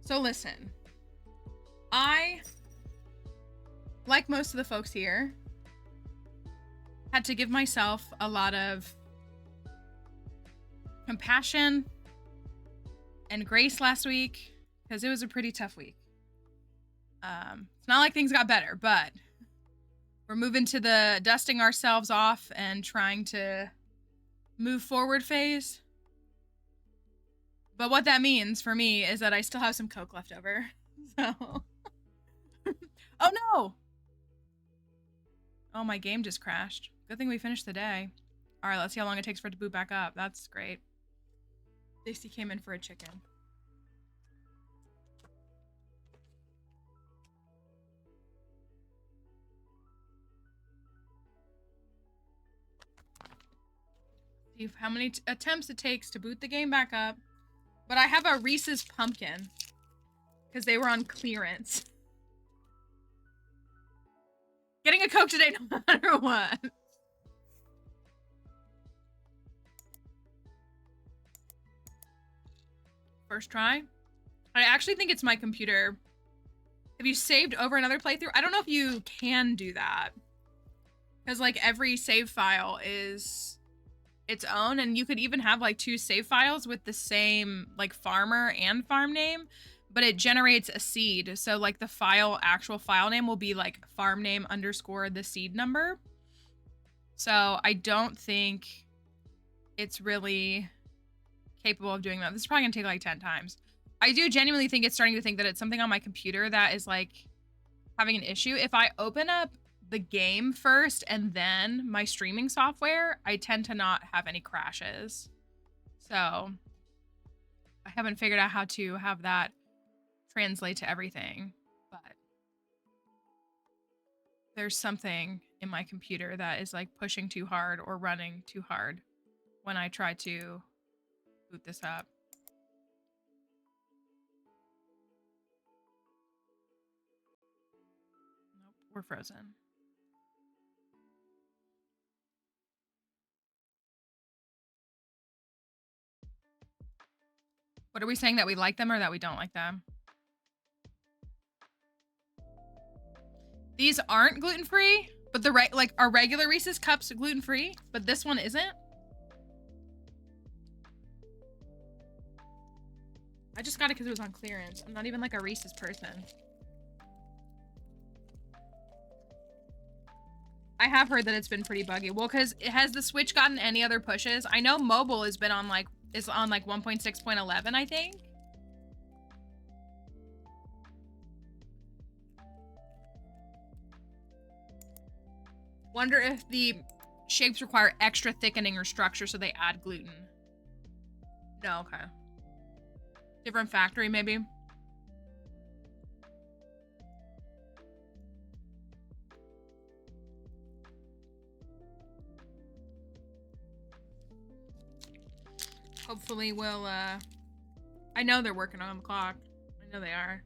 So listen, I, like most of the folks here, had to give myself a lot of compassion and grace last week because it was a pretty tough week. It's not like things got better, but we're moving to the dusting ourselves off and trying to move forward phase. But what that means for me is that I still have some Coke left over. So, oh no! Oh, my game just crashed. Good thing we finished the day. All right, let's see how long it takes for it to boot back up. That's great. Dixie came in for a chicken. See how many attempts it takes to boot the game back up. But I have a Reese's Pumpkin because they were on clearance. Getting a Coke today no matter what. First try. I actually think it's my computer. Have you saved over another playthrough? I don't know if you can do that. Because like every save file is its own, and you could even have like 2 save files with the same like farmer and farm name, but it generates a seed. So like the actual file name will be like farm name _ the seed number. So I don't think it's really capable of doing that. This is probably gonna take like 10 times. I do genuinely think it's starting to think that it's something on my computer that is like having an issue. If I open up the game first and then my streaming software, I tend to not have any crashes. So I haven't figured out how to have that translate to everything, but there's something in my computer that is like pushing too hard or running too hard when I try to boot this up. Nope, we're frozen. What are we saying, that we like them or that we don't like them? These aren't gluten-free, but like our regular Reese's Cups are gluten-free, but this one isn't. I just got it because it was on clearance. I'm not even like a Reese's person. I have heard that it's been pretty buggy. Well, because has the Switch gotten any other pushes? I know mobile has been on like, is on like 1.6.11, I think. Wonder if the shapes require extra thickening or structure, so they add gluten. No, okay. Different factory, maybe. Hopefully we'll, I know they're working on the clock. I know they are.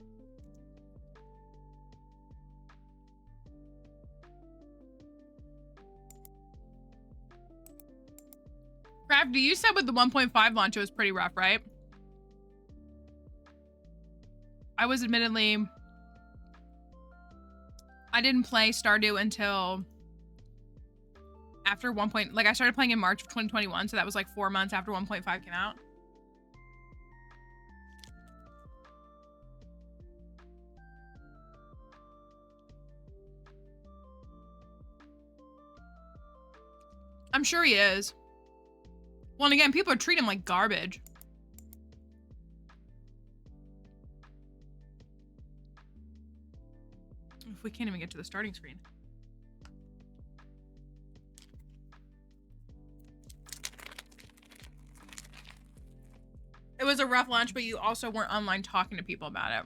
Crafty, you said with the 1.5 launch it was pretty rough, right? I was admittedly... I didn't play Stardew until after 1. Like I started playing in March of 2021, so that was like 4 months after 1.5 came out. I'm sure he is. Well, and again, people are treating him like garbage. If we can't even get to the starting screen. It was a rough launch, but you also weren't online talking to people about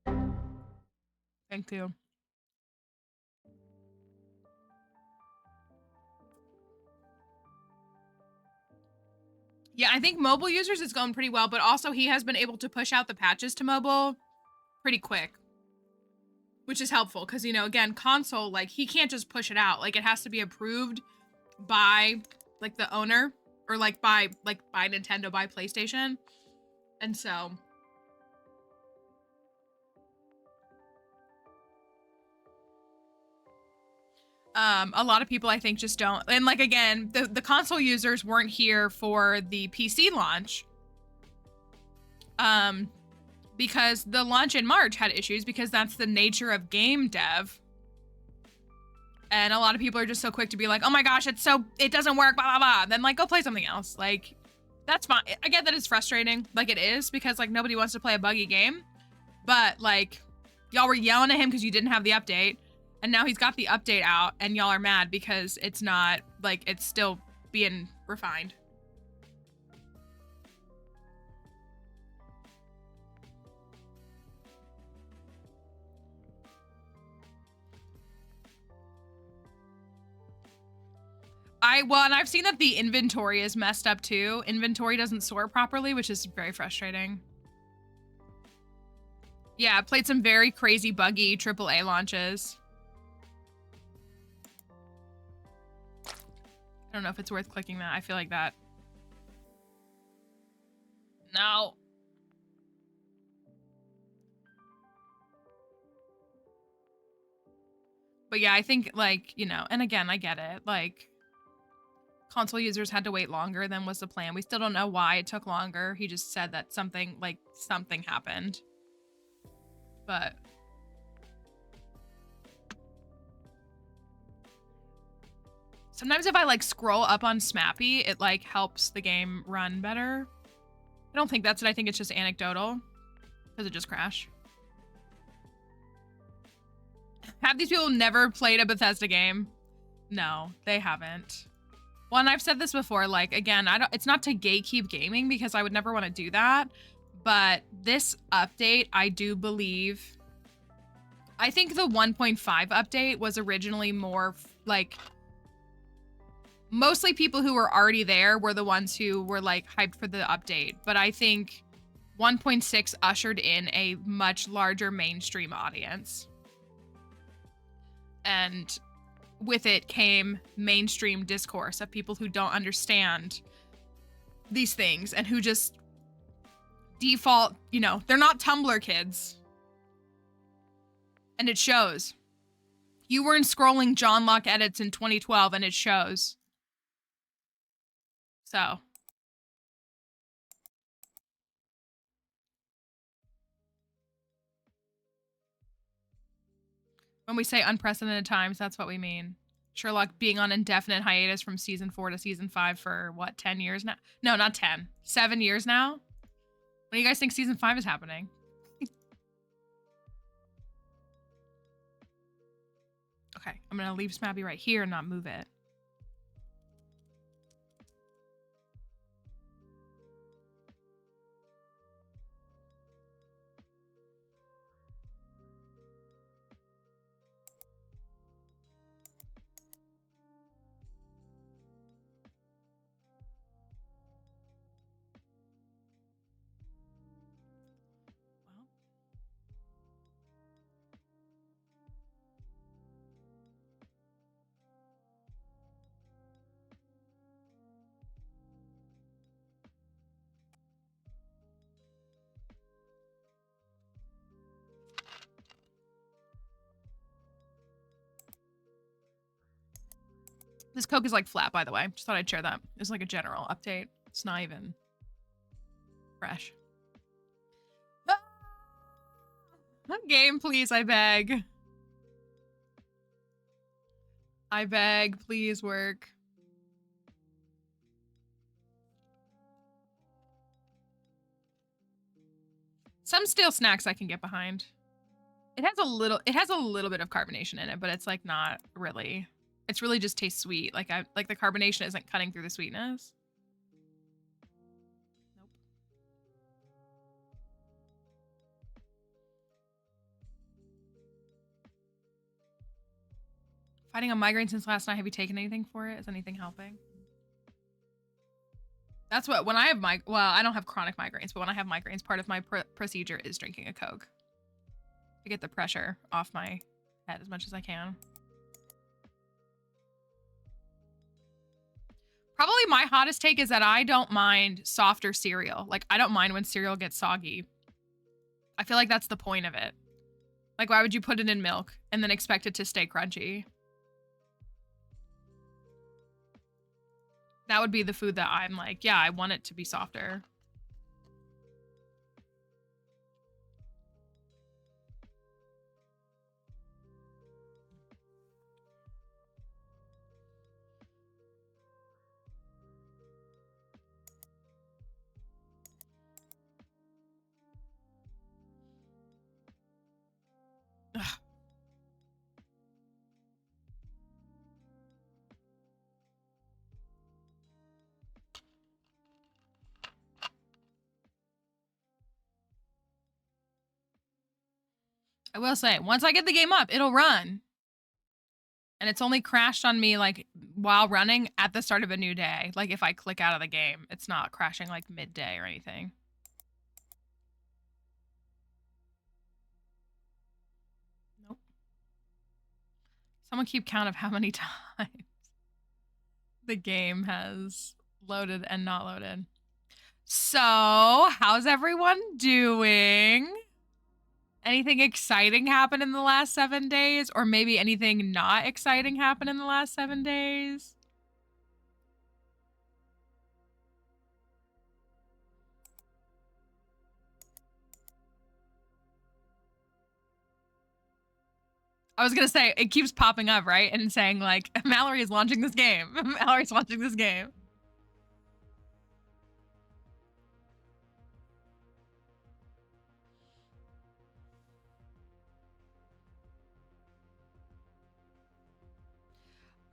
it. Thank you. Yeah, I think mobile users is going pretty well, but also he has been able to push out the patches to mobile pretty quick, which is helpful because, you know, again, console, like he can't just push it out. Like it has to be approved by like the owner or like buy Nintendo, buy PlayStation. And so a lot of people I think just don't, and like again, the console users weren't here for the PC launch. Because the launch in March had issues because that's the nature of game dev. And a lot of people are just so quick to be like, oh my gosh, it doesn't work, blah, blah, blah. Then like, go play something else. Like, that's fine. I get that it's frustrating. Like it is, because like nobody wants to play a buggy game. But like, y'all were yelling at him because you didn't have the update. And now he's got the update out and y'all are mad because it's not, like, it's still being refined. Well, and I've seen that the inventory is messed up too. Inventory doesn't sort properly, which is very frustrating. Yeah, I played some very crazy buggy AAA launches. I don't know if it's worth clicking that. I feel like that. No. But yeah, I think like, you know, and again, I get it. Like, console users had to wait longer than was the plan. We still don't know why it took longer. He just said that something happened. But sometimes if I like scroll up on Smappy, it like helps the game run better. I don't think that's it. I think it's just anecdotal. Does it just crash? Have these people never played a Bethesda game? No, they haven't. Well, and I've said this before, like, again, it's not to gatekeep gaming because I would never want to do that. But this update, I do believe, I think the 1.5 update was originally more like, mostly people who were already there were the ones who were like hyped for the update. But I think 1.6 ushered in a much larger mainstream audience. And with it came mainstream discourse of people who don't understand these things and who just default, you know, they're not Tumblr kids. And it shows. You weren't scrolling John Locke edits in 2012 and it shows. So. When we say unprecedented times, that's what we mean. Sherlock being on indefinite hiatus from season 4 to season 5 for what, 10 years now? No, not 10. 7 years now? When do you guys think season 5 is happening? Okay, I'm gonna leave Smappy right here and not move it. This Coke is like flat, by the way. Just thought I'd share that. It's like a general update. It's not even fresh. Ah! Game, please, I beg. I beg, please work. Some stale snacks I can get behind. It has a little bit of carbonation in it, but it's like not really. It's really just tastes sweet. Like the carbonation isn't cutting through the sweetness. Nope. Fighting a migraine since last night. Have you taken anything for it? Is anything helping? That's what, when I have well, I don't have chronic migraines, but when I have migraines, part of my procedure is drinking a Coke to get the pressure off my head as much as I can. Probably my hottest take is that I don't mind softer cereal. Like, I don't mind when cereal gets soggy. I feel like that's the point of it. Like, why would you put it in milk and then expect it to stay crunchy? That would be the food that I'm like, yeah, I want it to be softer. Ugh. I will say, once I get the game up, it'll run. And it's only crashed on me like while running at the start of a new day. Like if I click out of the game, it's not crashing like midday or anything. Nope. Someone keep count of how many times the game has loaded and not loaded. So, how's everyone doing? Anything exciting happen in the last 7 days? Or maybe anything not exciting happen in the last 7 days? I was gonna say, it keeps popping up, right? And saying like, Mallory is launching this game. Mallory's launching this game.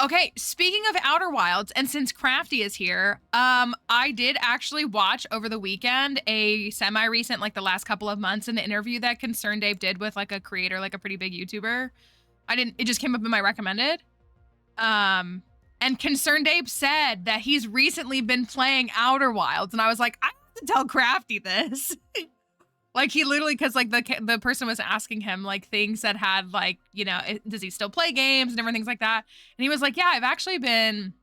Okay, speaking of Outer Wilds, and since Crafty is here, I did actually watch over the weekend a semi-recent, like the last couple of months, an interview that Concerned Ape did with like a creator, like a pretty big YouTuber. It just came up in my recommended. And Concerned Ape said that he's recently been playing Outer Wilds, and I was like, I have to tell Crafty this. Like he literally, because like the person was asking him like things that had like, you know, does he still play games and different things like that, and he was like, yeah, I've actually been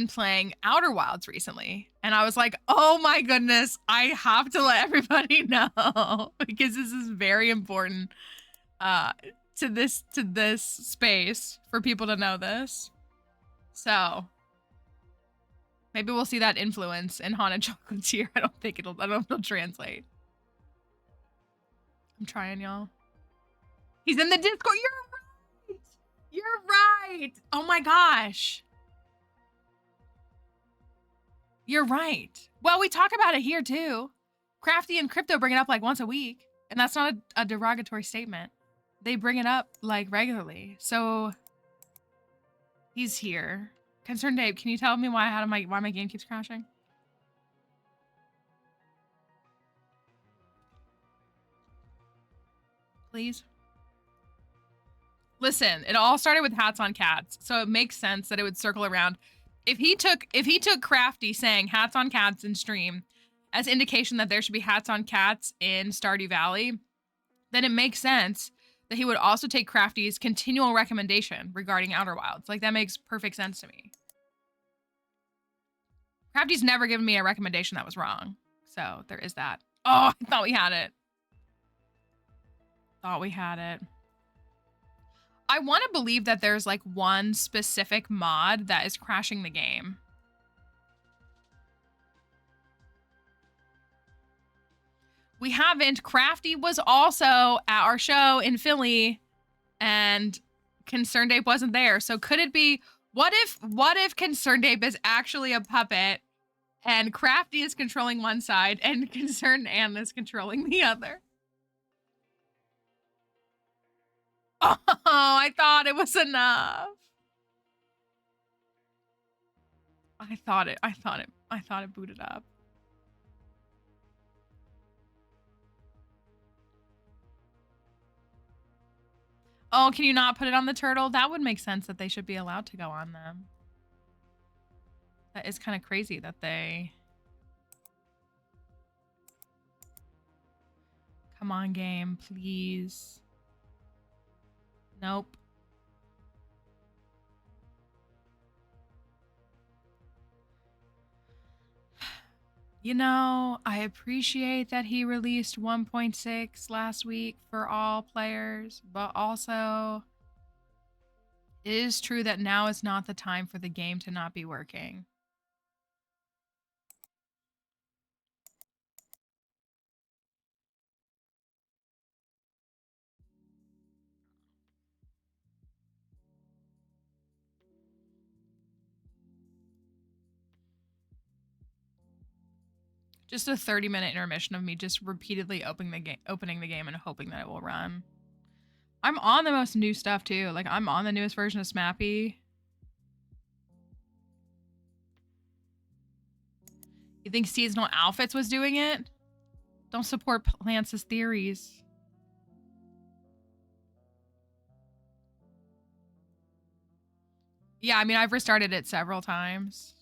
playing Outer Wilds recently. And I was like, oh my goodness, I have to let everybody know because this is very important to this space for people to know this. So maybe we'll see that influence in Haunted Chocolate's here. I don't know if it'll translate. I'm trying, y'all. He's in the Discord. You're right. You're right. Oh my gosh. You're right. Well, we talk about it here too. Crafty and Crypto bring it up like once a week. And that's not a derogatory statement. They bring it up like regularly. So he's here. Concerned Ape, can you tell me why my game keeps crashing? Please. Listen, it all started with hats on cats, so it makes sense that it would circle around. If he took Crafty saying hats on cats in stream as indication that there should be hats on cats in Stardew Valley, then it makes sense that he would also take Crafty's continual recommendation regarding Outer Wilds. Like, that makes perfect sense to me. Crafty's never given me a recommendation that was wrong. So there is that. Oh, I thought we had it. Thought we had it. I want to believe that there's like one specific mod that is crashing the game. We haven't. Crafty was also at our show in Philly and Concerned Ape wasn't there. So could it be, what if Concerned Ape is actually a puppet and Crafty is controlling one side and Concerned Anne is controlling the other? Oh, I thought it was enough. I thought it booted up. Oh, can you not put it on the turtle? That would make sense that they should be allowed to go on them. That is kind of crazy that they... Come on, game, please. Nope. You know, I appreciate that he released 1.6 last week for all players, but also it is true that now is not the time for the game to not be working. Just a 30-minute intermission of me just repeatedly opening the game and hoping that it will run. I'm on the most new stuff too. Like, I'm on the newest version of Smappy. You think Seasonal Outfits was doing it? Don't support Lance's theories. Yeah, I mean, I've restarted it several times.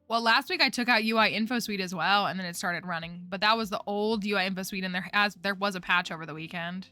Well, last week I took out UI Info Suite as well, and then it started running. But that was the old UI Info Suite, and there was a patch over the weekend.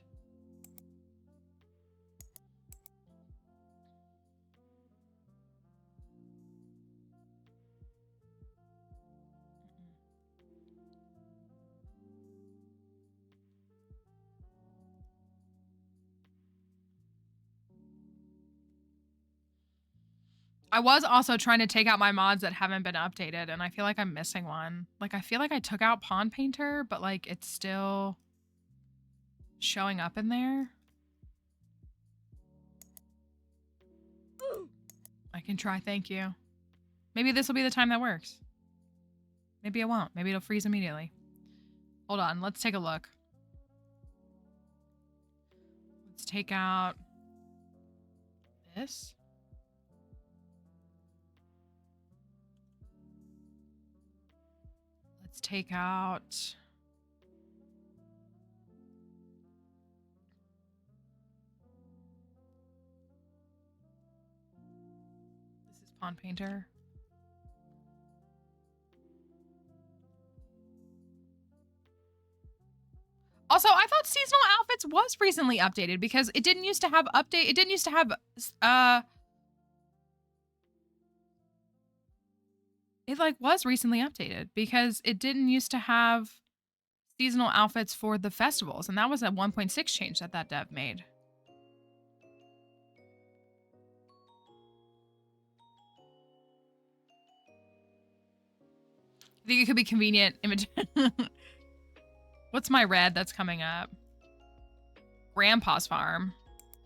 I was also trying to take out my mods that haven't been updated, and I feel like I'm missing one. Like, I feel like I took out Pond Painter, but, like, it's still showing up in there. I can try, thank you. Maybe this will be the time that works. Maybe it won't. Maybe it'll freeze immediately. Hold on, let's take a look. Let's take out this. Let's take out this is Pond Painter. Also, I thought Seasonal Outfits was recently updated because it didn't used to have it didn't used to have it like was recently updated because it didn't used to have seasonal outfits for the festivals, and that was a 1.6 change that dev made. I think it could be convenient image. What's my red that's coming up? Grandpa's farm.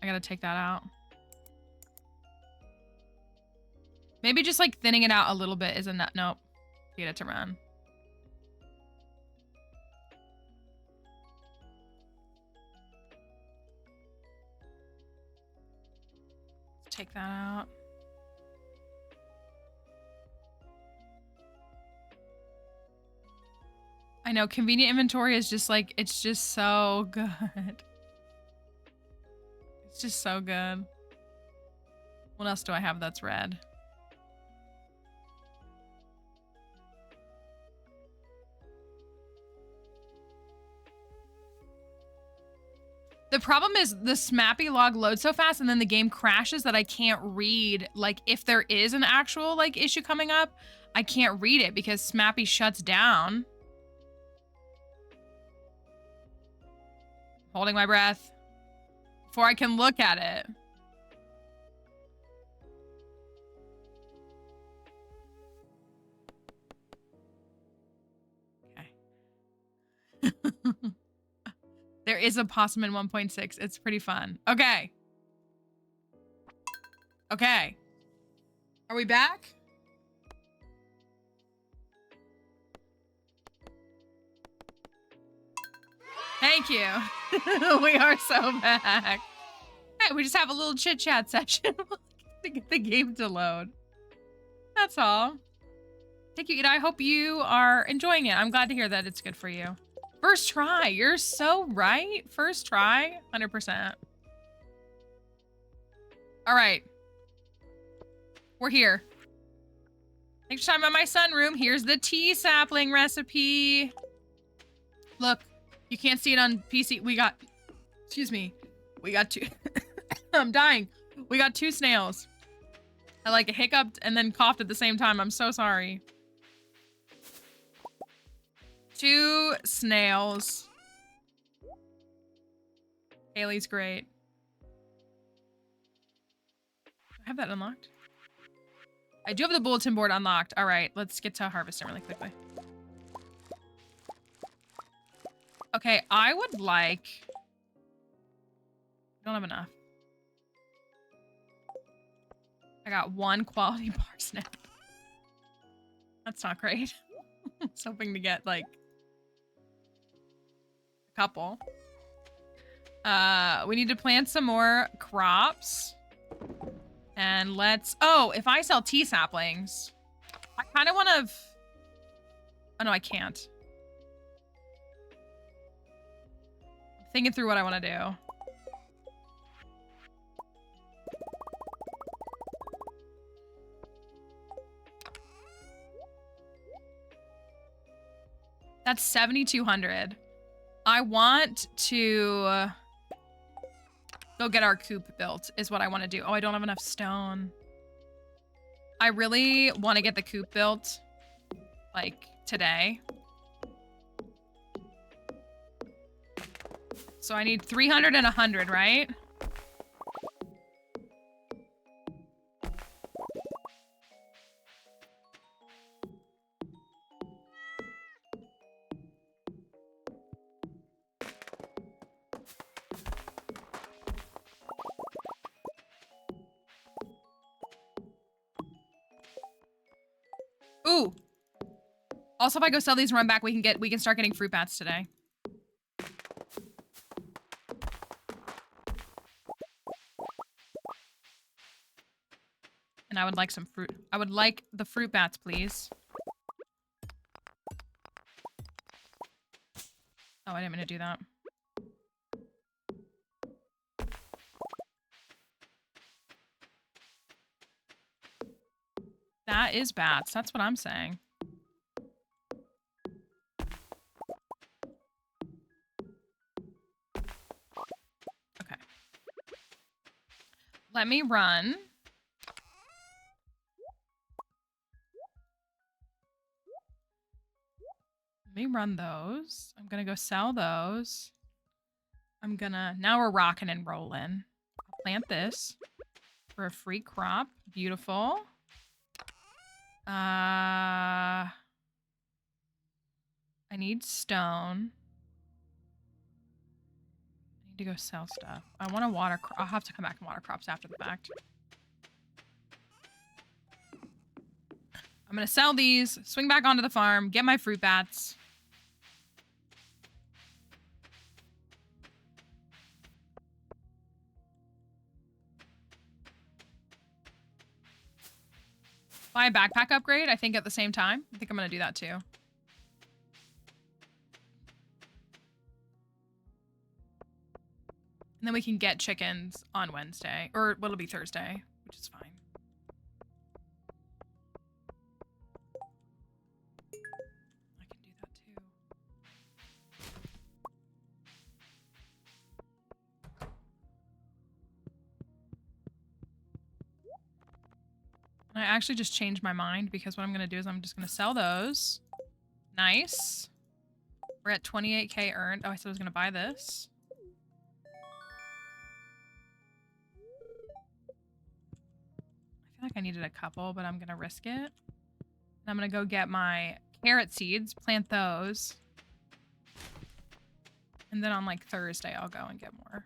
I gotta take that out. Maybe just like thinning it out a little bit is enough. Nope. Get it to run. Take that out. I know, convenient inventory is just like, it's just so good. It's just so good. What else do I have that's red? The problem is the Smappy log loads so fast and then the game crashes that I can't read, like, if there is an actual, like, issue coming up, I can't read it because Smappy shuts down. Holding my breath before I can look at it. Okay. There is a possum in 1.6. It's pretty fun. Okay. Okay. Are we back? Thank you. We are so back. Hey, we just have a little chit chat session to get the game to load. That's all. Thank you, Ida. I hope you are enjoying it. I'm glad to hear that it's good for you. First try. You're so right. First try. 100%. All right. We're here. Next time in my sunroom, here's the tea sapling recipe. Look. You can't see it on PC. We got, excuse me, we got two, I'm dying. We got 2 snails. I like hiccuped and then coughed at the same time. I'm so sorry. 2 snails. Haley's great. Do I have that unlocked? I do have the bulletin board unlocked. All right, let's get to harvesting really quickly. Okay, I would like... I don't have enough. I got 1 quality parsnip. That's not great. I was hoping to get, like, a couple. We need to plant some more crops. And let's... Oh, if I sell tea saplings, I kind of want to... Oh, no, I can't. I'm thinking through what I want to do. That's 7,200. I want to go get our coop built is what I want to do. Oh, I don't have enough stone. I really want to get the coop built, like, today. So I need 300 and 100, right? Ooh. Also, if I go sell these and run back, we can start getting fruit bats today. And I would like some fruit. I would like the fruit bats, please. Oh, I didn't mean to do that. That is bats. That's what I'm saying. Okay. Let me run. Let me run those. I'm gonna go sell those. Now we're rocking and rolling. I'll plant this for a free crop. Beautiful. I need stone. I need to go sell stuff. I want to water. I'll have to come back and water crops after the fact. I'm gonna sell these, swing back onto the farm, get my fruit bats. Buy a backpack upgrade, I think, at the same time. I think I'm gonna do that too. And then we can get chickens on Wednesday. Or, well, it'll be Thursday, which is fine. I can do that too. I actually just changed my mind because what I'm going to do is I'm just going to sell those. Nice. We're at 28K earned. Oh, I said I was going to buy this. I feel like I needed a couple, but I'm going to risk it. And I'm going to go get my carrot seeds, plant those. And then on like Thursday, I'll go and get more.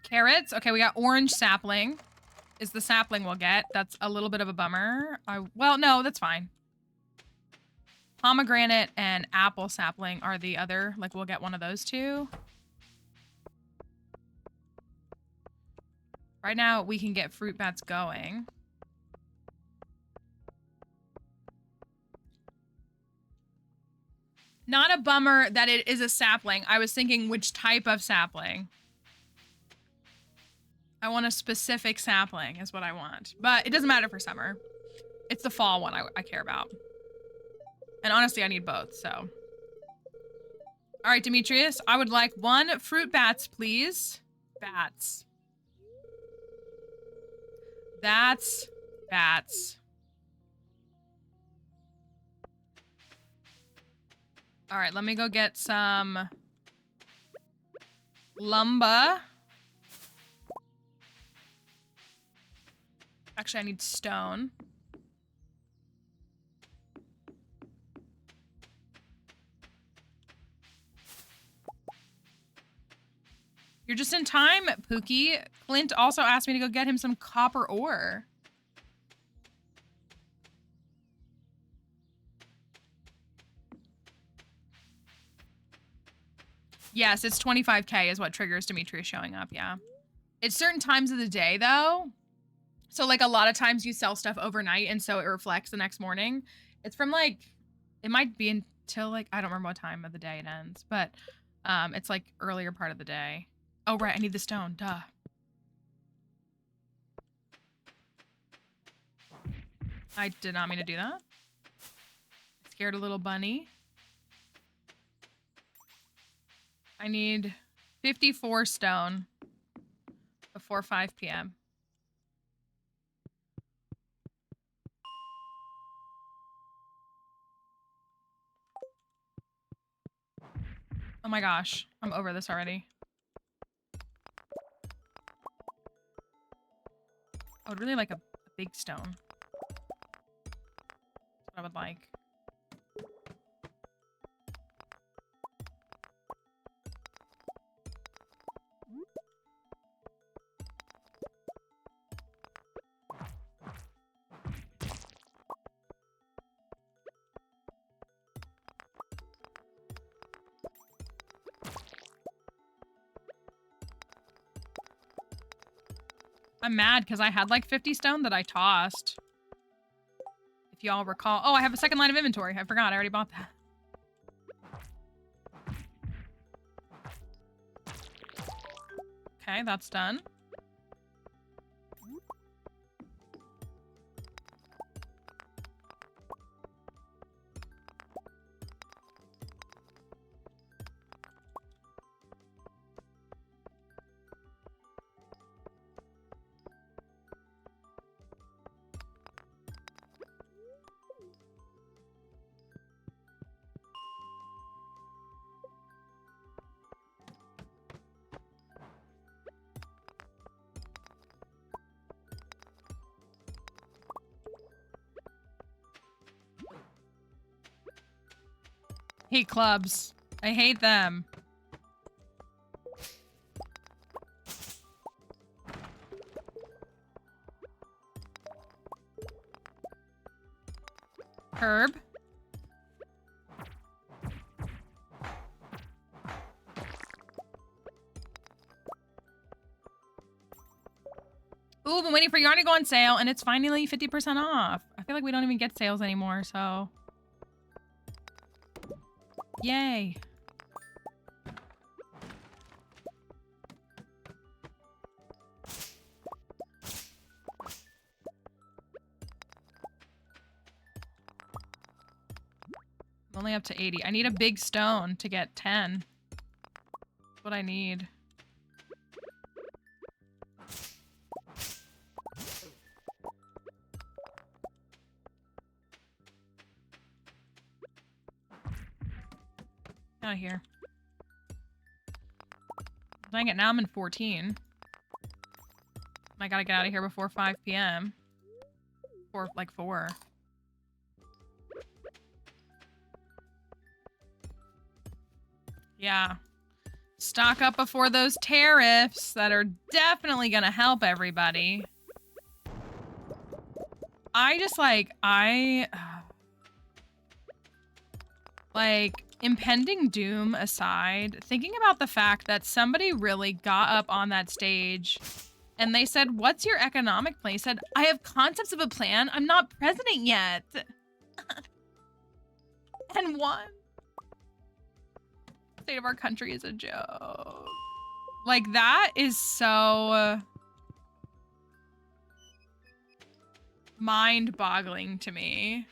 Carrots. Okay, we got orange sapling. Is the sapling we'll get. That's a little bit of a bummer. Well, no, that's fine. Pomegranate and apple sapling are the other. Like, we'll get one of those two. Right now, we can get fruit bats going. Not a bummer that it is a sapling. I was thinking which type of sapling. I want a specific sapling is what I want. But it doesn't matter for summer. It's the fall one I care about. And honestly, I need both, so. All right, Demetrius, I would like 1 fruit bats, please. Bats. That's bats. All right, let me go get some lumber. Actually, I need stone. You're just in time, Pookie. Clint also asked me to go get him some copper ore. Yes, it's 25K is what triggers Demetrius showing up, yeah. It's certain times of the day, though. So, like, a lot of times you sell stuff overnight, and so it reflects the next morning. It's from, like, it might be until, like, I don't remember what time of the day it ends, but it's, like, earlier part of the day. Oh, right, I need the stone, duh. I did not mean to do that. Scared a little bunny. I need 54 stone before 5 p.m. Oh my gosh, I'm over this already. I would really like a big stone. That's what I would like. I'm mad because I had like 50 stone that I tossed. If y'all recall. Oh, I have a second line of inventory. I forgot. I already bought that. Okay, that's done. Hate clubs. I hate them. Herb. Ooh, been waiting for yarn to go on sale, and it's finally 50% off. I feel like we don't even get sales anymore, so. Yay. I'm only up to 80. I need a big stone to get 10. That's what I need. Out of here. Dang it, now I'm in 14. I gotta get out of here before 5 p.m. Or like 4. Yeah. Stock up before those tariffs that are definitely gonna help everybody. I just like, like, impending doom aside, thinking about the fact that somebody really got up on that stage and they said, "What's your economic plan?" He said, "I have concepts of a plan. I'm not president yet." And won. The state of our country is a joke. Like, that is so mind-boggling to me.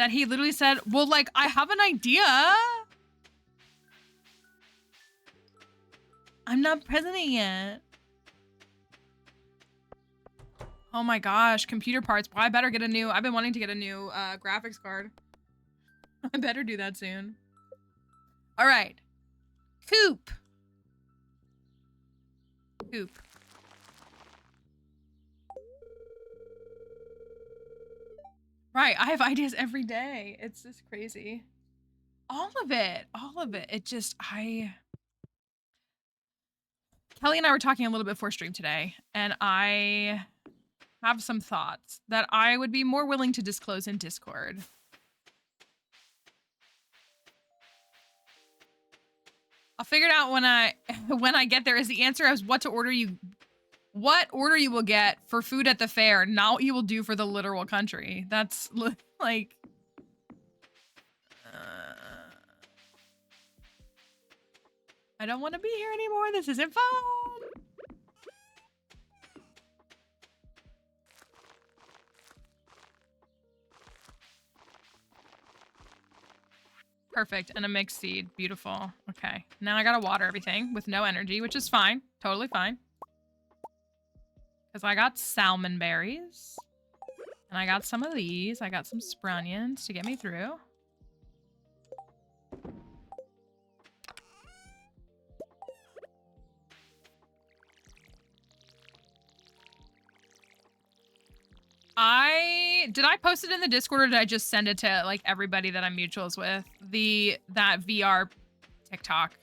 that he literally said, well, like, I have an idea. I'm not president yet. Oh my gosh, computer parts. Well, I better get a new, I've been wanting to get a new graphics card. I better do that soon. All right. Coop. Coop. Right, I have ideas every day. It's just crazy. All of it. It just, Kelly and I were talking a little bit before stream today, and I have some thoughts that I would be more willing to disclose in Discord. I'll figure it out when I get there. Is the answer as what order you will get for food at the fair, not what you will do for the literal country. That's like I don't want to be here anymore. This isn't fun. Perfect, and a mixed seed. Beautiful. Okay, now I gotta water everything with no energy, which is fine. Totally fine. Because I got salmon berries. And I got some of these. I got some sprunions to get me through. Did I post it in the Discord or did I just send it to like everybody that I'm mutuals with? That VR TikTok.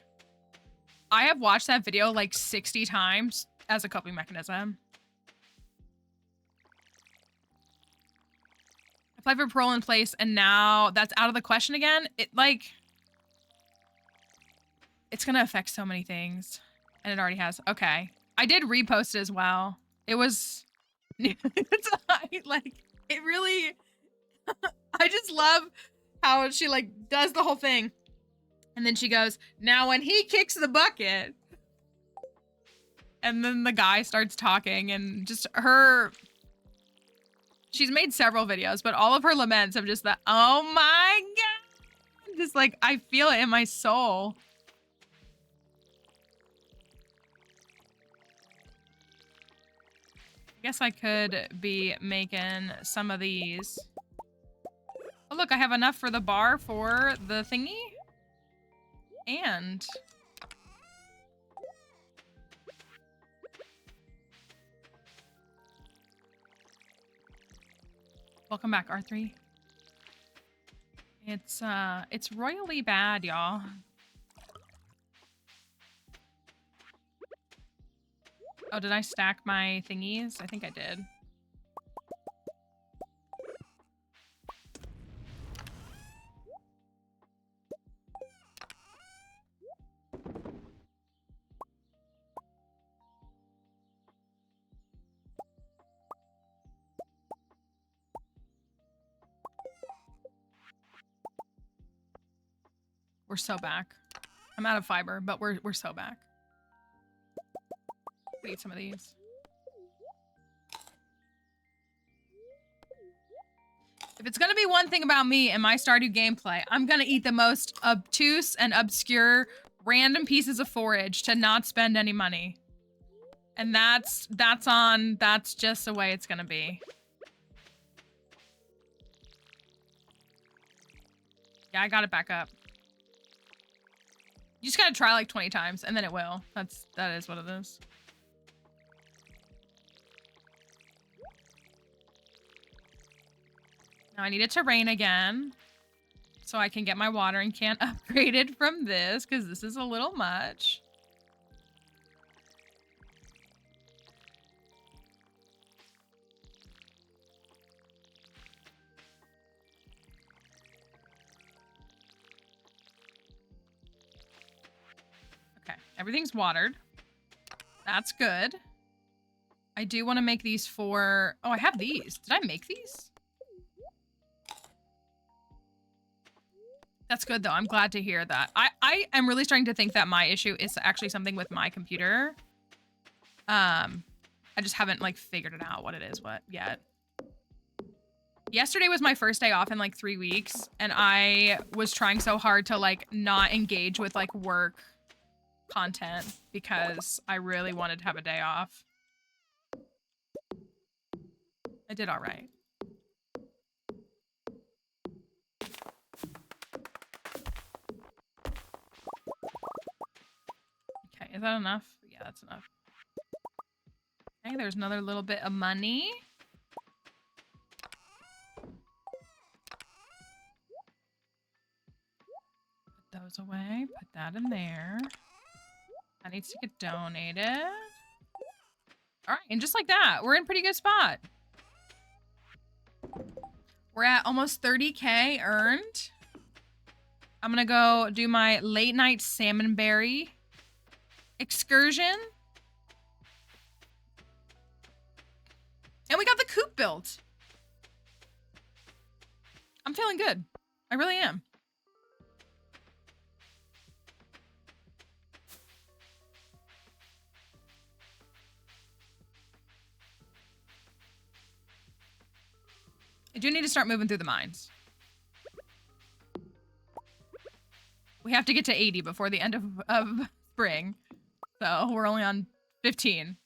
I have watched that video like 60 times as a coping mechanism. I applied for parole in place and now that's out of the question again. It's gonna affect so many things. And it already has. Okay. I did repost it as well. It was it really I just love how she like does the whole thing and then she goes, now when he kicks the bucket, and then the guy starts talking and just she's made several videos, but all of her laments of just that, oh my god, just like I feel it in my soul. I guess I could be making some of these. Oh, look, I have enough for the bar for the thingy. And welcome back, R3. It's royally bad, y'all. Oh, did I stack my thingies? I think I did. We're so back. I'm out of fiber, but we're so back. Eat some of these. If it's gonna be one thing about me and my Stardew gameplay, I'm gonna eat the most obtuse and obscure random pieces of forage to not spend any money. And that's just the way it's gonna be. Yeah, I got it back up. You just gotta try like 20 times and then it will. That is what it is. Now I need it to rain again so I can get my watering can upgraded from this because this is a little much. Okay, everything's watered. That's good. I do want to make these for... Oh, I have these. Did I make these? That's good, though. I'm glad to hear that. I am really starting to think that my issue is actually something with my computer. I just haven't, like, figured it out what it is yet. Yesterday was my first day off in like 3 weeks, and I was trying so hard to like not engage with like work content because I really wanted to have a day off. I did all right. Okay, is that enough? Yeah, that's enough. Okay, there's another little bit of money. Put those away. Put that in there. That needs to get donated. All right, and just like that, we're in a pretty good spot. We're at almost 30K earned. I'm gonna go do my late night salmonberry excursion. And we got the coop built. I'm feeling good. I really am. I do need to start moving through the mines. We have to get to 80 before the end of spring. So we're only on 15.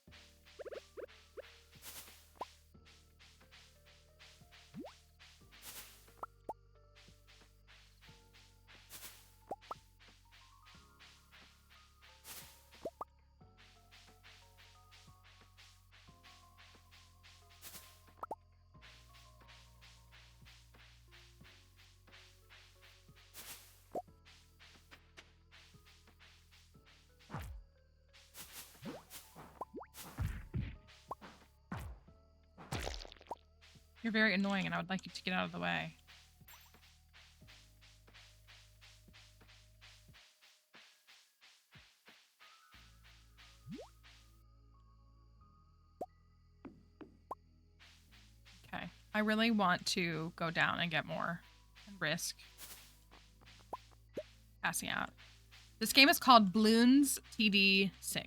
You're very annoying, and I would like you to get out of the way. Okay. I really want to go down and get more and risk passing out. This game is called Bloons TD6.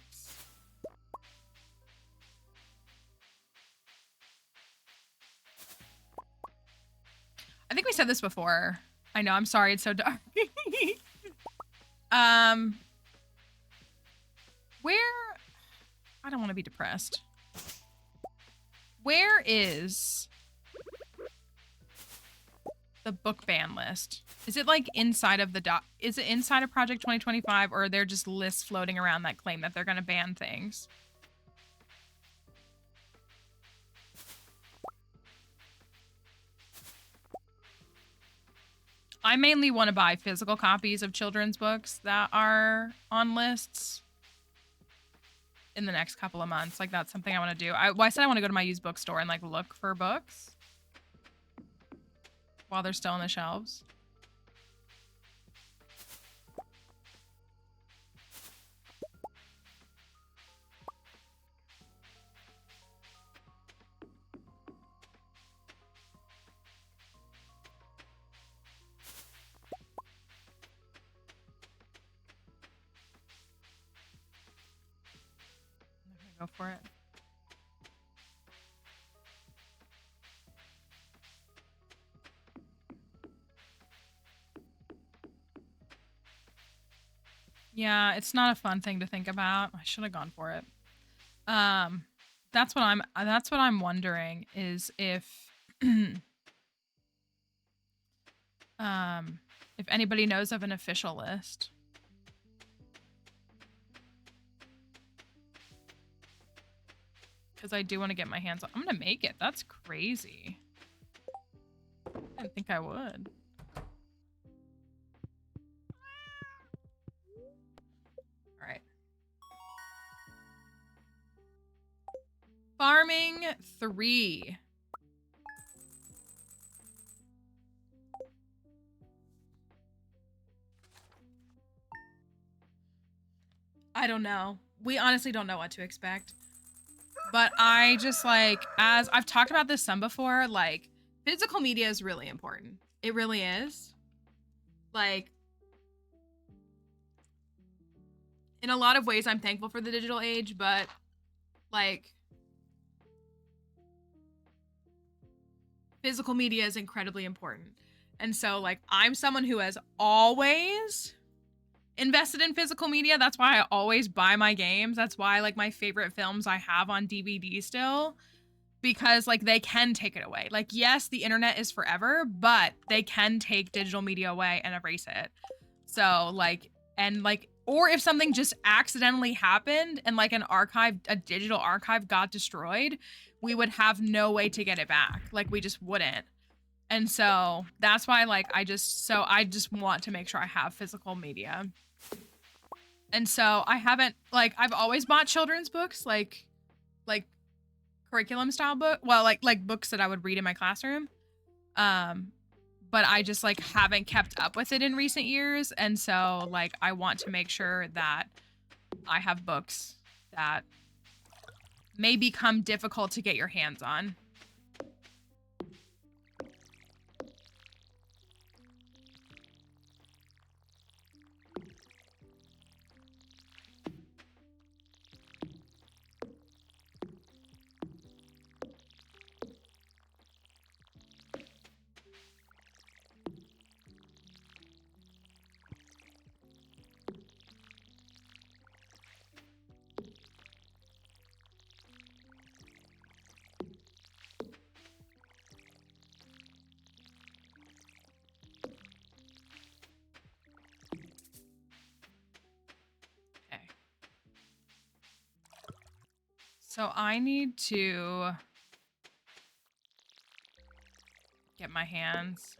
I think we said this before. I know, I'm sorry, it's so dark. Where... I don't want to be depressed. Where is the book ban list? Is it like inside of the is it inside of Project 2025, or are there just lists floating around that claim that they're going to ban things? I mainly want to buy physical copies of children's books that are on lists in the next couple of months. Like, that's something I want to do. I said I want to go to my used bookstore and like look for books while they're still on the shelves. Go for it. Yeah, it's not a fun thing to think about. I should have gone for it. That's what I'm wondering is if if anybody knows of an official list. Because I do want to get my hands on. I'm gonna make it. That's crazy. I didn't think I would. All right. Farming 3. I don't know. We honestly don't know what to expect. But I just like, as I've talked about this some before, like physical media is really important. It really is. Like, in a lot of ways, I'm thankful for the digital age, but like physical media is incredibly important. And so, like, I'm someone who has always invested in physical media. That's why I always buy my games. That's why, like, my favorite films I have on DVD still, because, like, they can take it away. Like, yes, the internet is forever, but they can take digital media away and erase it. So, like, and, like, or if something just accidentally happened and, like, a digital archive got destroyed, we would have no way to get it back. Like, we just wouldn't. And so that's why, like, I just want to make sure I have physical media. And so I haven't, like, I've always bought children's books, like curriculum style book. Well, like books that I would read in my classroom. But I just, like, haven't kept up with it in recent years. And so, like, I want to make sure that I have books that may become difficult to get your hands on. So I need to get my hands.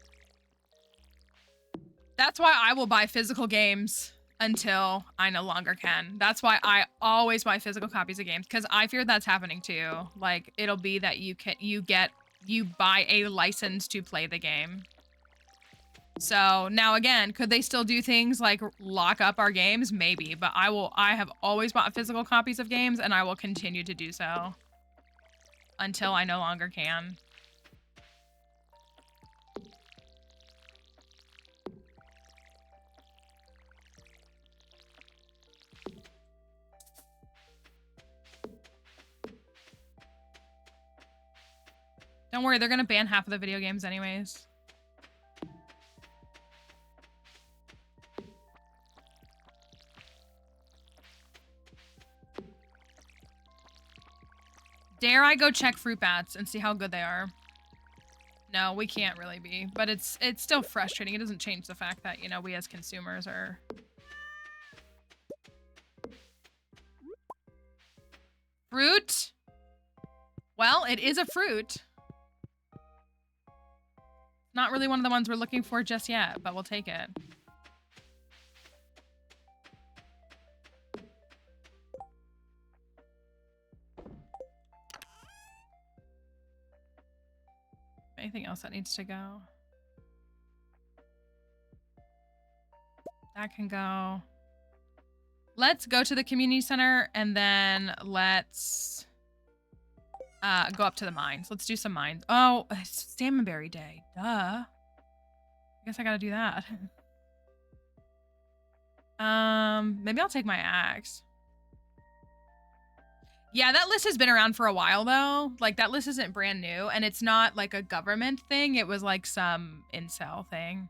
That's why I will buy physical games until I no longer can. That's why I always buy physical copies of games, because I fear that's happening too. Like, it'll be that you buy a license to play the game. So now again, could they still do things like lock up our games? Maybe, but I have always bought physical copies of games, and I will continue to do so until I no longer can. Don't worry, they're gonna ban half of the video games anyways. Dare I go check fruit bats and see how good they are? No, we can't really be, but it's still frustrating. It doesn't change the fact that, you know, we as consumers are... Fruit? Well, it is a fruit. Not really one of the ones we're looking for just yet, but we'll take it. Anything else that needs to go? That can go. Let's go to the community center, and then let's go up to the mines. Let's do some mines. Oh, it's Salmonberry Day. Duh. I guess I gotta do that. Maybe I'll take my axe. Yeah, that list has been around for a while, though. Like, that list isn't brand new, and it's not, like, a government thing. It was, like, some incel thing.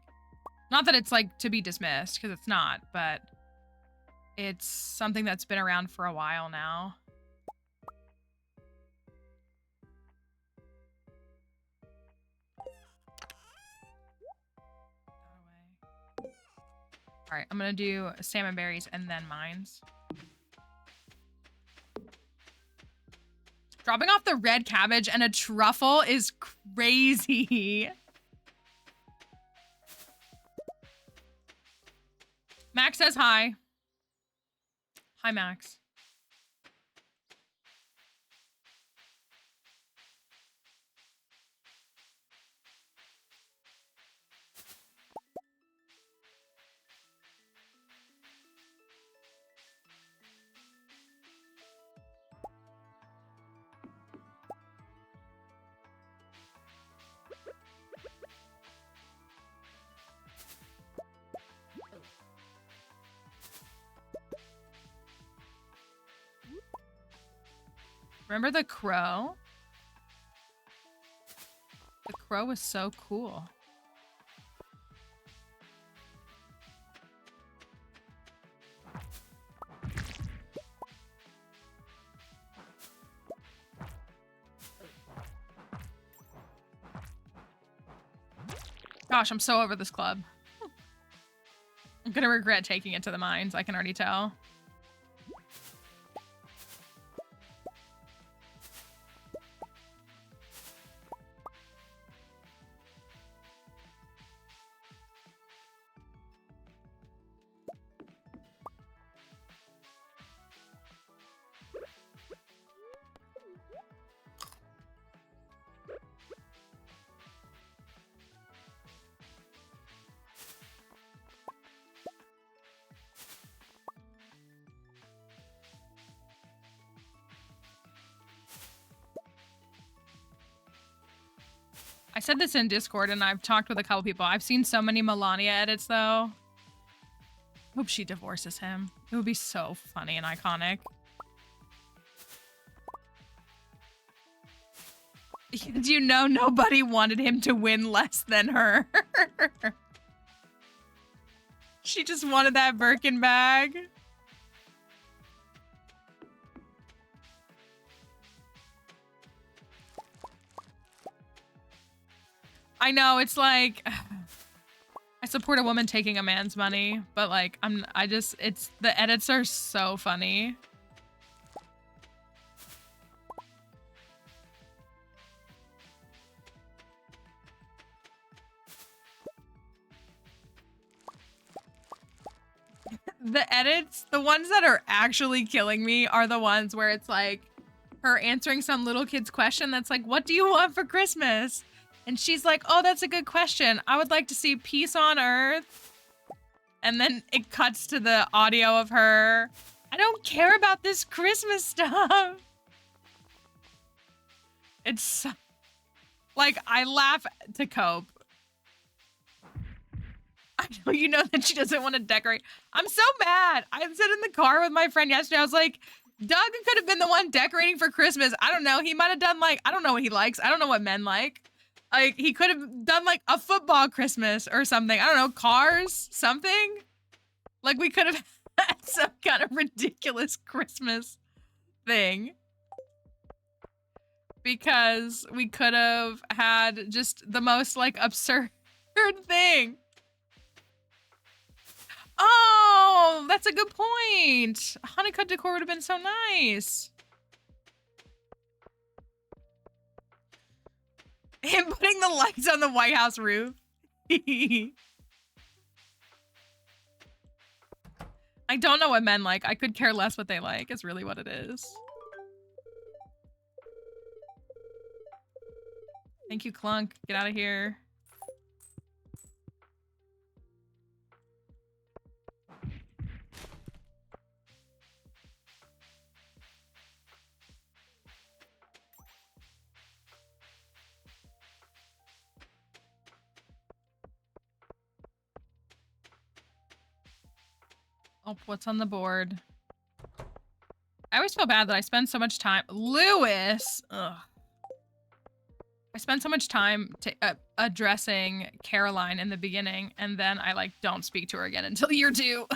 Not that it's, like, to be dismissed, because it's not, but it's something that's been around for a while now. All right, I'm gonna do salmon berries and then mines. Dropping off the red cabbage and a truffle is crazy. Max says hi. Hi, Max. Remember the crow? The crow is so cool. Gosh, I'm so over this club. I'm gonna regret taking it to the mines, I can already tell. I said this in Discord and I've talked with a couple people. I've seen so many Melania edits though. Hope she divorces him. It would be so funny and iconic. Do you know nobody wanted him to win less than her? She just wanted that Birkin bag. I know, it's like, I support a woman taking a man's money, but like, it's, the edits are so funny. The edits, the ones that are actually killing me are the ones where it's like her answering some little kid's question that's like, what do you want for Christmas? And she's like, oh, that's a good question. I would like to see peace on earth. And then it cuts to the audio of her. I don't care about this Christmas stuff. It's like, I laugh to cope. I know you know that she doesn't want to decorate. I'm so mad. I sat in the car with my friend yesterday. I was like, Doug could have been the one decorating for Christmas. I don't know. He might have done like, I don't know what he likes. I don't know what men like. Like, he could have done, like, a football Christmas or something. I don't know, cars? Something? Like, we could have had some kind of ridiculous Christmas thing. Because we could have had just the most, like, absurd thing. Oh, that's a good point. Honeycut decor would have been so nice. Him putting the lights on the White House roof. I don't know what men like. I could care less what they like, is really what it is. Thank you, Clunk. Get out of here. Oh, what's on the board? I always feel bad that I spend so much time. Lewis! Ugh. I spend so much time addressing Caroline in the beginning, and then I, like, don't speak to her again until year 2.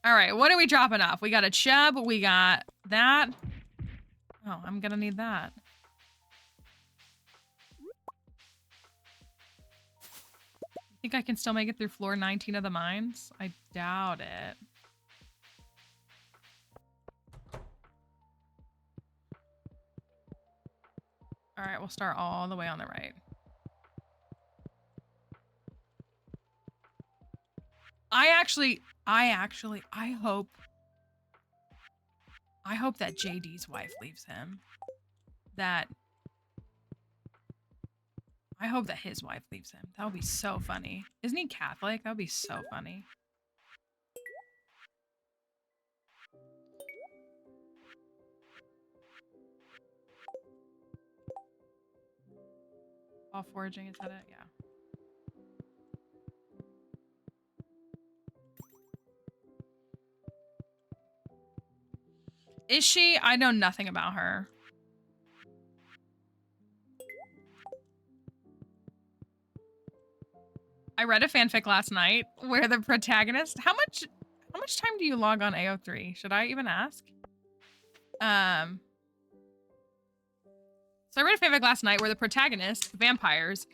Alright, what are we dropping off? We got a chub, we got that. Oh, I'm gonna need that. Think I can still make it through floor 19 of the mines? I doubt it. All right, we'll start all the way on the right. I hope that JD's wife leaves him. I hope that his wife leaves him. That would be so funny. Isn't he Catholic? That would be so funny. While foraging, is that it? Yeah. Is she? I know nothing about her. I read a fanfic last night where the protagonist, how much time do you log on AO3? Should I even ask? So I read a fanfic last night where the protagonist, vampires,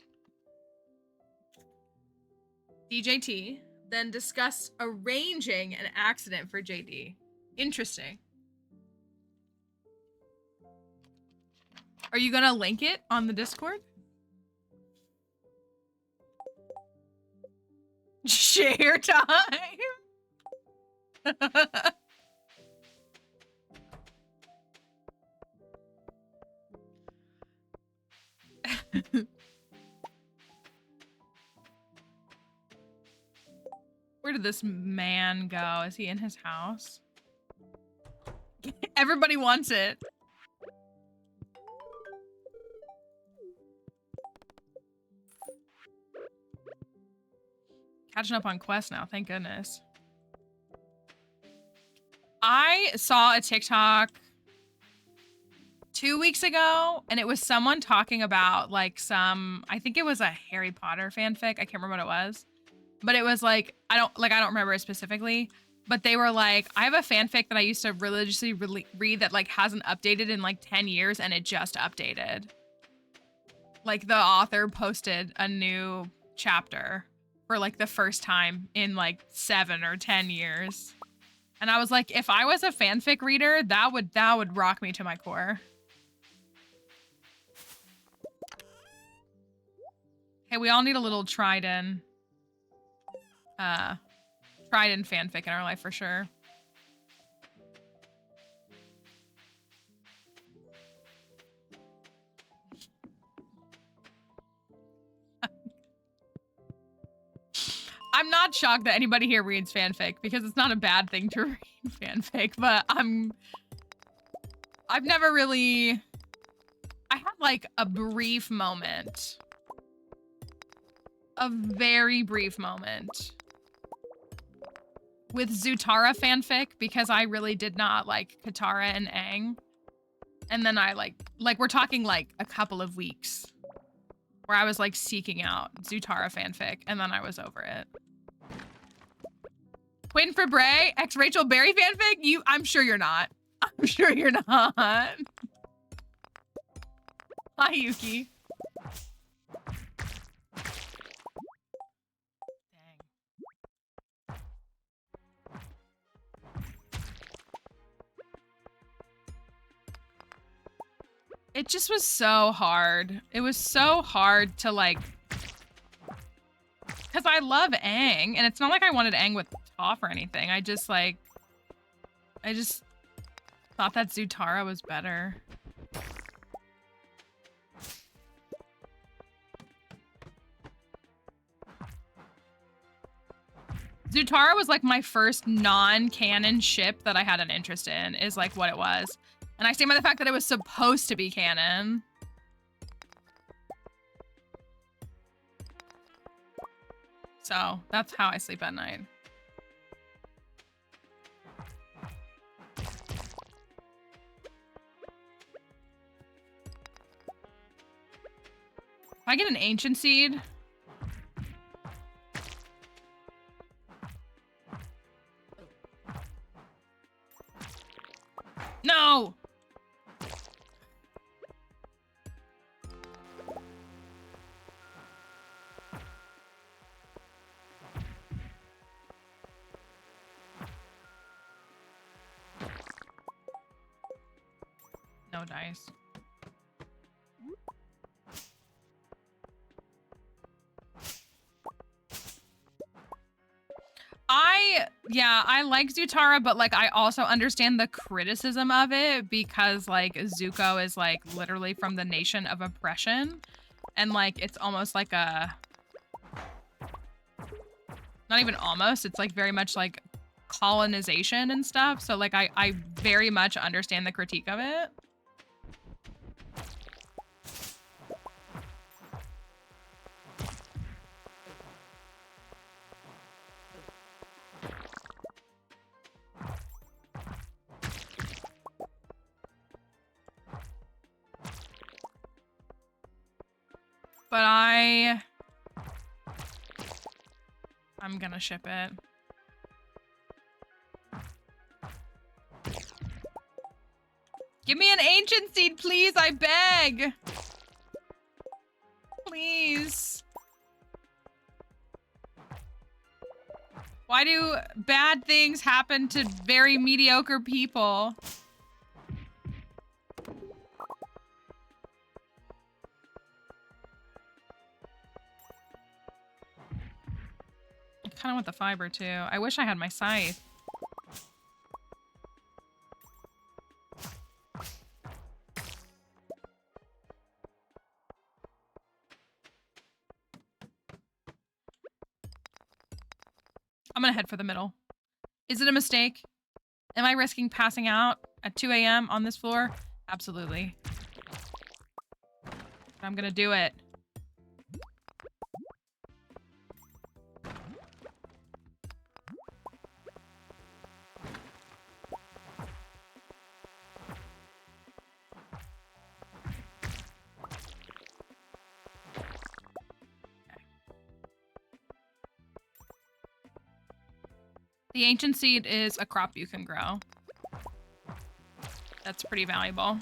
DJT, then discussed arranging an accident for JD. Interesting. Are you gonna link it on the Discord? Share time. Where did this man go? Is he in his house? Everybody wants it. Catching up on quests now, thank goodness. I saw a TikTok 2 weeks ago, and it was someone talking about like I think it was a Harry Potter fanfic. I can't remember what it was, but it was like, I don't remember it specifically, but they were like, I have a fanfic that I used to religiously read that like hasn't updated in like 10 years, and it just updated. Like the author posted a new chapter for like the first time in like 7 or 10 years. And I was like, if I was a fanfic reader, that would rock me to my core. Hey, we all need a little Trident fanfic in our life for sure. I'm not shocked that anybody here reads fanfic because it's not a bad thing to read fanfic, but I've never really, I had like a brief moment, a very brief moment with Zutara fanfic because I really did not like Katara and Aang. And then I like we're talking like a couple of weeks where I was like seeking out Zutara fanfic, and then I was over it. Waiting for Bray, ex Rachel Berry fanfic? I'm sure you're not. I'm sure you're not. Hi, Yuki. Dang. It just was so hard. It was so hard to like, because I love Aang, and it's not like I wanted Aang with Toph or anything. I just thought that Zutara was better. Zutara was like my first non-canon ship that I had an interest in, is like what it was. And I stand by the fact that it was supposed to be canon. So that's how I sleep at night. If I get an ancient seed. No! No dice. I like Zutara, but like I also understand the criticism of it because like Zuko is like literally from the nation of oppression, and like it's almost like a, not even almost, it's like very much like colonization and stuff. So like I very much understand the critique of it. But I'm gonna ship it. Give me an ancient seed, please, I beg! Please. Why do bad things happen to very mediocre people? I kind of want the fiber, too. I wish I had my scythe. I'm gonna head for the middle. Is it a mistake? Am I risking passing out at 2 a.m. on this floor? Absolutely. I'm gonna do it. The ancient seed is a crop you can grow. That's pretty valuable.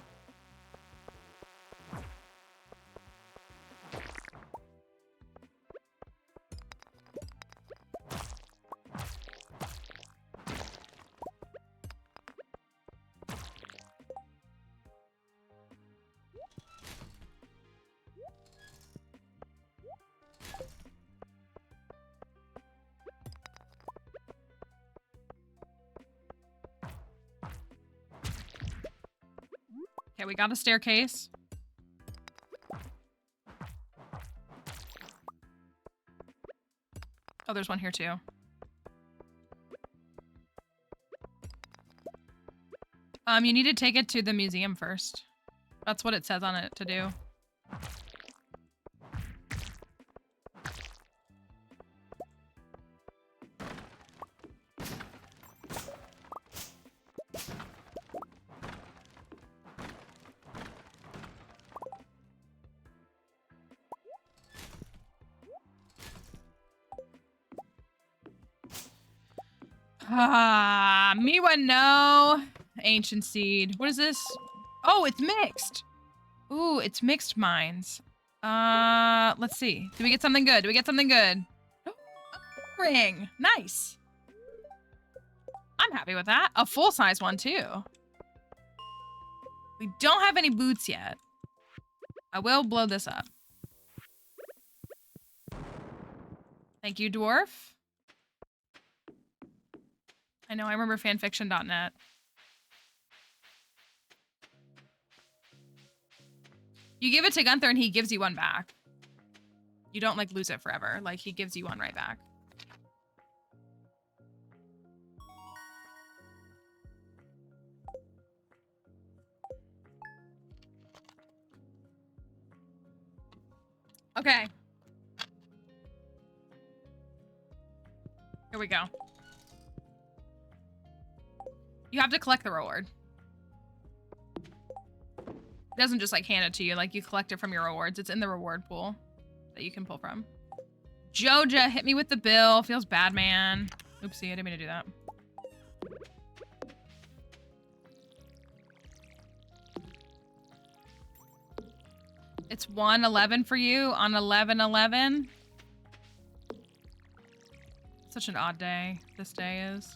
Okay, we got a staircase. Oh, there's one here too. You need to take it to the museum first. That's what it says on it to do. Miwa, no. Ancient seed. What is this? Oh, it's mixed. Ooh, it's mixed mines. Let's see. Do we get something good? Do we get something good? Oh, a ring. Nice. I'm happy with that. A full-size one, too. We don't have any boots yet. I will blow this up. Thank you, dwarf. I know, I remember fanfiction.net. You give it to Gunther and he gives you one back. You don't, like, lose it forever. Like, he gives you one right back. Okay. Here we go. You have to collect the reward. It doesn't just like hand it to you, like you collect it from your rewards. It's in the reward pool that you can pull from. Joja hit me with the bill. Feels bad, man. Oopsie, I didn't mean to do that. It's 1:11 for you on 11/11. Such an odd day this day is.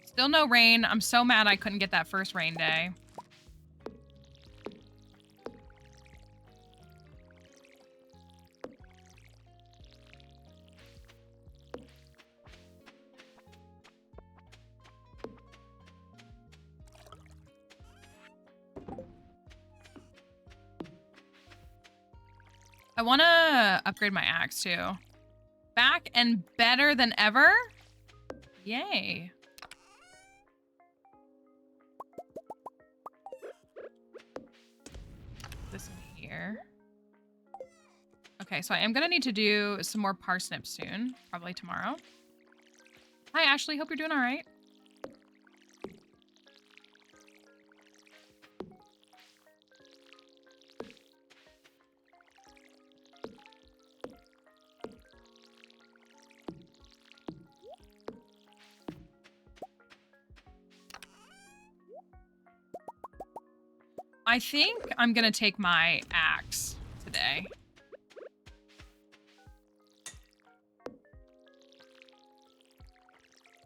Still no rain. I'm so mad I couldn't get that first rain day. I want to upgrade my axe too. Back and better than ever? Yay. This in here. Okay, so I am gonna need to do some more parsnips soon, probably tomorrow. Hi Ashley, hope you're doing all right. I think I'm gonna take my axe today.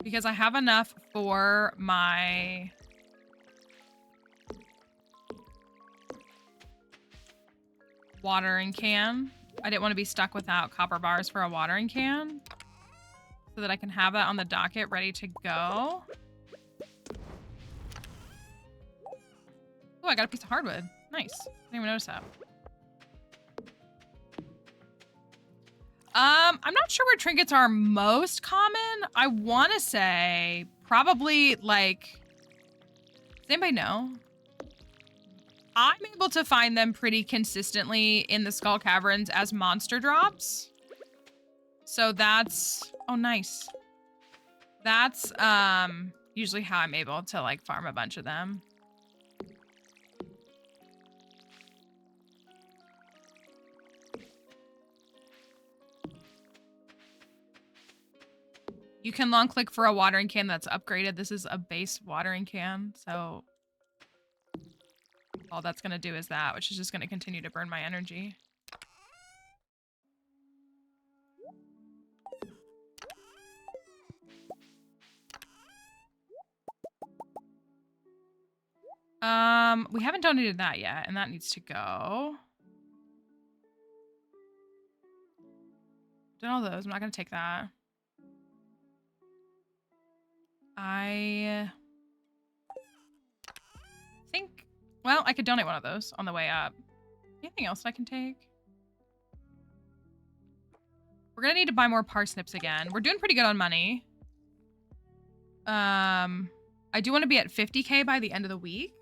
Because I have enough for my... watering can. I didn't want to be stuck without copper bars for a watering can. So that I can have that on the docket ready to go. Oh, I got a piece of hardwood. Nice. Didn't even notice that. I'm not sure where trinkets are most common. I want to say probably like, does anybody know? I'm able to find them pretty consistently in the Skull Caverns as monster drops. So that's, oh, nice. That's usually how I'm able to like farm a bunch of them. You can long click for a watering can that's upgraded. This is a base watering can, so all that's gonna do is that, which is just gonna continue to burn my energy. We haven't donated that yet, and that needs to go. Done all those. I'm not gonna take that. I think, well, I could donate one of those on the way up. Anything else I can take? We're gonna need to buy more parsnips again. We're doing pretty good on money. I do want to be at 50K by the end of the week.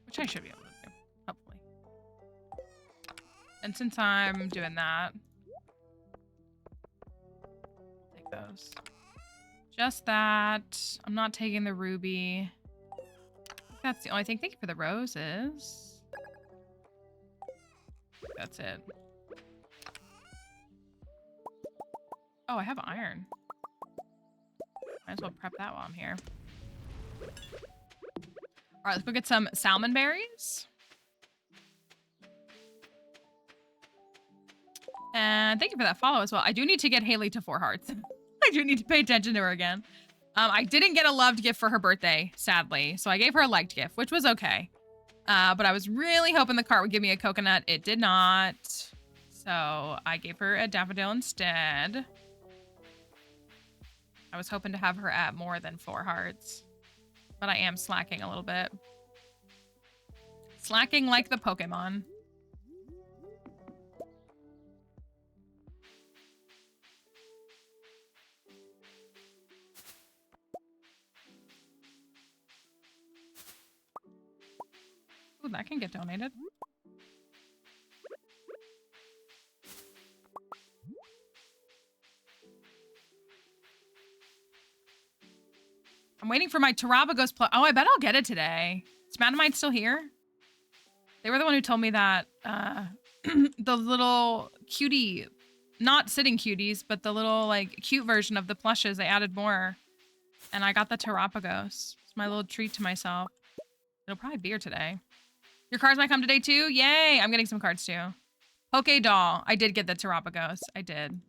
Which I should be able to do, hopefully. And since I'm doing that, I'll take those. Just that. I'm not taking the ruby. That's the only thing. Thank you for the roses. That's it. Oh, I have iron. Might as well prep that while I'm here. All right, let's go get some salmon berries. And thank you for that follow as well. I do need to get Haley to 4 hearts. I do need to pay attention to her again. I didn't get a loved gift for her birthday, sadly. So I gave her a liked gift, which was okay. But I was really hoping the cart would give me a coconut. It did not. So I gave her a daffodil instead. I was hoping to have her at more than 4 hearts. But I am slacking a little bit. Slacking like the Pokemon. Ooh, that can get donated. I'm waiting for my Terabagos plus. Oh, I bet I'll get it today. Is Madamine still here? They were the one who told me that the little cutie, not sitting cuties, but the little like cute version of the plushes, they added more. And I got the Terabagos. It's my little treat to myself. It'll probably be here today. Your cards might come today too? Yay! I'm getting some cards too. Poke Doll. I did get the Terabagos. I did.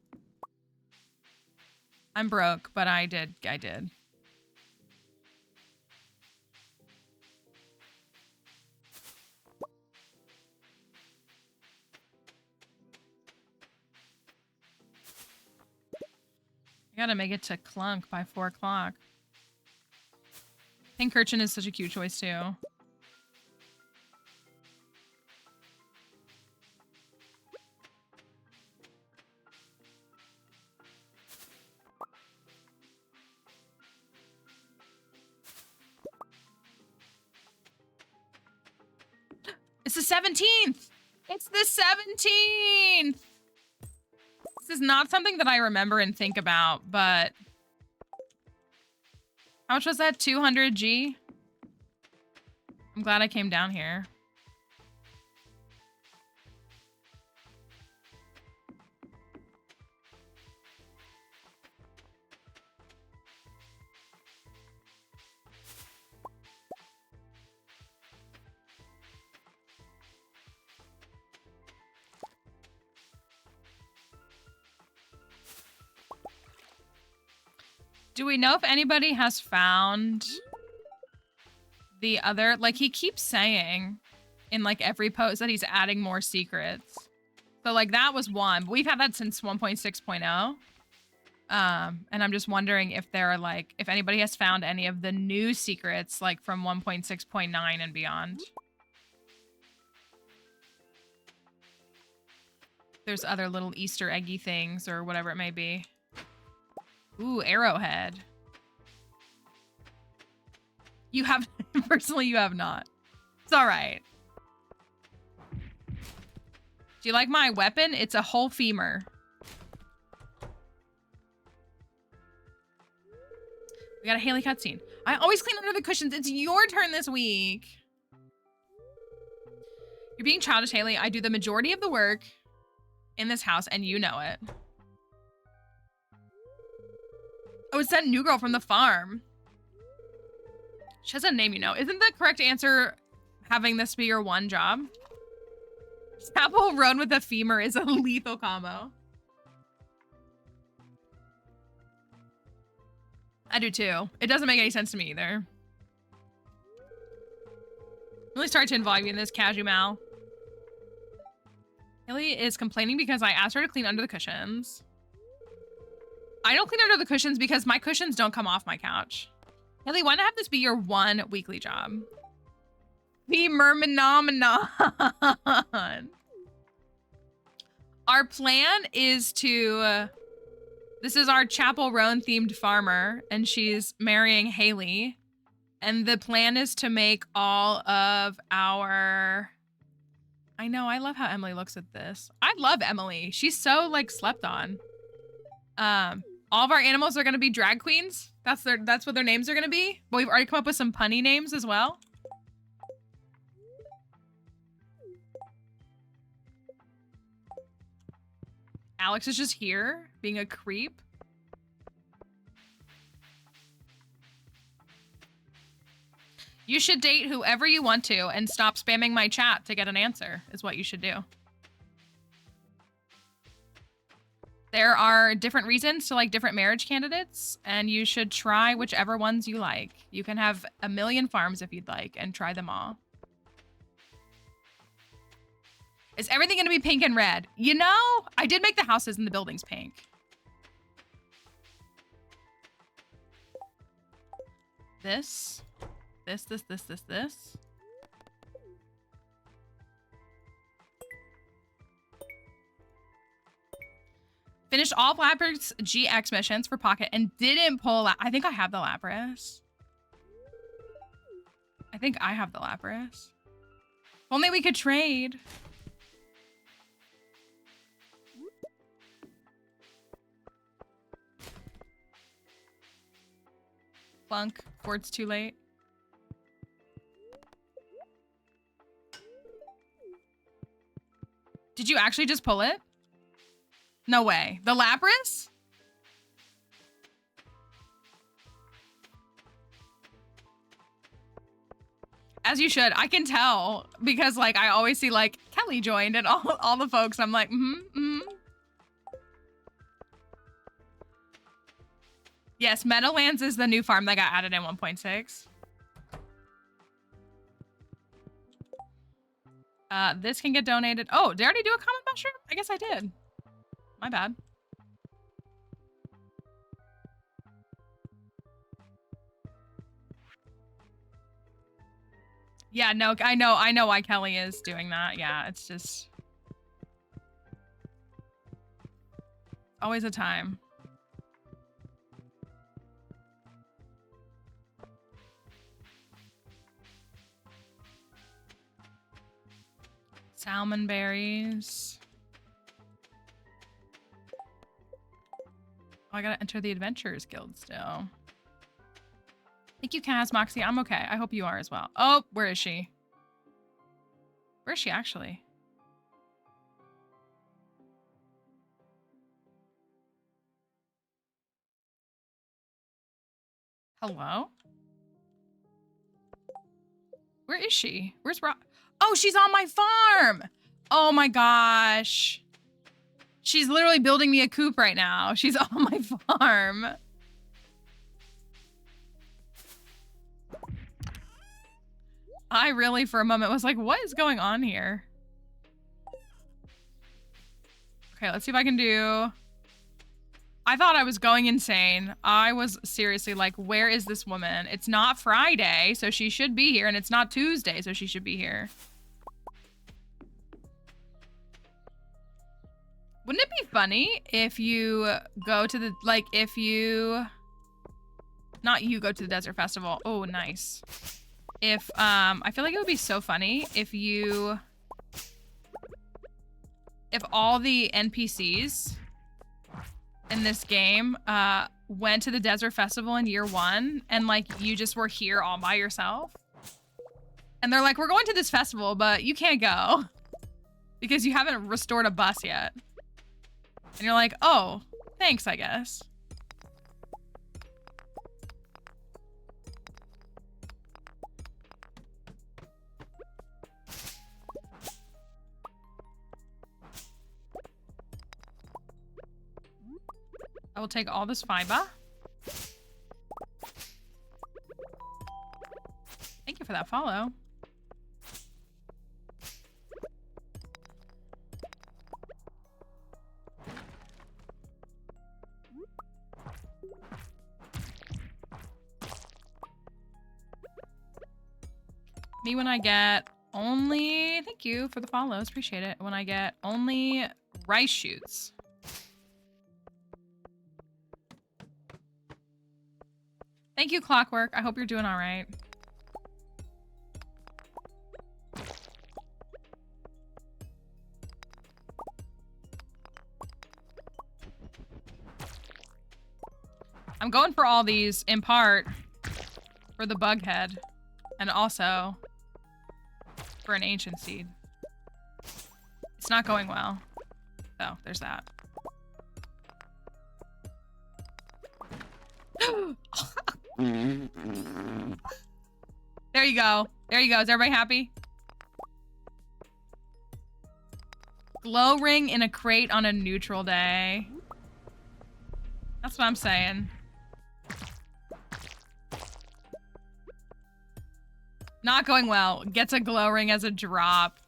I'm broke, but I did. I did. I gotta make it to Clunk by 4 o'clock. Pink Urchin is such a cute choice too. It's the 17th! It's the 17th! This is not something that I remember and think about, but... How much was that? 200G? I'm glad I came down here. Do we know if anybody has found the other, like he keeps saying in like every post that he's adding more secrets. So like that was one, but we've had that since 1.6.0. And I'm just wondering if there are like, if anybody has found any of the new secrets like from 1.6.9 and beyond. There's other little Easter eggy things or whatever it may be. Ooh, arrowhead. You have, personally, you have not. It's all right. Do you like my weapon? It's a whole femur. We got a Haley cutscene. I always clean under the cushions. It's your turn this week. You're being childish, Haley. I do the majority of the work in this house, and you know it. Oh, it's that new girl from the farm. She has a name, you know. Isn't the correct answer having this be your one job? Apple run with a femur is a lethal combo. I do too. It doesn't make any sense to me either. Really start to involve you in this, Cashew Mal. Haley is complaining because I asked her to clean under the cushions. I don't clean under the cushions because my cushions don't come off my couch. Haley, why not have this be your one weekly job? The Merminomenon. Our plan is to... this is our Chapel Roan themed farmer, and she's marrying Haley. And the plan is to make all of our... I know, I love how Emily looks at this. I love Emily. She's so, like, slept on. All of our animals are going to be drag queens. That's what their names are going to be. But we've already come up with some punny names as well. Alex is just here, being a creep. You should date whoever you want to and stop spamming my chat to get an answer, is what you should do. There are different reasons to like different marriage candidates, and you should try whichever ones you like. You can have a million farms if you'd like, and try them all. Is everything going to be pink and red? You know, I did make the houses and the buildings pink. This. Finished all Lapras GX missions for Pocket and didn't pull... I think I have the Lapras. If only we could trade. Plunk, before it's too late. Did you actually just pull it? No way. The Lapras? As you should. I can tell because like I always see like Kelly joined and all the folks. I'm like, Yes, Meadowlands is the new farm that got added in 1.6. This can get donated. Oh, did I already do a common mushroom? I guess I did. My bad. Yeah, no, I know why Kelly is doing that. Yeah, it's just always a time. Salmon berries. Oh, I gotta enter the Adventurers Guild still. Thank you, Kaz, Moxie. I'm okay. I hope you are as well. Oh, where is she? Where is she actually? Hello? Where is she? Where's Rock? Oh, she's on my farm. Oh my gosh. She's literally building me a coop right now. She's on my farm. I really, for a moment, was like, what is going on here? Okay, let's see if I can do... I thought I was going insane. I was seriously like, where is this woman? It's not Friday, so she should be here, and it's not Tuesday, so she should be here. Wouldn't it be funny if you go to the, like, if you... Not you go to the Desert Festival. Oh, nice. If, I feel like it would be so funny if you... If all the NPCs in this game went to the Desert Festival in year 1 and like you just were here all by yourself. And they're like, we're going to this festival, but you can't go because you haven't restored a bus yet. And you're like, oh, thanks, I guess. I will take all this fiber. Thank you for that follow. Me when I get only... Thank you for the follows. Appreciate it. When I get only rice shoots. Thank you, Clockwork. I hope you're doing all right. I'm going for all these, in part, for the bug head, and also for an ancient seed. It's not going well. So, there's that. There you go. There you go. Is everybody happy? Glow ring in a crate on a neutral day. That's what I'm saying. Not going well. Gets a glow ring as a drop.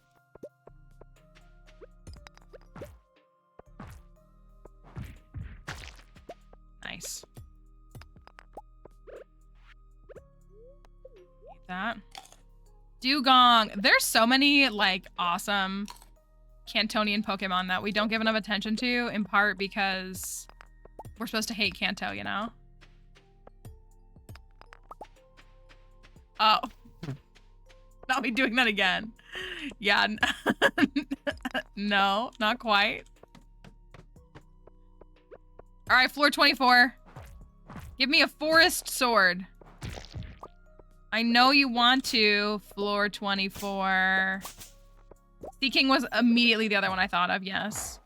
Nice. That. Dugong. There's so many, like, awesome Cantonian Pokemon that we don't give enough attention to, in part because we're supposed to hate Kanto, you know? Oh. Not me doing that again. Yeah. No, not quite. All right, floor 24. Give me a forest sword. I know you want to, floor 24. Seeking was immediately the other one I thought of, yes.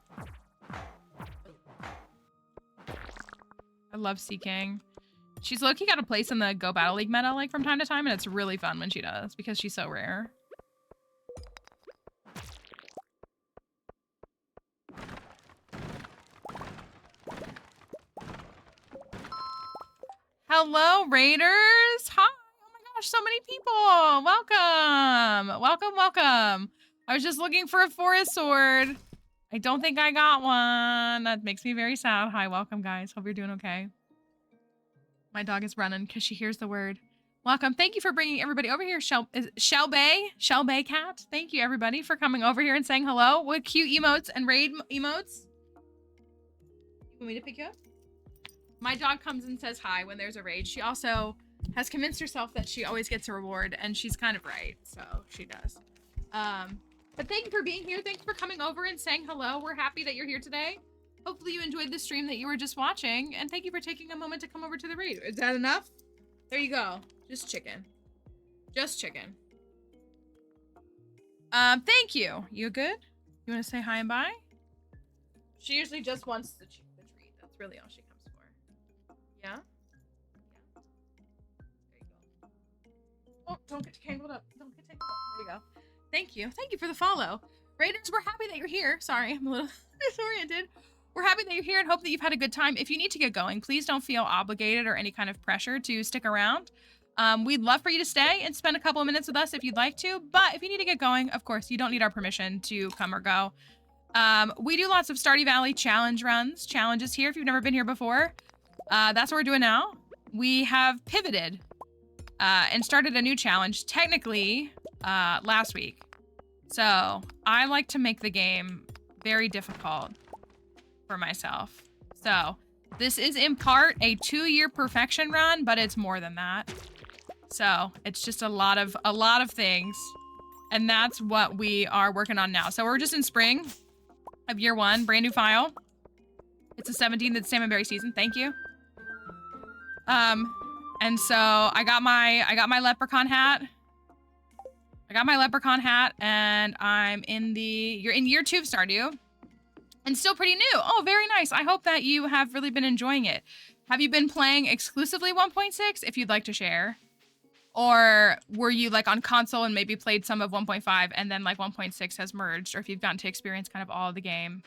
I love Seeking. She's low-key got a place in the Go Battle League meta, like, from time to time, and it's really fun when she does, because she's so rare. Hello, Raiders! Hi! Oh my gosh, so many people! Welcome! Welcome, welcome! I was just looking for a forest sword. I don't think I got one. That makes me very sad. Hi, welcome, guys. Hope you're doing okay. My dog is running because she hears the word. Welcome. Thank you for bringing everybody over here. Shelbay Cat. Thank you, everybody, for coming over here and saying hello. What cute emotes and raid emotes. You want me to pick you up? My dog comes and says hi when there's a raid. She also has convinced herself that she always gets a reward, and she's kind of right, so she does. But thank you for being here. Thanks for coming over and saying hello. We're happy that you're here today. Hopefully you enjoyed the stream that you were just watching, and thank you for taking a moment to come over to the raid. Is that enough? There you go. Just chicken. Just chicken. Thank you. You good? You want to say hi and bye? She usually just wants the treat. That's really all she comes for. Yeah? Yeah. There you go. Oh, don't get tangled up. Don't get tangled up. There you go. Thank you. Thank you for the follow. Raiders, we're happy that you're here. Sorry, I'm a little disoriented. We're happy that you're here and hope that you've had a good time. If you need to get going, please don't feel obligated or any kind of pressure to stick around. We'd love for you to stay and spend a couple of minutes with us if you'd like to, but if you need to get going, of course, you don't need our permission to come or go. We do lots of Stardew Valley challenge runs, challenges here if you've never been here before. That's what we're doing now. We have pivoted and started a new challenge, technically, last week. So I like to make the game very difficult for myself. So this is in part a 2-year perfection run, but it's more than that. So it's just a lot of things, and that's what we are working on now. So we're just in spring of year 1, brand new file. It's the 17th, it's salmon berry season. Thank you. And so I got my leprechaun hat. And I'm you're in year 2 of Stardew, and still pretty new. Oh, very nice. I hope that you have really been enjoying it. Have you been playing exclusively 1.6 if you'd like to share? Or were you like on console and maybe played some of 1.5 and then like 1.6 has merged, or if you've gotten to experience kind of all of the game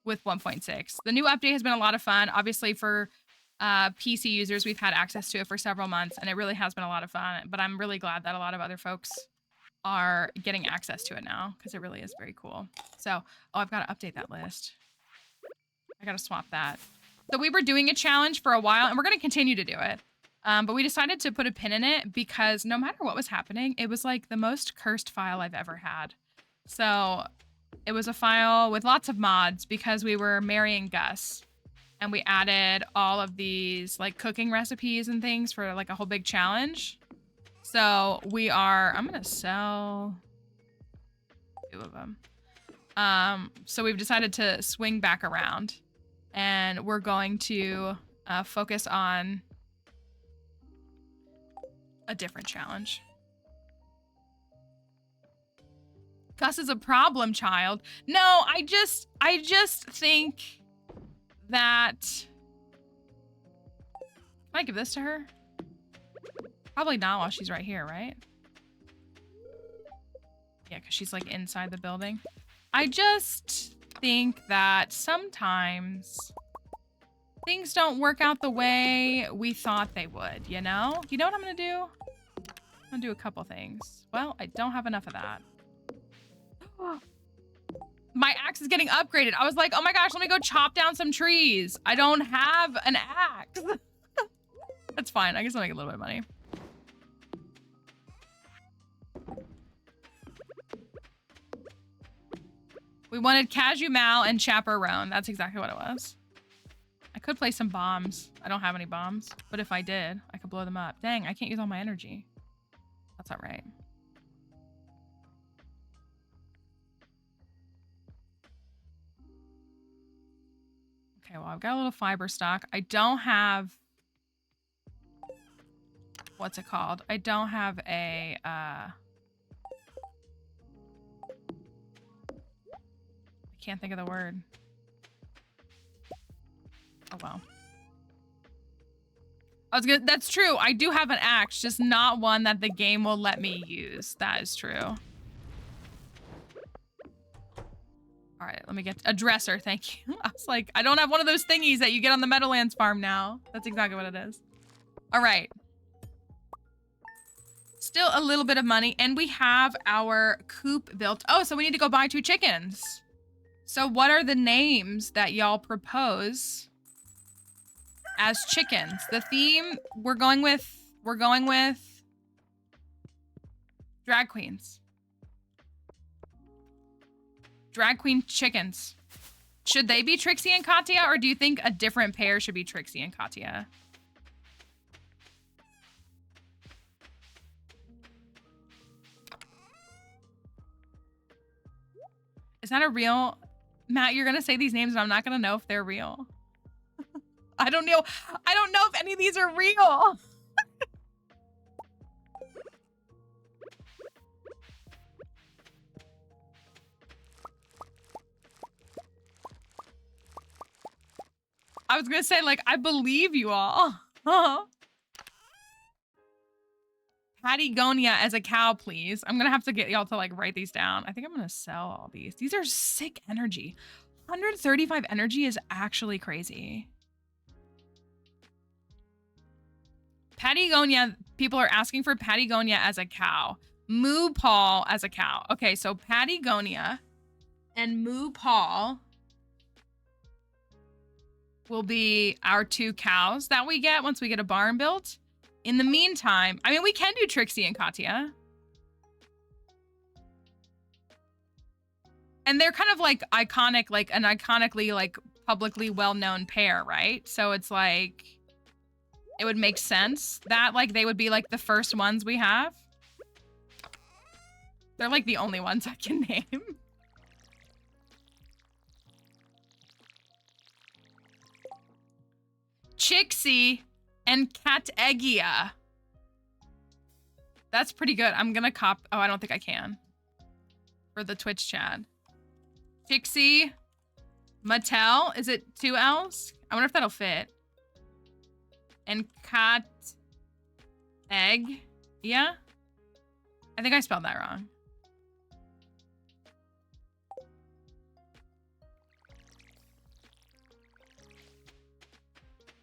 with 1.6. The new update has been a lot of fun. Obviously for PC users, we've had access to it for several months, and it really has been a lot of fun, but I'm really glad that a lot of other folks are getting access to it now, because it really is very cool. So, oh, I've got to update that list. I got to swap that. So we were doing a challenge for a while, and we're going to continue to do it. But we decided to put a pin in it because no matter what was happening, it was like the most cursed file I've ever had. So it was a file with lots of mods because we were marrying Gus, and we added all of these like cooking recipes and things for like a whole big challenge. So I'm going to sell 2 of them. So we've decided to swing back around, and we're going to focus on a different challenge. Gus is a problem child. No, I just think that... Can I give this to her? Probably not while she's right here, right? Yeah, because she's like inside the building. I just think that sometimes things don't work out the way we thought they would, you know? You know what I'm gonna do? I'm gonna do a couple things. Well, I don't have enough of that. My axe is getting upgraded. I was like, oh my gosh, let me go chop down some trees. I don't have an axe. That's fine. I guess I'll make a little bit of money. We wanted Cashew Mal and Chaperone. That's exactly what it was. I could place some bombs. I don't have any bombs, but if I did, I could blow them up. Dang, I can't use all my energy. That's all right. Okay, well, I've got a little fiber stock. I don't have... What's it called? I don't have a... I can't think of the word. Oh, well. That's true. I do have an axe, just not one that the game will let me use. That is true. All right, let me get a dresser. Thank you. I was like, I don't have one of those thingies that you get on the Meadowlands farm now. That's exactly what it is. All right. Still a little bit of money, and we have our coop built. Oh, so we need to go buy 2 chickens. So what are the names that y'all propose as chickens? The theme we're going with drag queens. Drag queen chickens. Should they be Trixie and Katya, or do you think a different pair should be Trixie and Katya? Is that a real... Matt, you're gonna say these names and I'm not gonna know if they're real. I don't know if any of these are real. I was gonna say, like, I believe you all. Patagonia as a cow, please. I'm gonna have to get y'all to like write these down. I think I'm gonna sell all these. These are sick energy. 135 energy is actually crazy. Patagonia people are asking for Patagonia as a cow. Moo Paul as a cow. Okay, so Patagonia and Moo Paul will be our 2 cows that we get once we get a barn built. In the meantime, I mean, we can do Trixie and Katya. And they're kind of like iconic, like an iconically, like publicly well-known pair, right? So it's like, it would make sense that like they would be like the first ones we have. They're like the only ones I can name. Chixie and Cat-Eggia. That's pretty good. I'm gonna oh, I don't think I can. For the Twitch chat. Chixie, Mattel. Is it 2 L's? I wonder if that'll fit. And Cat Egg. Yeah? I think I spelled that wrong.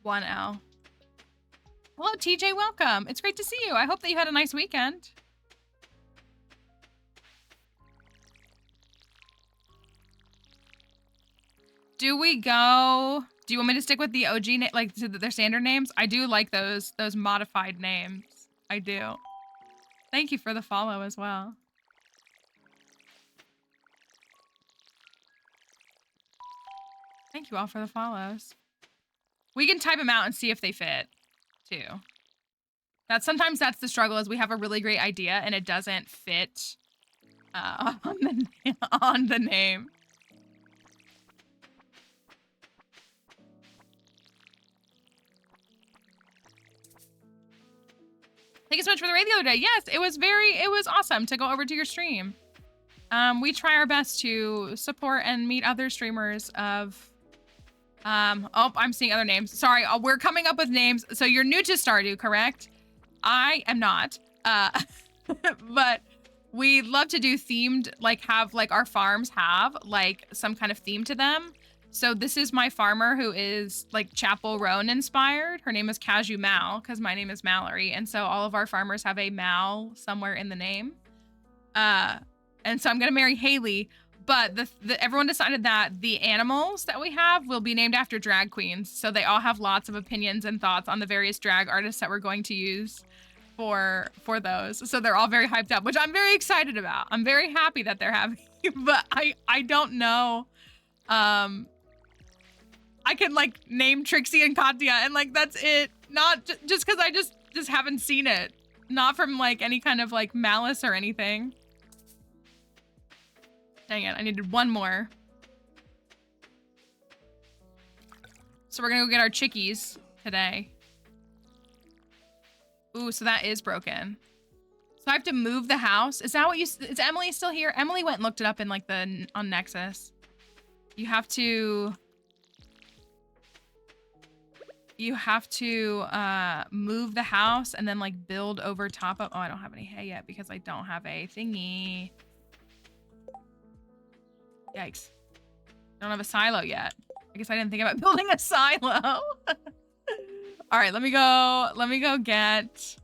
One L. Hello, TJ. Welcome. It's great to see you. I hope that you had a nice weekend. Do we go? Do you want me to stick with the OG name, like their standard names? I do like those modified names. I do. Thank you for the follow as well. Thank you all for the follows. We can type them out and see if they fit, too. Sometimes that's the struggle, is we have a really great idea and it doesn't fit on the name. Thank you so much for the raid the other day. Yes, it was awesome to go over to your stream. We try our best to support and meet other streamers of, oh, I'm seeing other names. Sorry, we're coming up with names. So you're new to Stardew, correct? I am not, but we love to do themed, like have like our farms have like some kind of theme to them. So this is my farmer who is like Chapel Roan inspired. Her name is Cashew Mal because my name is Mallory. And so all of our farmers have a Mal somewhere in the name. And so I'm going to marry Haley, but everyone decided that the animals that we have will be named after drag queens. So they all have lots of opinions and thoughts on the various drag artists that we're going to use for those. So they're all very hyped up, which I'm very excited about. I'm very happy that they're happy, but I don't know. I can like name Trixie and Katya and like that's it. Not just because I just haven't seen it. Not from like any kind of like malice or anything. Dang it, I needed one more. So we're gonna go get our chickies today. Ooh, so that is broken. So I have to move the house. Is that what is Emily still here? Emily went and looked it up in like on Nexus. You have to move the house and then like build over top of, oh, I don't have any hay yet because I don't have a thingy. Yikes. I don't have a silo yet. I guess I didn't think about building a silo. All right, let me go get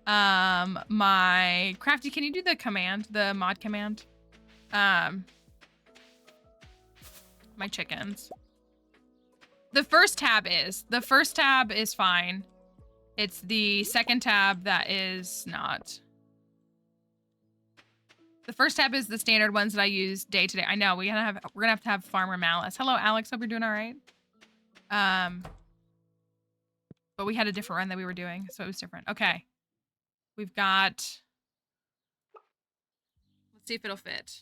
my Crafty. Can you do the command, the mod command? My chickens. The first tab is fine. It's the second tab that is not. The first tab is the standard ones that I use day to day. I know we're gonna have to have Farmer Malice. Hello, Alex. Hope you're doing all right. But we had a different run that we were doing, so it was different. Okay, we've got. Let's see if it'll fit.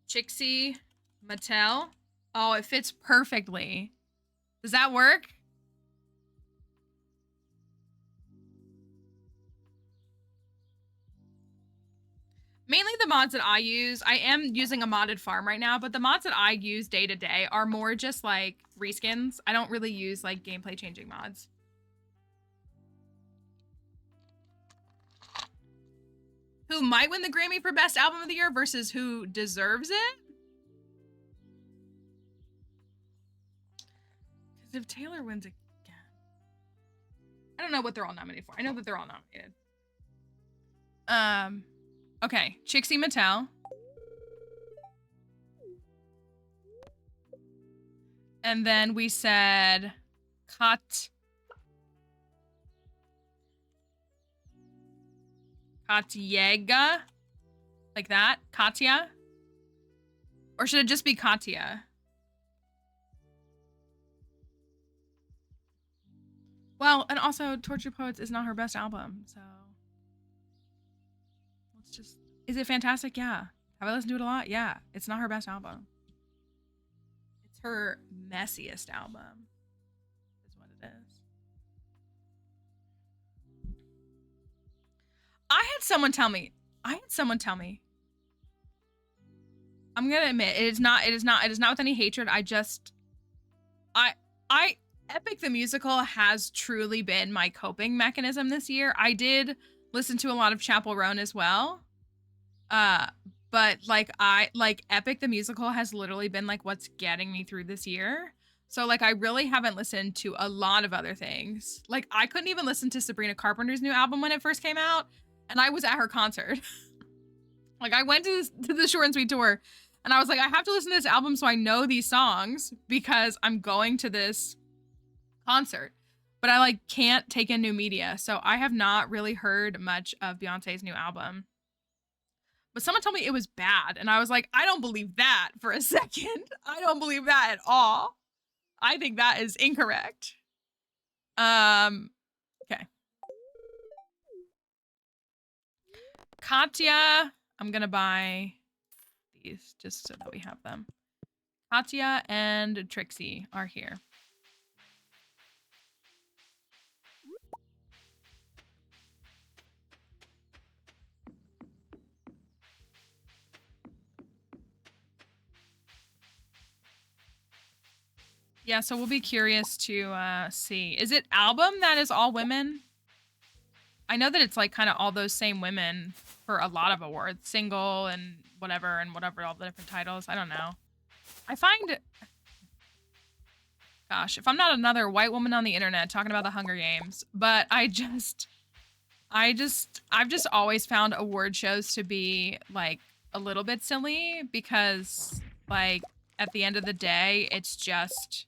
Chixie, Mattel. Oh, it fits perfectly. Does that work? Mainly the mods that I use, I am using a modded farm right now, but the mods that I use day to day are more just like reskins. I don't really use like gameplay changing mods. Who might win the Grammy for Best Album of the Year versus who deserves it? Because if Taylor wins again, I don't know what they're all nominated for. I know that they're all nominated. Okay, Trixie Mattel. And then we said Katiega, like that, Katya, or should it just be Katya? Well, and also Tortured Poets is not her best album, so let's just, is it fantastic? Yeah. Have I listened to it a lot? Yeah. It's not her best album. It's her messiest album, is what it is. I had someone tell me, I'm gonna admit, it is not with any hatred. Epic the Musical has truly been my coping mechanism this year. I did listen to a lot of Chappell Roan as well. But like Epic the Musical has literally been like what's getting me through this year. So like I really haven't listened to a lot of other things. Like I couldn't even listen to Sabrina Carpenter's new album when it first came out, and I was at her concert. Like I went to the Short and Sweet tour, and I was like, I have to listen to this album so I know these songs because I'm going to this concert. But I like can't take in new media, so I have not really heard much of Beyonce's new album. But someone told me it was bad, and I was like, I don't believe that for a second. I don't believe that at all. I think that is incorrect. Okay. Katya, I'm gonna buy these just so that we have them. Katya and Trixie are here. Yeah, so we'll be curious to see. Is it album that is all women? I know that it's like kind of all those same women for a lot of awards. Single and whatever, all the different titles. I don't know. I find... Gosh, if I'm not another white woman on the internet talking about the Hunger Games, but I've just always found award shows to be like a little bit silly because like at the end of the day, it's just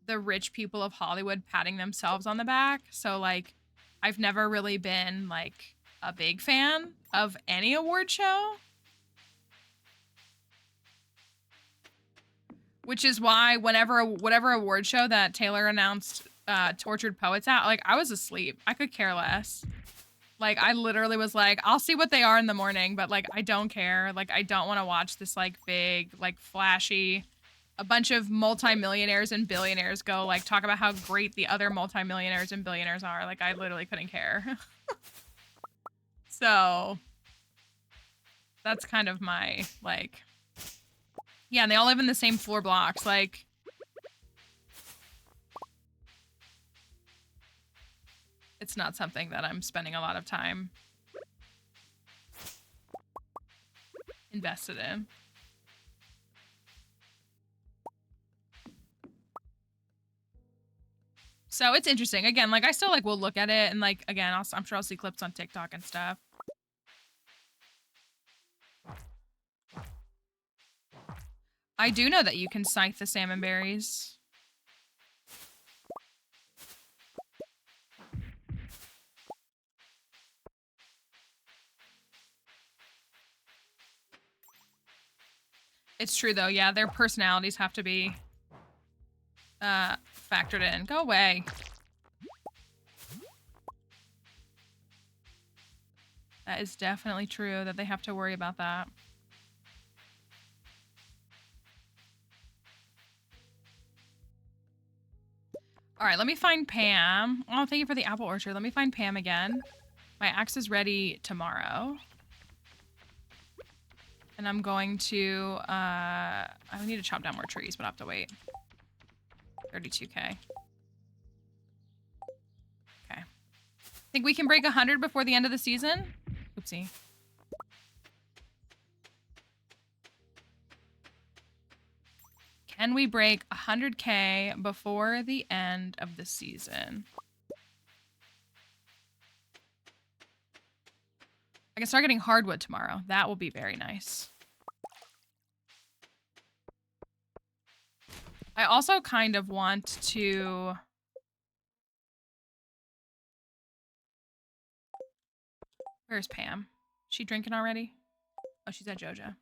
the rich people of Hollywood patting themselves on the back. So like I've never really been like a big fan of any award show. Which is why whatever award show that Taylor announced Tortured Poets at, like I was asleep. I could care less. Like I literally was like, I'll see what they are in the morning, but like I don't care. Like I don't want to watch this like big, like flashy, a bunch of multimillionaires and billionaires go like talk about how great the other multimillionaires and billionaires are. Like I literally couldn't care. So that's kind of my like, yeah, and they all live in the same 4 blocks. Like, it's not something that I'm spending a lot of time invested in. So it's interesting. Again, like I still like will look at it and like again, I'm sure I'll see clips on TikTok and stuff. I do know that you can scythe the salmon berries. It's true though, yeah, their personalities have to be factored in. Go away. That is definitely true that they have to worry about that. All right, let me find Pam. Oh, thank you for the apple orchard. Let me find Pam again. My axe is ready tomorrow. And I'm going to, I need to chop down more trees, but I have to wait. 32K. Okay. Think we can break 100 before the end of the season? Oopsie. Can we break 100K before the end of the season? I can start getting hardwood tomorrow. That will be very nice. I also kind of want to... Where's Pam? She drinking already? Oh, she's at Joja.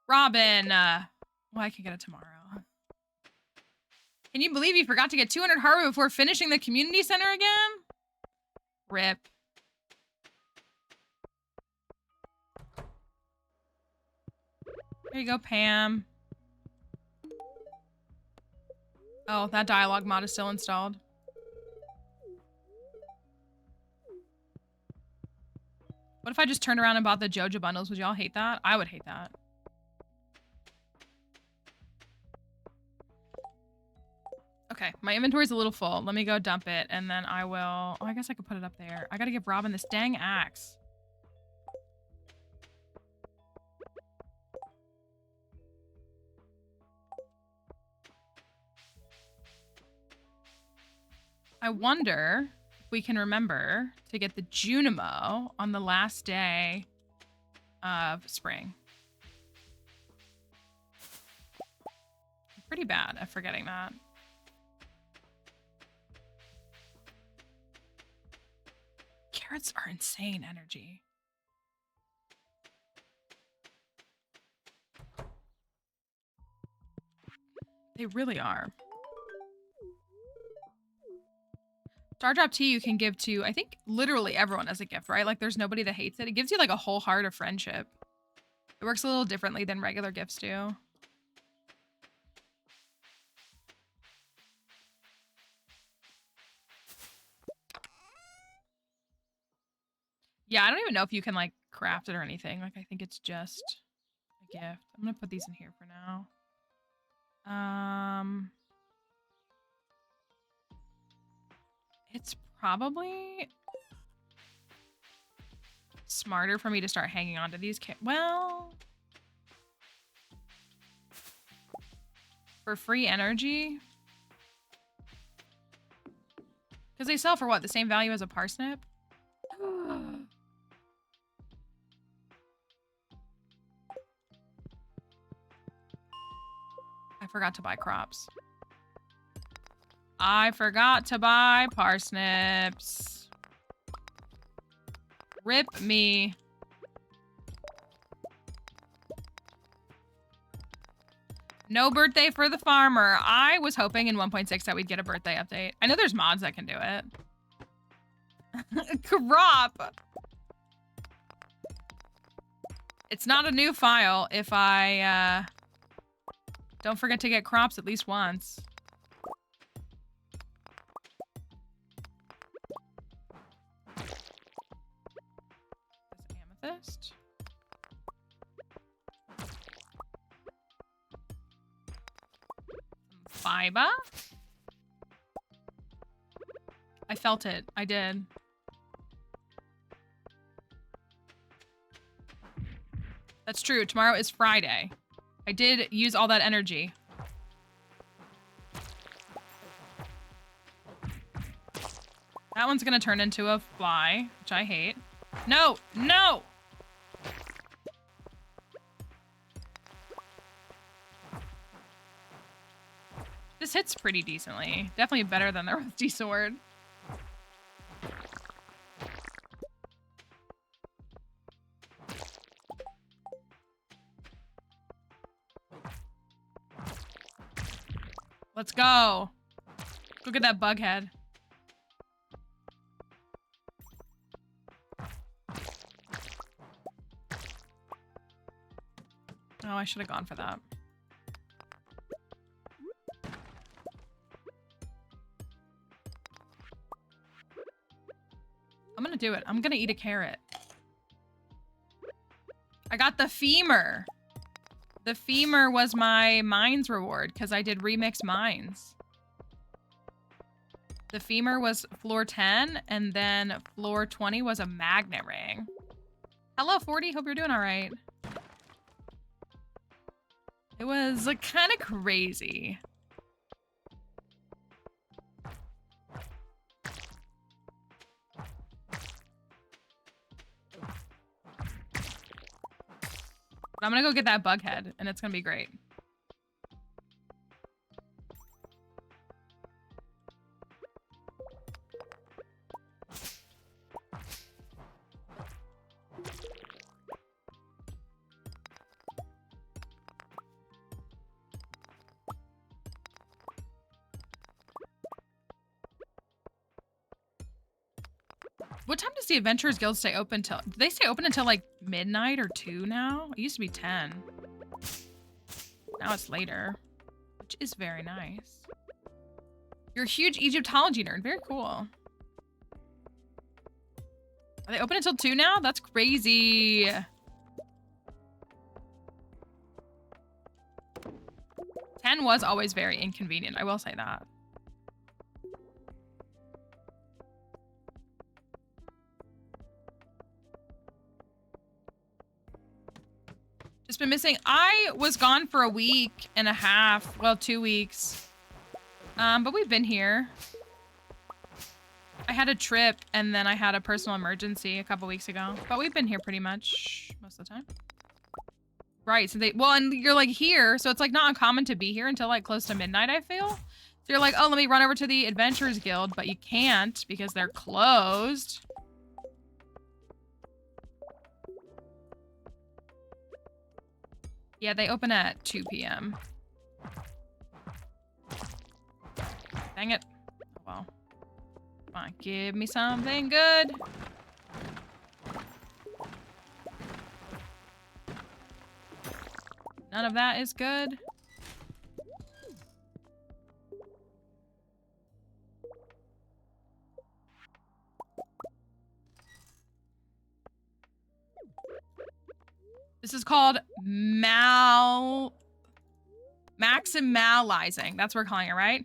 Robin! Well, I can get it tomorrow. Can you believe you forgot to get 200 hardwood before finishing the community center again? Rip. There you go, Pam. Oh, that dialogue mod is still installed. What if I just turned around and bought the Joja bundles? Would y'all hate that? I would hate that. Okay, my inventory's a little full. Let me go dump it, and then I will... Oh, I guess I could put it up there. I gotta give Robin this dang axe. I wonder if we can remember to get the Junimo on the last day of spring. I'm pretty bad at forgetting that. Carrots are insane energy. They really are. Stardrop tea you can give to, I think, literally everyone as a gift, right? Like, there's nobody that hates it. It gives you, like, a whole heart of friendship. It works a little differently than regular gifts do. Yeah, I don't even know if you can, like, craft it or anything. Like, I think it's just a gift. I'm gonna put these in here for now. It's probably smarter for me to start hanging on to these. Well, for free energy. Because they sell for what? The same value as a parsnip? I forgot to buy crops. I forgot to buy parsnips. Rip me. No birthday for the farmer. I was hoping in 1.6 that we'd get a birthday update. I know there's mods that can do it. Crop. It's not a new file if I don't forget to get crops at least once. Amethyst. Fiber. I felt it. I did. That's true. Tomorrow is Friday. I did use all that energy. That one's gonna turn into a fly, which I hate. No! No! This hits pretty decently. Definitely better than the rusty sword. Let's go. Go get that bug head. Oh, I should have gone for that. I'm gonna do it. I'm gonna eat a carrot. I got the femur. The femur was my mines reward because I did remix mines. The femur was floor 10 and then floor 20 was a magnet ring. Hello, 40. Hope you're doing all right. It was like kind of crazy. But I'm gonna go get that bug head, and it's gonna be great. What time does the Adventurers Guild stay open till? Do they stay open until like midnight or 2 now? It used to be 10. Now it's later, which is very nice. You're a huge Egyptology nerd. Very cool. Are they open until 2 now? That's crazy. 10 was always very inconvenient. I will say that. Just been missing. I was gone for a week and a half. Well, 2 weeks. But we've been here. I had a trip and then I had a personal emergency a couple weeks ago. But we've been here pretty much most of the time. Right, so well, and you're like here, so it's like not uncommon to be here until like close to midnight, I feel. So you're like, oh, let me run over to the Adventurers Guild, but you can't because they're closed. Yeah, they open at 2 p.m. Dang it. Oh, well. Come on, give me something good. None of that is good. This is called maximalizing. That's what we're calling it, right?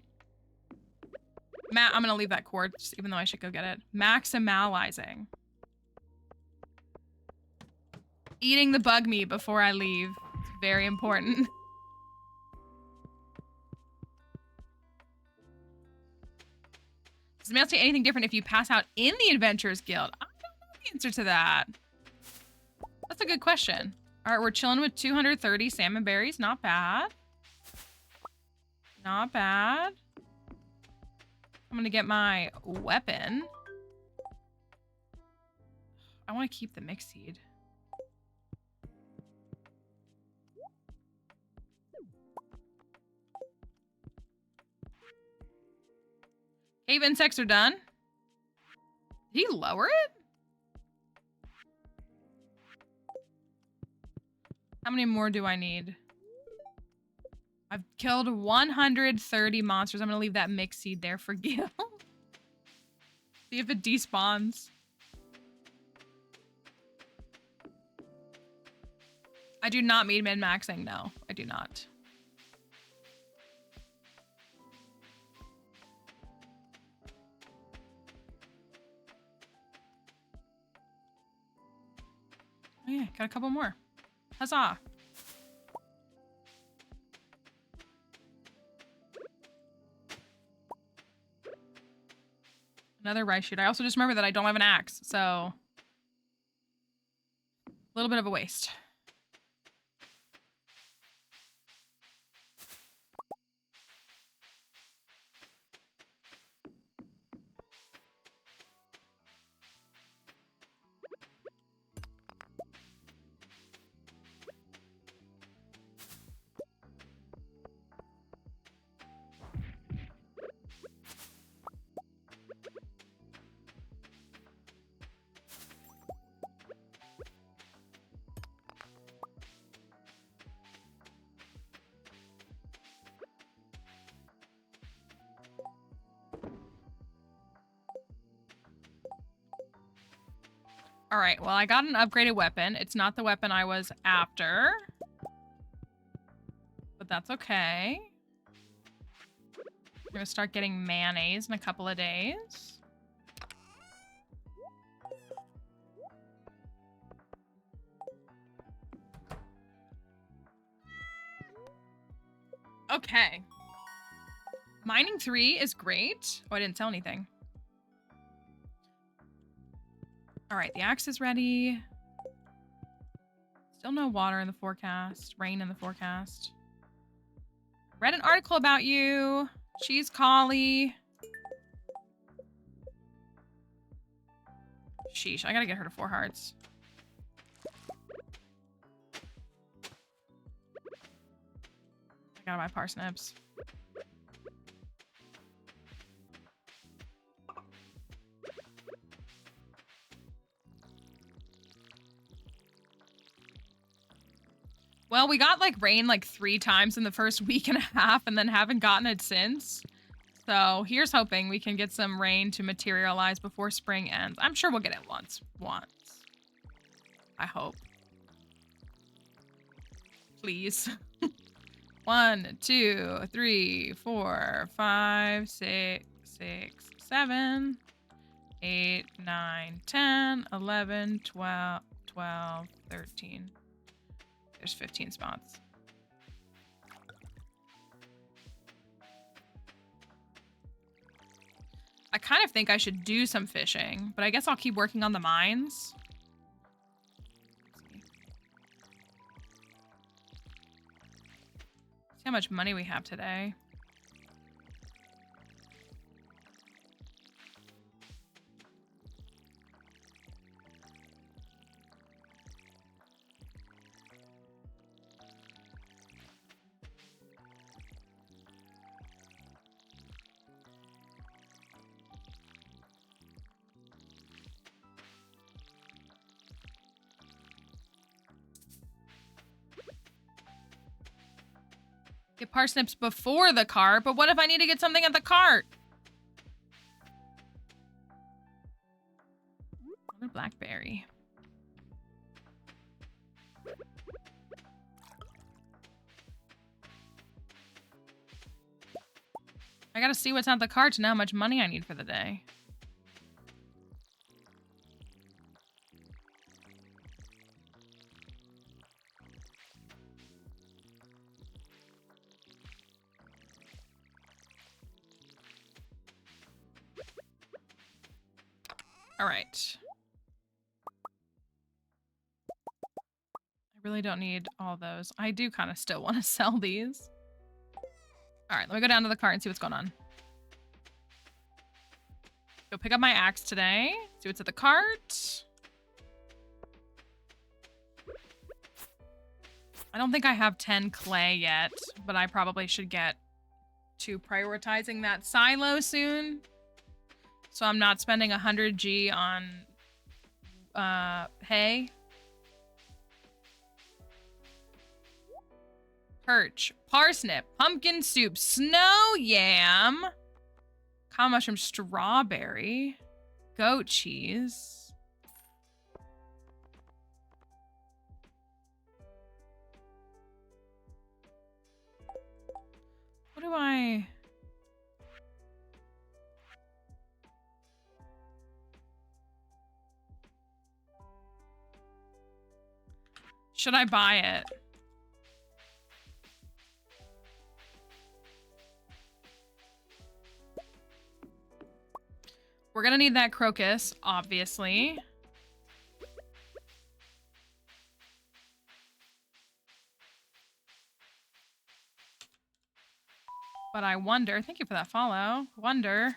I'm gonna leave that cord, just even though I should go get it. Maximalizing. Eating the bug meat before I leave. It's very important. Does the mail say anything different if you pass out in the Adventurers Guild? I don't know the answer to that. That's a good question. All right, we're chilling with 230 salmon berries. Not bad. Not bad. I'm gonna get my weapon. I want to keep the mixed seed. Cave insects are done. Did he lower it? How many more do I need? I've killed 130 monsters. I'm gonna leave that mixed seed there for Gil. See if it despawns. I do not mean min-maxing. No, I do not. Oh yeah, got a couple more. Huzzah. Another rice shoot. I also just remember that I don't have an axe, so a little bit of a waste. All right, well, I got an upgraded weapon. It's not the weapon I was after. But that's okay. I'm gonna start getting mayonnaise in a couple of days. Okay. Mining 3 is great. Oh, I didn't sell anything. All right, the axe is ready. Still no water in the forecast. Rain in the forecast. Read an article about you. She's Collie. Sheesh, I gotta get her to 4 hearts. I gotta buy parsnips. Well, we got like rain like 3 times in the first week and a half and then haven't gotten it since. So here's hoping we can get some rain to materialize before spring ends. I'm sure we'll get it once. I hope. Please. 1, 2, 3, 4, 5, 6, 7, 8, 9, 10, 11, 12, 13. There's 15 spots. I kind of think I should do some fishing, but I guess I'll keep working on the mines. See how much money we have today. Get parsnips before the cart, but what if I need to get something at the cart? Another blackberry. I gotta see what's at the cart to know how much money I need for the day. All right. I really don't need all those. I do kind of still want to sell these. All right, let me go down to the cart and see what's going on. Go pick up my axe today. See what's at the cart. I don't think I have 10 clay yet, but I probably should get to prioritizing that silo soon. So I'm not spending 100 G on hay. Perch, parsnip, pumpkin soup, snow yam, common mushroom, strawberry, goat cheese. What do I... Should I buy it? We're gonna need that crocus, obviously. But I wonder, thank you for that follow. Wonder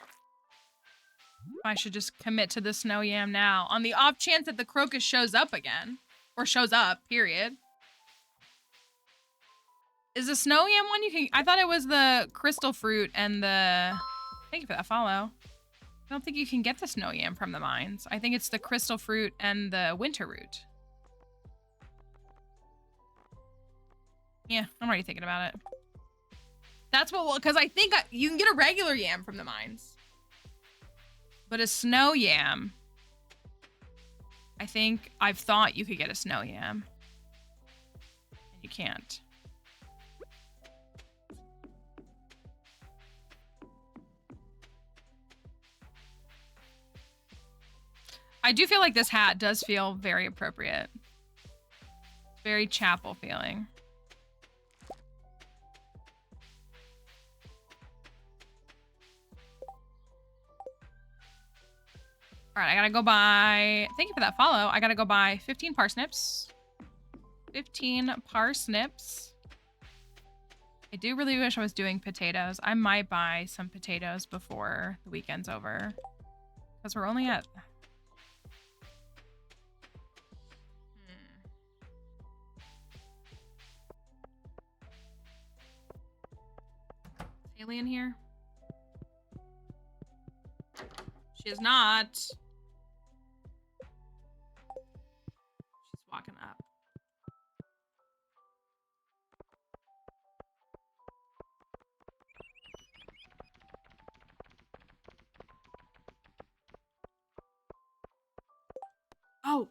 if I should just commit to the snow yam now on the off chance that the crocus shows up again. Or shows up, period. Is the snow yam one you can... I thought it was the crystal fruit and the... Thank you for that follow. I don't think you can get the snow yam from the mines. I think it's the crystal fruit and the winter root. Yeah, I'm already thinking about it. That's what... Because I think you can get a regular yam from the mines. But a snow yam... I think I've thought you could get a snow yam. And you can't. I do feel like this hat does feel very appropriate. Very chapel feeling. All right, I gotta go buy, thank you for that follow. I gotta go buy 15 parsnips. 15 parsnips. I do really wish I was doing potatoes. I might buy some potatoes before the weekend's over. Because we're only at... Is Haley in here? She is not. She's walking up. Oh.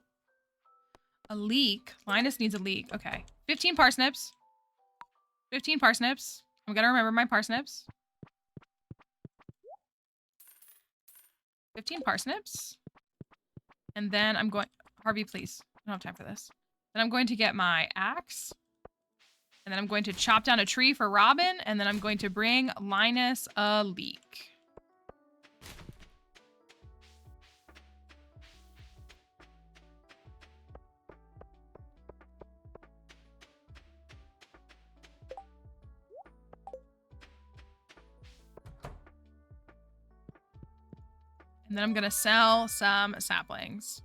A leek. Linus needs a leek. Okay. 15 parsnips. 15 parsnips. I'm gonna remember my parsnips. 15 parsnips. And then I'm going... Harvey, please. I don't have time for this. Then I'm going to get my axe. And then I'm going to chop down a tree for Robin. And then I'm going to bring Linus a leek. And then I'm going to sell some saplings.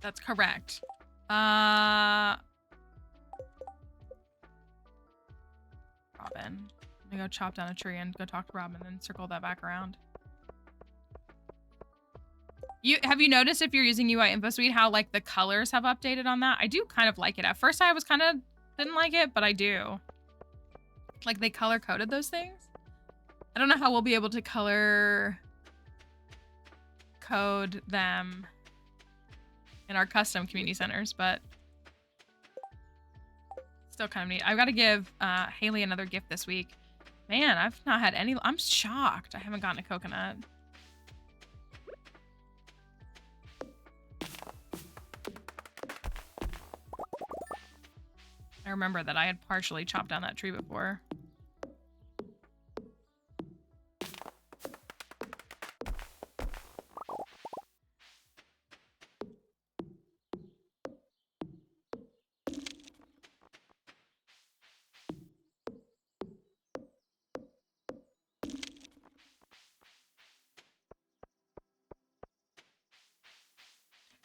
That's correct. Robin. I'm gonna go chop down a tree and go talk to Robin and circle that back around. Have you noticed if you're using UI Info Suite how like the colors have updated on that? I do kind of like it. At first I was kind of didn't like it, but I do. Like they color coded those things. I don't know how we'll be able to color code them in our custom community centers, but still kind of neat. I've got to give Haley another gift this week. Man, I've not had any. I'm shocked I haven't gotten a coconut. I remember that I had partially chopped down that tree before.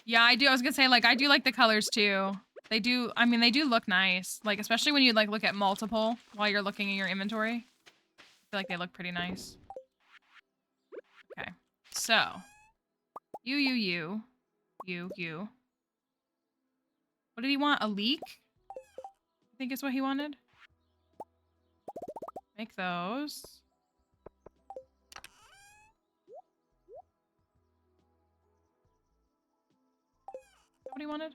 Yeah, I do. I was gonna say, like, I do like the colors too. They do, I mean, they do look nice. Like, especially when you, like, look at multiple while you're looking in your inventory. I feel like they look pretty nice. Okay. So. You. What did he want? A leek? I think is what he wanted. Make those. What he wanted?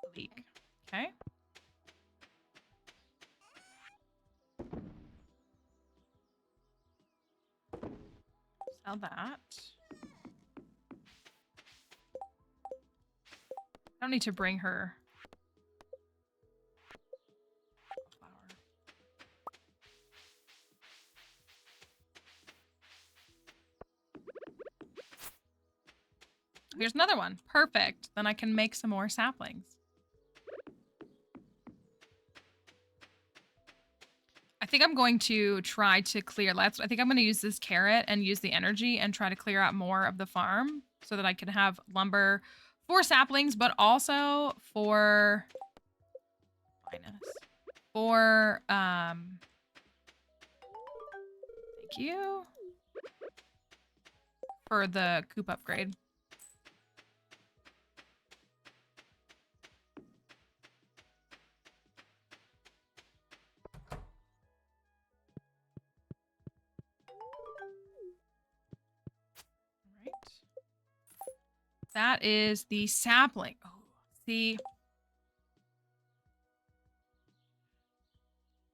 A leek. Okay. Sell that. I don't need to bring her flour. Here's another one. Perfect. Then I can make some more saplings. I think I'm going to try to clear. I think I'm going to use this carrot and use the energy and try to clear out more of the farm so that I can have lumber for saplings, but also for thank you for the coop upgrade. That is the sapling. Oh, see.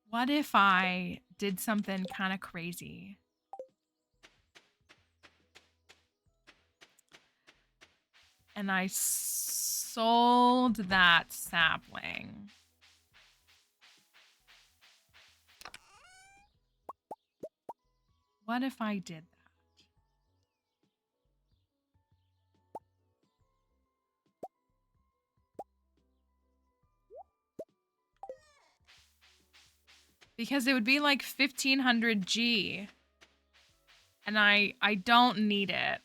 What if I did something kind of crazy? And I sold that sapling. What if I did that? Because it would be like 1500 G. And I don't need it.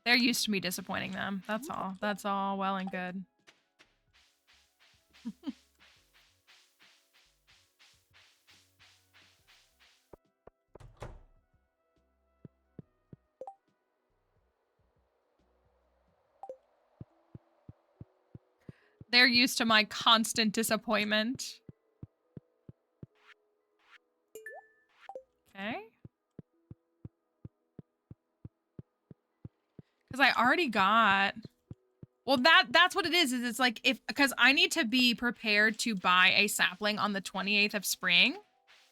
They're used to me disappointing them. That's all. That's all well and good. They're used to my constant disappointment. Okay. Because I already got... Well, that's what it is it's like, because I need to be prepared to buy a sapling on the 28th of spring.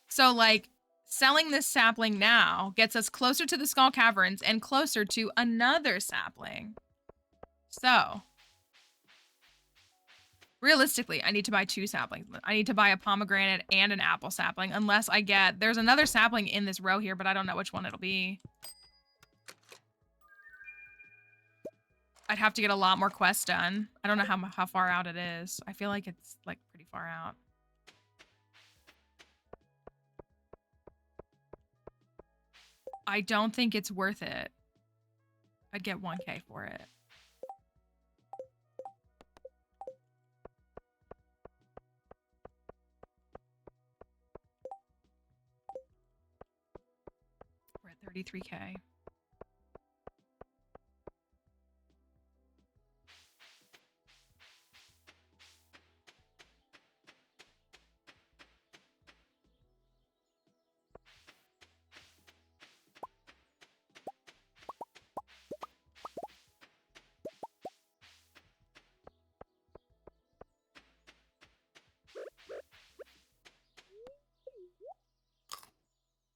So, like, selling this sapling now gets us closer to the Skull Caverns and closer to another sapling. So... realistically, I need to buy 2 saplings. I need to buy a pomegranate and an apple sapling, unless I get... There's another sapling in this row here, but I don't know which one it'll be. I'd have to get a lot more quests done. I don't know how far out it is. I feel like it's, like, pretty far out. I don't think it's worth it. I'd get 1K for it. We're at 33K.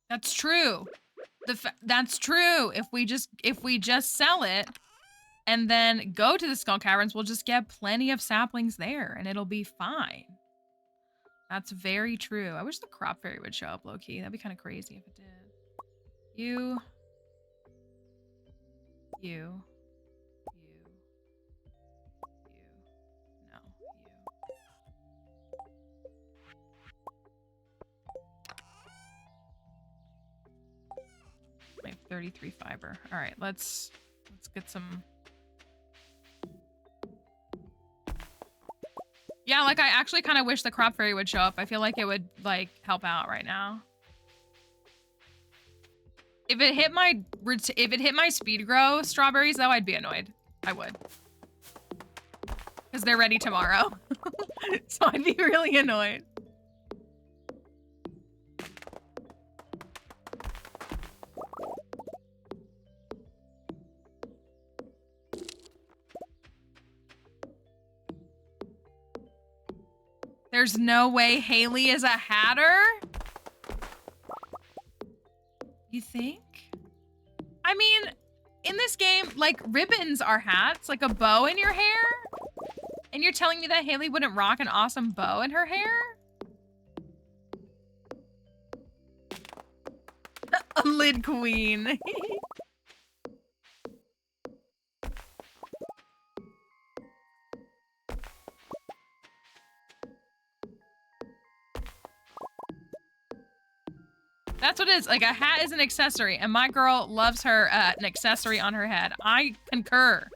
That's true. That's true. If we just sell it and then go to the Skull Caverns, we'll just get plenty of saplings there and it'll be fine. That's very true. I wish the crop fairy would show up low-key. That'd be kind of crazy if it did. You. No, you. I have 33 fiber. All right, let's get some. Yeah, like I actually kind of wish the crop fairy would show up. I feel like it would like help out right now. If it hit my speed grow strawberries though, I'd be annoyed. I would. Because they're ready tomorrow. So I'd be really annoyed. There's no way Haley is a hatter? You think? I mean, in this game, like, ribbons are hats, like a bow in your hair? And you're telling me that Haley wouldn't rock an awesome bow in her hair? A lid queen. That's what it is. Like, a hat is an accessory, and my girl loves her an accessory on her head. I concur.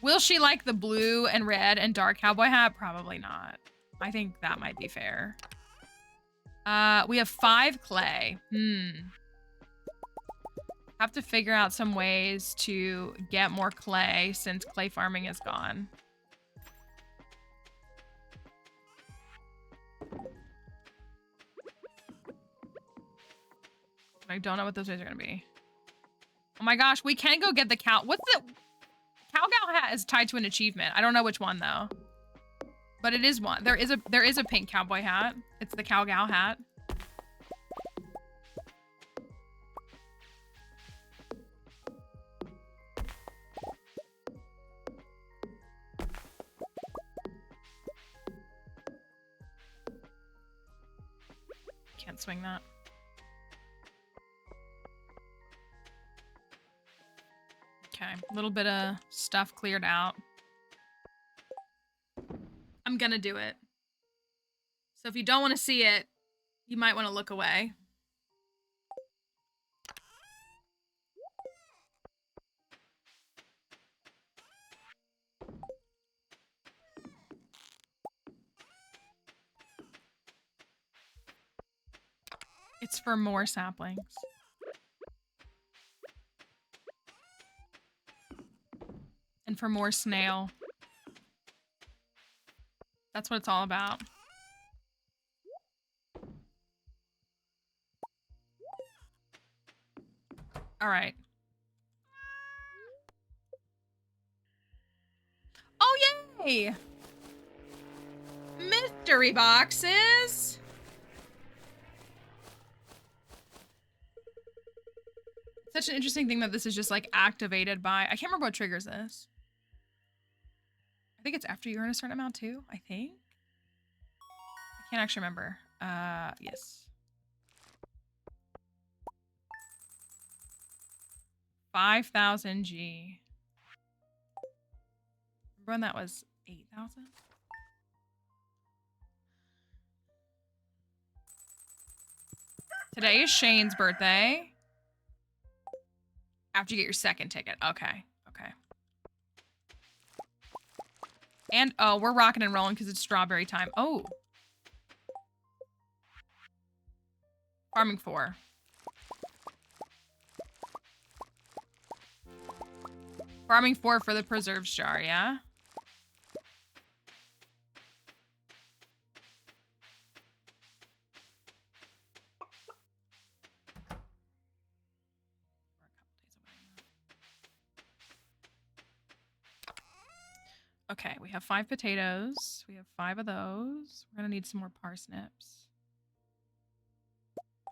Will she like the blue and red and dark cowboy hat? Probably not. I think that might be fair. We have 5 clay. Have to figure out some ways to get more clay since clay farming is gone. I don't know what those days are gonna be. Oh my gosh, we can go get the cow. What's the cowgirl hat is tied to an achievement. I don't know which one though, but it is one. There is a pink cowboy hat. It's the cowgirl hat. Can't swing that. Okay, a little bit of stuff cleared out. I'm gonna do it. So if you don't want to see it, you might want to look away. It's for more saplings. And for more snail. That's what it's all about. All right. Oh, yay! Mystery boxes! Such an interesting thing that this is just like activated by, I can't remember what triggers this. I think it's after you earn a certain amount too, I think. I can't actually remember. Yes. 5,000 G. Remember when that was 8,000? Today is Shane's birthday. After you get your second ticket. Okay. Okay. And, oh, we're rocking and rolling because it's strawberry time. Oh. Farming 4. Farming 4 for the preserves jar, yeah? Okay, we have 5 potatoes. We have 5 of those. We're gonna need some more parsnips.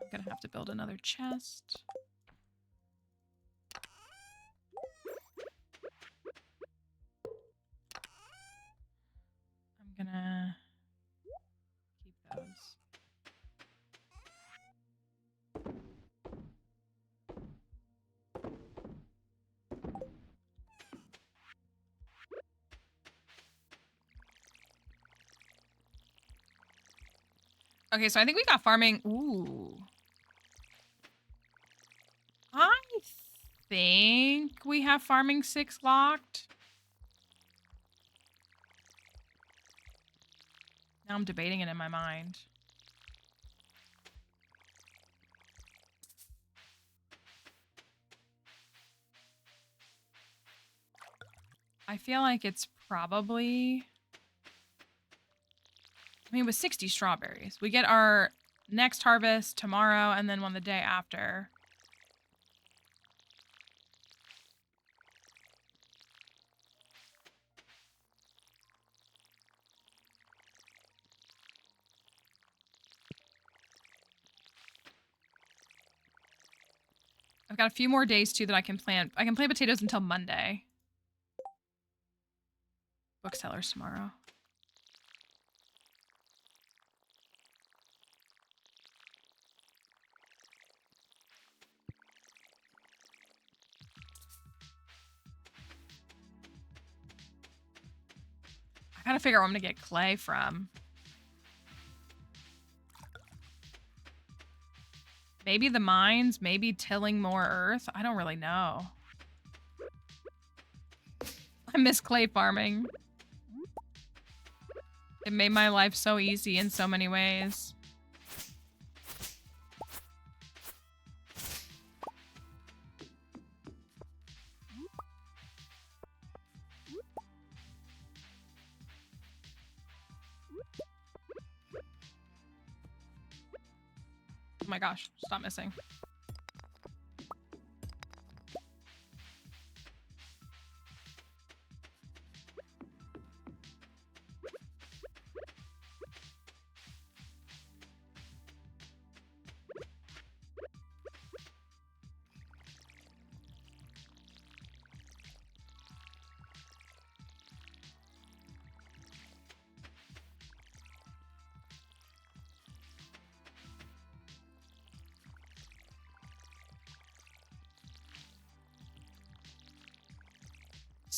I'm gonna have to build another chest. I'm gonna keep those. Okay, so I think we got farming. Ooh. I think we have farming 6 locked. Now I'm debating it in my mind. I feel like it's probably... I mean, with 60 strawberries. We get our next harvest tomorrow and then one the day after. I've got a few more days, too, that I can plant. I can plant potatoes until Monday. Booksellers tomorrow. I gotta figure out where I'm gonna get clay from. Maybe the mines, maybe tilling more earth. I don't really know. I miss clay farming. It made my life so easy in so many ways. Oh my gosh, stop missing.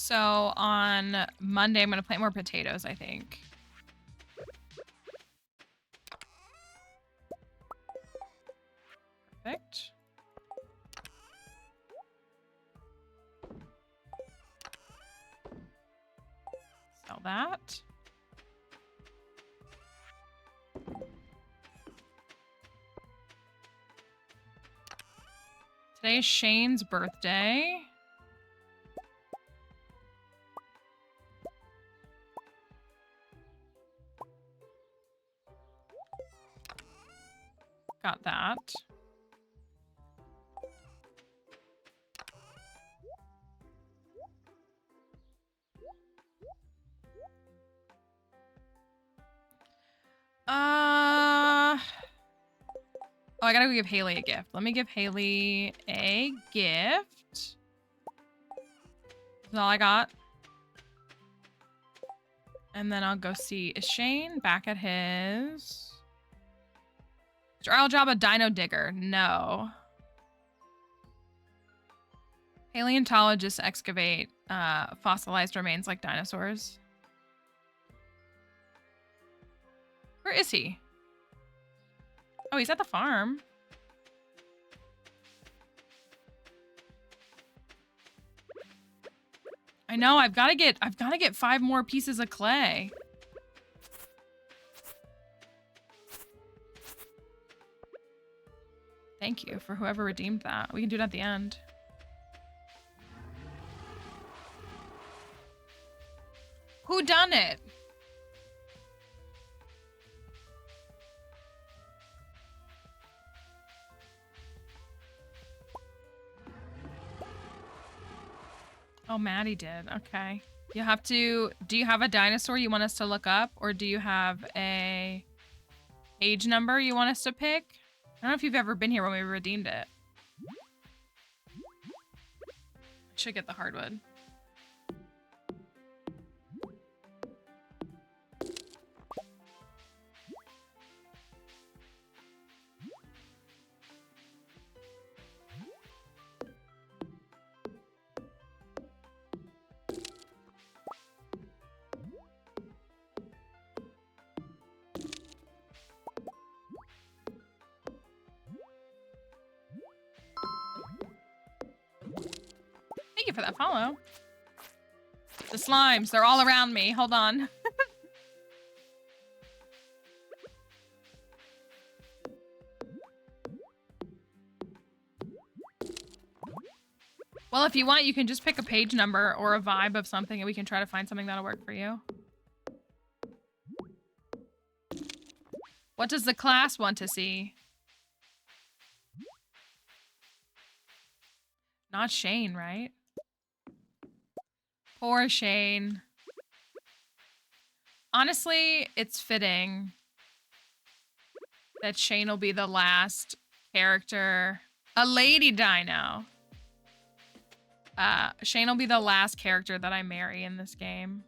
So on Monday, I'm going to plant more potatoes, I think. Perfect. Sell that. Today's Shane's birthday. Got that. Oh, I gotta go give Haley a gift. Let me give Haley a gift. That's all I got. And then I'll go see, is Shane back at his... Is your job a dino digger? No. Paleontologists excavate fossilized remains like dinosaurs. Where is he? Oh, he's at the farm. I know, I've gotta get 5 more pieces of clay. Thank you for whoever redeemed that. We can do it at the end. Who done it? Oh, Maddie did. Okay. You have to... Do you have a dinosaur you want us to look up? Or do you have a age number you want us to pick? I don't know if you've ever been here when we redeemed it. I should get the hardwood. Thank you for that follow. The slimes, they're all around me. Hold on. Well, if you want, you can just pick a page number or a vibe of something and we can try to find something that'll work for you. What does the class want to see? Not Shane, right? Poor Shane. Honestly, it's fitting that Shane will be the last character. A lady dino. Shane will be the last character that I marry in this game.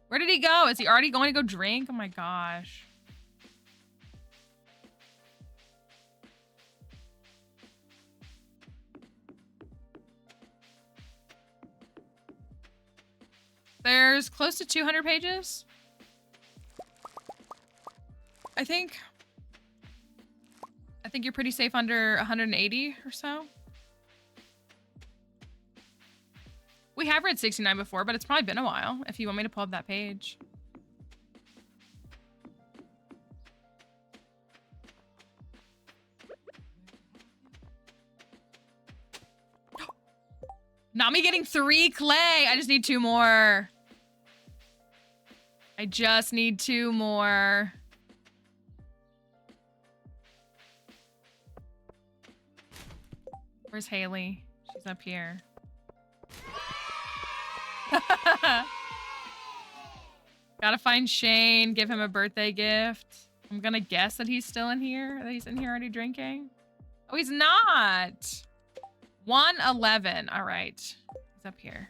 Where did he go? Is he already going to go drink? Oh my gosh. There's close to 200 pages. I think you're pretty safe under 180 or so. We have read 69 before, but it's probably been a while if you want me to pull up that page. Not me getting 3 clay. I just need 2 more. I just need 2 more. Where's Haley? She's up here. Gotta find Shane, give him a birthday gift. I'm gonna guess that he's still in here. That he's in here already drinking. Oh, he's not. 111. All right. He's up here.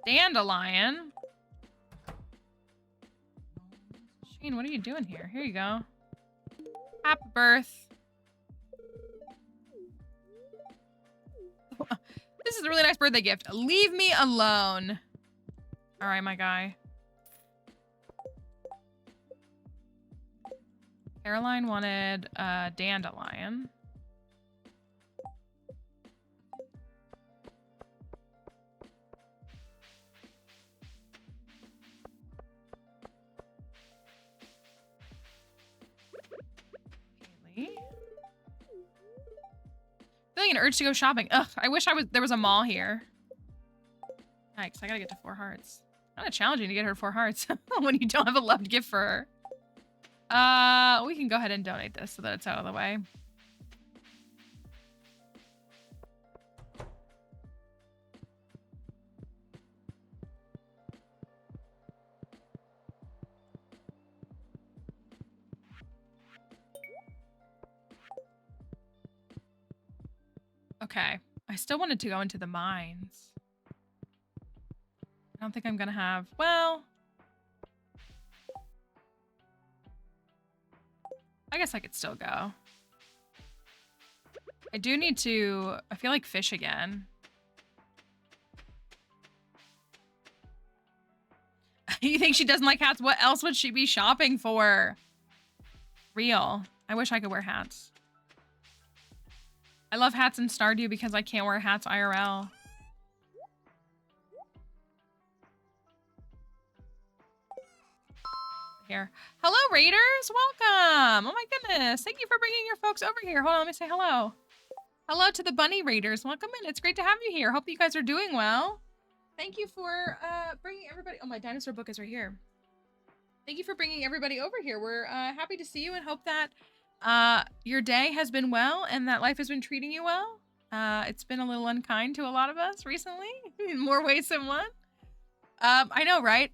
Dandelion. Shane, what are you doing here? Here you go. Happy birth. This is a really nice birthday gift. Leave me alone. All right, my guy. Caroline wanted a dandelion. Haley. Feeling an urge to go shopping. Ugh, I wish there was a mall here. Yikes, I gotta get to 4 hearts. Kind of challenging to get her 4 hearts when you don't have a loved gift for her. We can go ahead and donate this so that it's out of the way. Okay, I still wanted to go into the mines. I don't think I'm gonna have, well, I guess I could still go. I do need to, I feel like fish again. You think she doesn't like hats? What else would she be shopping for? Real. I wish I could wear hats. I love hats in Stardew because I can't wear hats IRL. Here. Hello, Raiders. Welcome. Oh my goodness. Thank you for bringing your folks over here. Hold on, let me say hello. Hello to the Bunny Raiders. Welcome in. It's great to have you here. Hope you guys are doing well. Thank you for bringing everybody. Oh, my dinosaur book is right here. Thank you for bringing everybody over here. We're happy to see you and hope that your day has been well and that life has been treating you well. It's been a little unkind to a lot of us recently in more ways than one. I know, right?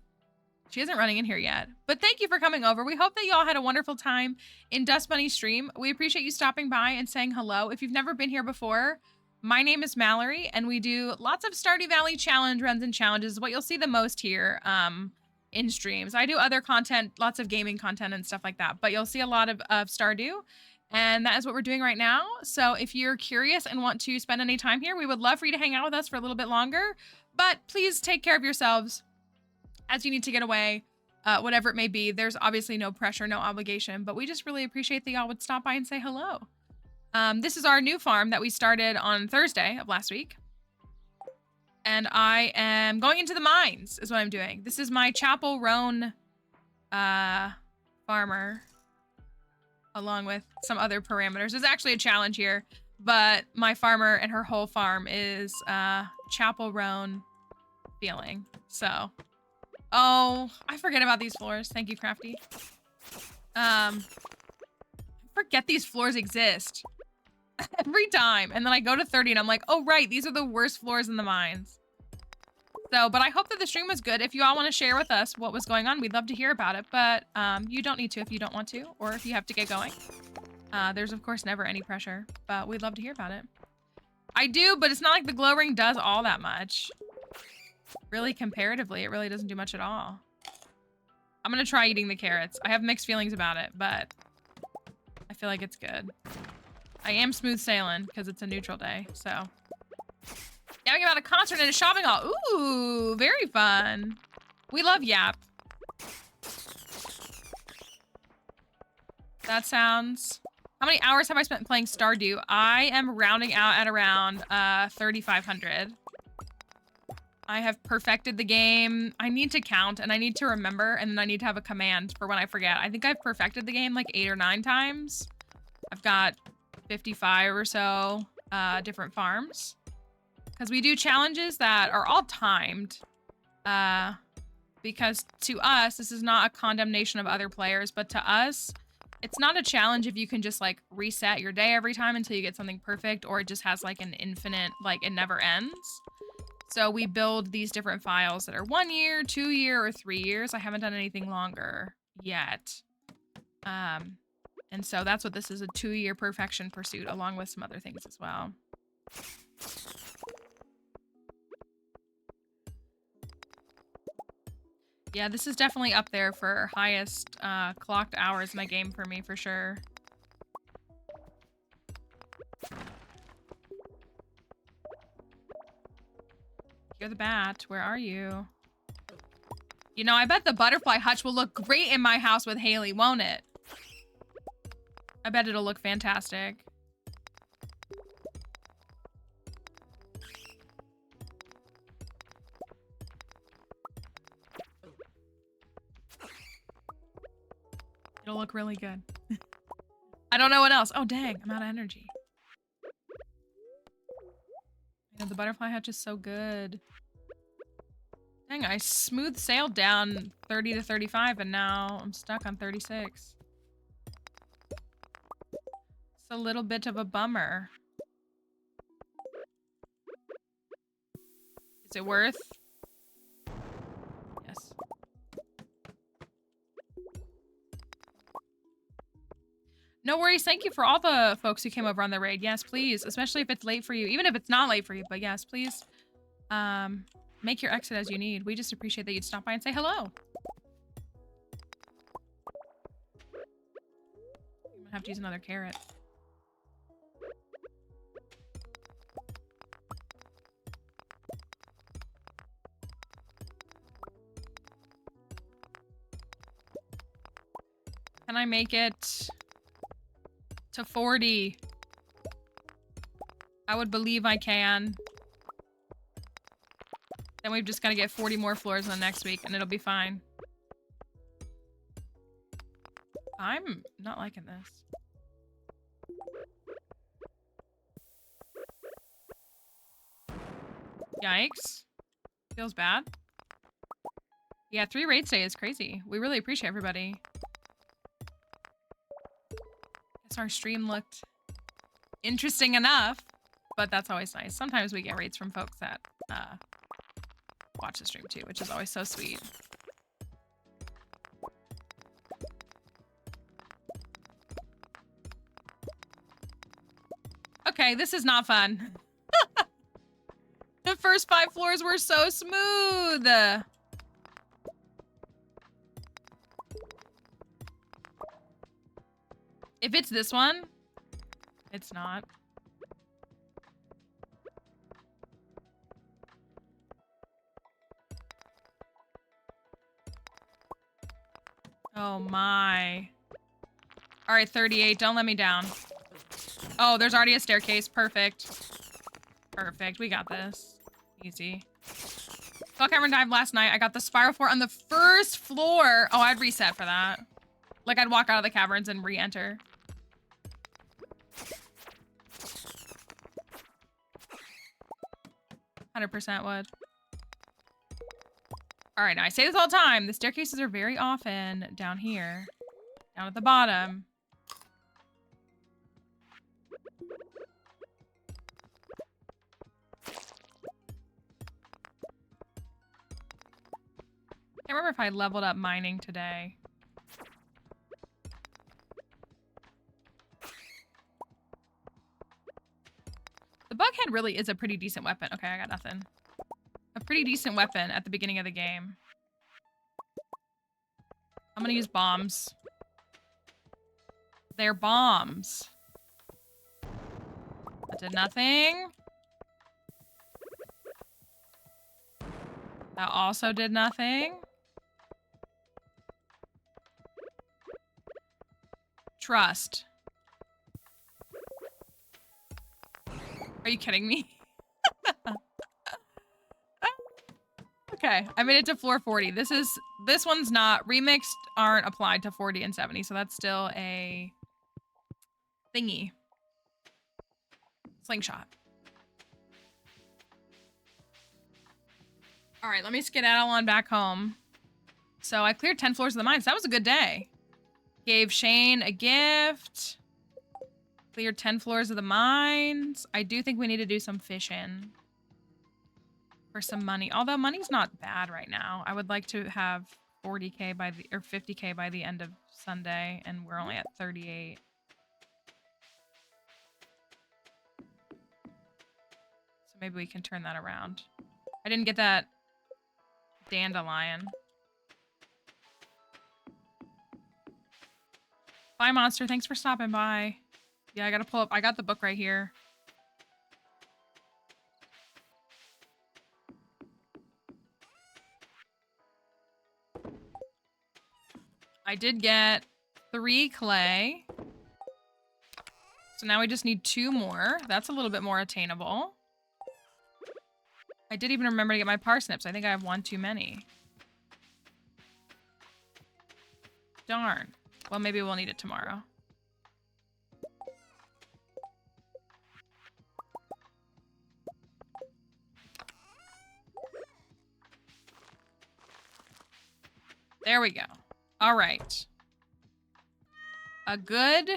She isn't running in here yet, but thank you for coming over. We hope that y'all had a wonderful time in Dust Bunny's stream. We appreciate you stopping by and saying hello. If you've never been here before, my name is Mallory, and we do lots of Stardew Valley challenge runs and challenges. What you'll see the most here in streams. I do other content, lots of gaming content and stuff like that, but you'll see a lot of Stardew, and that is what we're doing right now. So if you're curious and want to spend any time here, we would love for you to hang out with us for a little bit longer, but please take care of yourselves as you need to get away, whatever it may be. There's obviously no pressure, no obligation, but we just really appreciate that y'all would stop by and say hello. This is our new farm that we started on Thursday of last week. And I am going into the mines is what I'm doing. This is my Chapel Roan farmer, along with some other parameters. There's actually a challenge here, but my farmer and her whole farm is Chapel Roan feeling. So... Oh, I forget about these floors. Thank you, Crafty. I forget these floors exist every time. And then I go to 30 and I'm like, oh, right, these are the worst floors in the mines. So, but I hope that the stream was good. If you all want to share with us what was going on, we'd love to hear about it. But you don't need to if you don't want to, or if you have to get going. There's, of course, never any pressure, but we'd love to hear about it. I do, but it's not like the glow ring does all that much. Really, comparatively, it really doesn't do much at all. I'm gonna try eating the carrots. I have mixed feelings about it, but I feel like it's good. I am smooth sailing because it's a neutral day, so. Yapping about a concert and a shopping haul. Ooh, very fun. We love Yap. That sounds... How many hours have I spent playing Stardew? I am rounding out at around 3,500. I have perfected the game. I need to count and I need to remember, and then I need to have a command for when I forget. I think I've perfected the game like 8 or 9 times. I've got 55 or so different farms. Because we do challenges that are all timed. Because to us, this is not a condemnation of other players, but to us, it's not a challenge if you can just like reset your day every time until you get something perfect, or it just has like an infinite, like it never ends. So we build these different files that are 1 year, 2 year, or 3 years. I haven't done anything longer yet. And so that's what this is, a 2-year perfection pursuit, along with some other things as well. Yeah, this is definitely up there for highest clocked hours in a game for me, for sure. the bat. Where are you? You know, I bet the butterfly hutch will look great in my house with Haley, won't it? I bet it'll look fantastic. It'll look really good. I don't know what else. Oh, dang. I'm out of energy. You know, the butterfly hutch is so good. Dang, I smooth sailed down 30 to 35 and now I'm stuck on 36. It's a little bit of a bummer. Is it worth? Yes. No worries. Thank you for all the folks who came over on the raid. Yes, please. Especially if it's late for you. Even if it's not late for you. But yes, please. Make your exit as you need. We just appreciate that you'd stop by and say hello. I'm gonna have to use another carrot. Can I make it to 40? I would believe I can. Then we've just got to get 40 more floors in the next week and it'll be fine. I'm not liking this. Yikes. Feels bad. Yeah, 3 raids day is crazy. We really appreciate everybody. Guess our stream looked interesting enough, but that's always nice. Sometimes we get raids from folks that watch the stream too, which is always so sweet. Okay, this is not fun. The first 5 floors were so smooth. If it's this one, it's not. Oh my. All right, 38. Don't let me down. Oh, there's already a staircase. Perfect. Perfect. We got this. Easy. Saw Cameron dive last night. I got the spiral floor on the first floor. Oh, I'd reset for that. Like, I'd walk out of the caverns and re-enter. %100% would. All right, now I say this all the time. The staircases are very often down here. Down at the bottom. Can't remember if I leveled up mining today. The bughead really is a pretty decent weapon. Okay, I got nothing. A pretty decent weapon at the beginning of the game. I'm gonna use bombs. They're bombs. That did nothing. That also did nothing. Trust. Are you kidding me? Okay, I made it to floor 40. This one's not remixed, aren't applied to 40 and 70, so that's still a thingy. Slingshot. All right, let me skedaddle on back home. So I cleared 10 floors of the mines. That was a good day. Gave Shane a gift. Cleared 10 floors of the mines. I do think we need to do some fishing for some money. Although money's not bad right now. I would like to have 40K by the, or 50K by the end of Sunday, and we're only at 38. So maybe we can turn that around. I didn't get that dandelion. Bye, Monster. Thanks for stopping by. Yeah, I gotta pull up. I got the book right here. I did get 3 clay. So now we just need 2 more. That's a little bit more attainable. I did even remember to get my parsnips. I think I have 1 too many. Darn. Well, maybe we'll need it tomorrow. There we go. All right. A good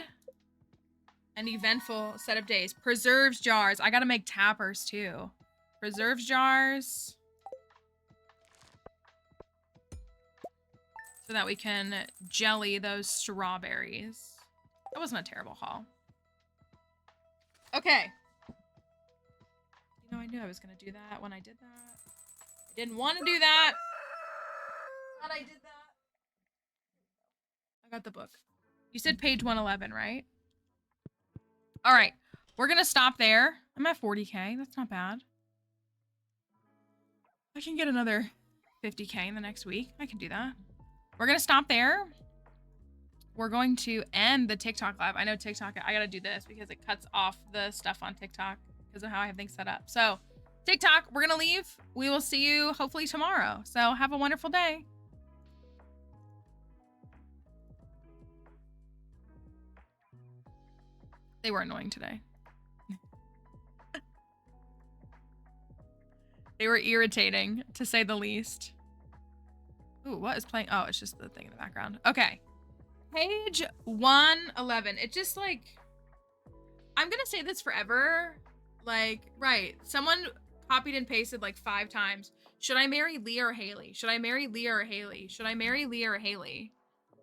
and eventful set of days. Preserves jars. I gotta make tappers too. Preserves jars. So that we can jelly those strawberries. That wasn't a terrible haul. Okay. You know, I knew I was gonna do that when I did that. I didn't want to do that. But I did that. I got the book. You said page 111, right? All right. We're gonna stop there. I'm at 40K. That's not bad. I can get another 50K in the next week. I can do that. We're gonna stop there. We're going to end the TikTok live. I know TikTok, I gotta do this because it cuts off the stuff on TikTok because of how I have things set up. So TikTok, we're gonna leave. We will see you hopefully tomorrow. So have a wonderful day. They were annoying today. They were irritating, to say the least. Ooh, what is playing? Oh, it's just the thing in the background. Okay. Page 111. It just like... I'm gonna say this forever. Like, right. Someone copied and pasted like 5 times. Should I marry Leah or Haley? Should I marry Leah or Haley? Should I marry Leah or Haley?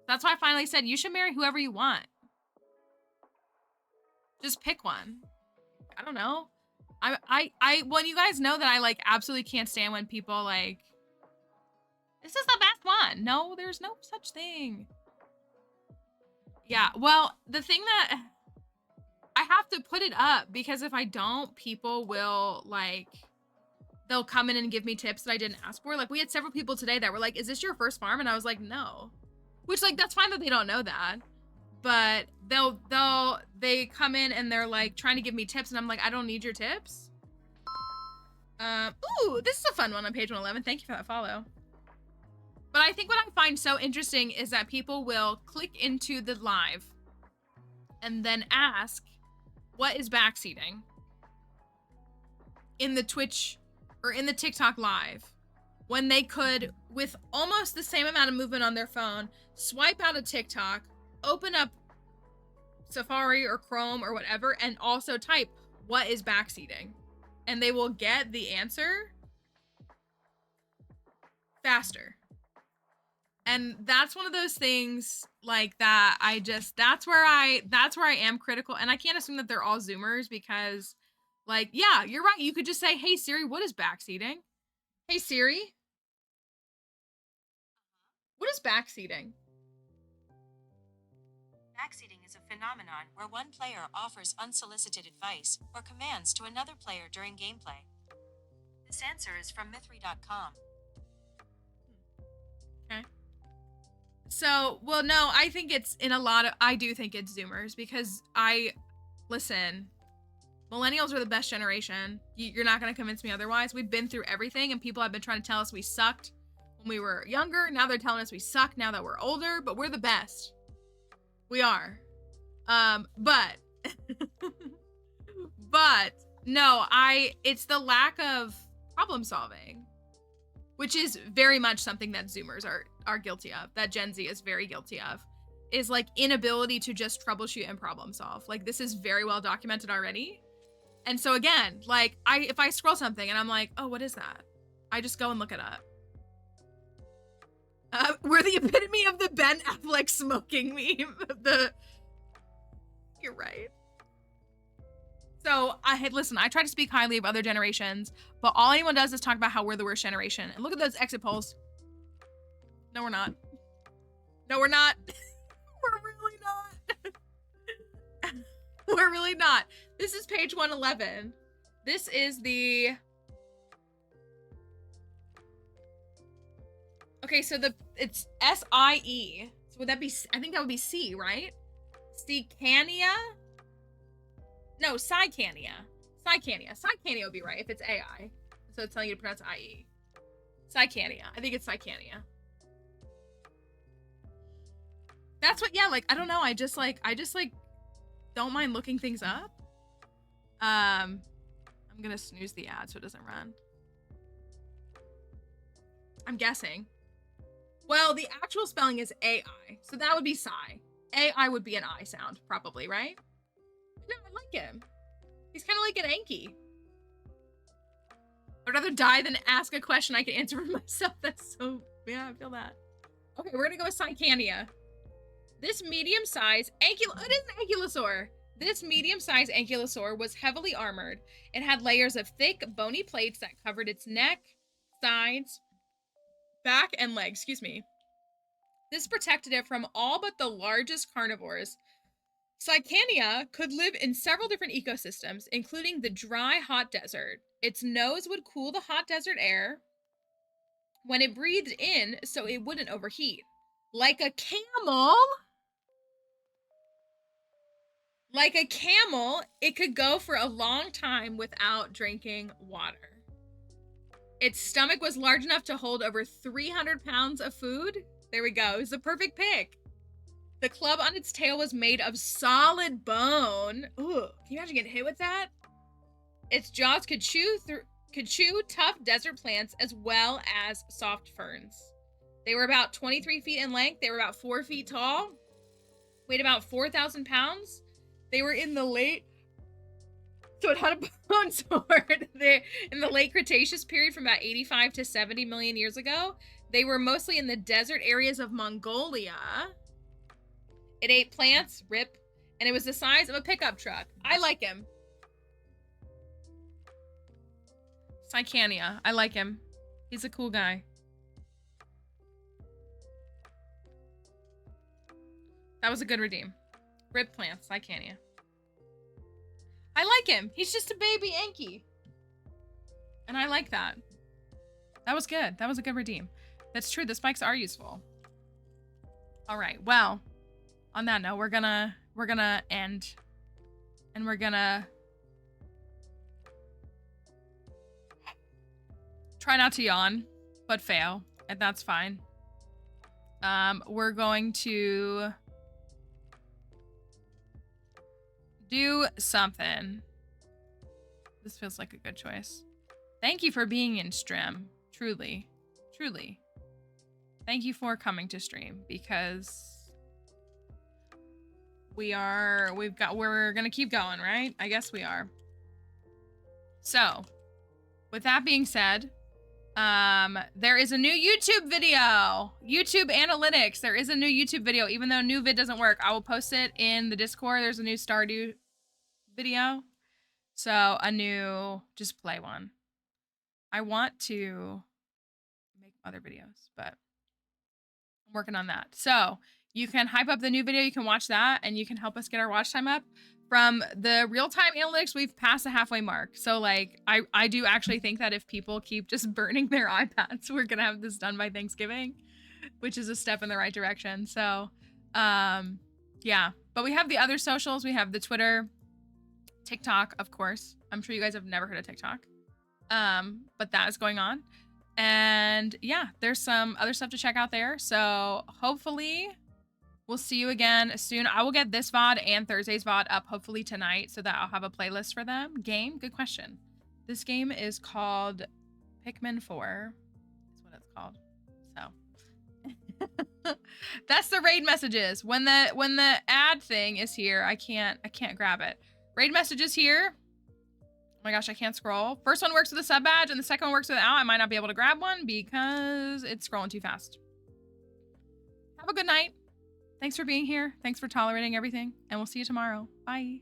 That's why I finally said you should marry whoever you want. Just pick one. I don't know. Well, you guys know that I like absolutely can't stand when people like, this is the best one. No, there's no such thing. Yeah, well, the thing that I have to put it up because if I don't, people will like, they'll come in and give me tips that I didn't ask for. Like we had several people today that were like, is this your first farm? And I was like, no, which like, that's fine that they don't know that. But they come in and they're like trying to give me tips and I'm like, I don't need your tips. Ooh, this is a fun one on page 111. Thank you for that follow. But I think what I find so interesting is that people will click into the live and then ask, what is backseating? In the Twitch or in the TikTok live, when they could, with almost the same amount of movement on their phone, swipe out a TikTok, open up Safari or Chrome or whatever, and also type, what is backseating? And they will get the answer faster. And that's one of those things like that I just, that's where I am critical. And I can't assume that they're all Zoomers because like, yeah, you're right. You could just say, hey Siri, what is backseating? Hey Siri, what is backseating? Backseating is a phenomenon where one player offers unsolicited advice or commands to another player during gameplay. This answer is from Mythry.com. Okay. So, well, no, I think it's I do think it's Zoomers because listen, millennials are the best generation. You're not going to convince me otherwise. We've been through everything and people have been trying to tell us we sucked when we were younger. Now they're telling us we suck now that we're older, but we're the best. We are. But no, it's the lack of problem solving, which is very much something that Zoomers are guilty of, that Gen Z is very guilty of, is like inability to just troubleshoot and problem solve. Like this is very well documented already. And so again, like if I scroll something and I'm like, oh, what is that? I just go and look it up. We're the epitome of the Ben Affleck smoking meme. You're right. So listen, I try to speak highly of other generations, but all anyone does is talk about how we're the worst generation. And look at those exit polls. No, we're not. No, we're not. We're really not. We're really not. This is page 111. This is the... Okay, so it's SIE. So would that be, I think that would be C, right? Cicania? No, Cycania. Cycania. Cycania would be right if it's AI. So it's telling you to pronounce IE. Cycania. I think it's Cycania. That's what, yeah, like, I don't know. I just don't mind looking things up. I'm gonna snooze the ad so it doesn't run. I'm guessing. Well, the actual spelling is AI, so that would be Psy. AI would be an I sound, probably, right? No, I like him. He's kind of like an Anki. I'd rather die than ask a question I can answer for myself. That's so, yeah, I feel that. Okay, we're gonna go with Cycania. This medium-sized it is an ankylosaur. This medium-sized ankylosaur was heavily armored. It had layers of thick, bony plates that covered its neck, sides, back, and legs, excuse me. This protected it from all but the largest carnivores. Cycania could live in several different ecosystems, including the dry, hot desert. Its nose would cool the hot desert air when it breathed in so it wouldn't overheat. Like a camel, it could go for a long time without drinking water. Its stomach was large enough to hold over 300 pounds of food. There we go. It's a perfect pick. The club on its tail was made of solid bone. Ooh, can you imagine getting hit with that? Its jaws could chew tough desert plants as well as soft ferns. They were about 23 feet in length. They were about 4 feet tall. Weighed about 4,000 pounds. They were in the late... So it had a bone sword. In the late Cretaceous period from about 85 to 70 million years ago. They were mostly in the desert areas of Mongolia. It ate plants, rip, and it was the size of a pickup truck. I like him. Cycania. I like him. He's a cool guy. That was a good redeem. Rip plants, Cycania. I like him. He's just a baby Anki. And I like that. That was good. That was a good redeem. That's true. The spikes are useful. All right. Well, on that note, we're gonna end. And we're gonna try not to yawn, but fail. And that's fine. We're going to do something. This feels like a good choice. Thank you for being in stream. Truly. Truly. Thank you for coming to stream because we're gonna keep going, right? I guess we are. So, with that being said, there is a new YouTube video. YouTube analytics. There is a new YouTube video, even though new vid doesn't work. I will post it in the Discord. There's a new Stardew video. So a new, just play one. I want to make other videos, but I'm working on that. So you can hype up the new video. You can watch that and you can help us get our watch time up. From the real-time analytics, we've passed the halfway mark. So, like, I do actually think that if people keep just burning their iPads, we're going to have this done by Thanksgiving, which is a step in the right direction. So, yeah. But we have the other socials. We have the Twitter, TikTok, of course. I'm sure you guys have never heard of TikTok. But that is going on. And, yeah, there's some other stuff to check out there. So, hopefully... we'll see you again soon. I will get this VOD and Thursday's VOD up hopefully tonight so that I'll have a playlist for them. Game? Good question. This game is called Pikmin 4. That's what it's called. So that's the raid messages. When the ad thing is here, I can't grab it. Raid messages here. Oh my gosh, I can't scroll. First one works with a sub badge and the second one works without. I might not be able to grab one because it's scrolling too fast. Have a good night. Thanks for being here. Thanks for tolerating everything. And we'll see you tomorrow. Bye.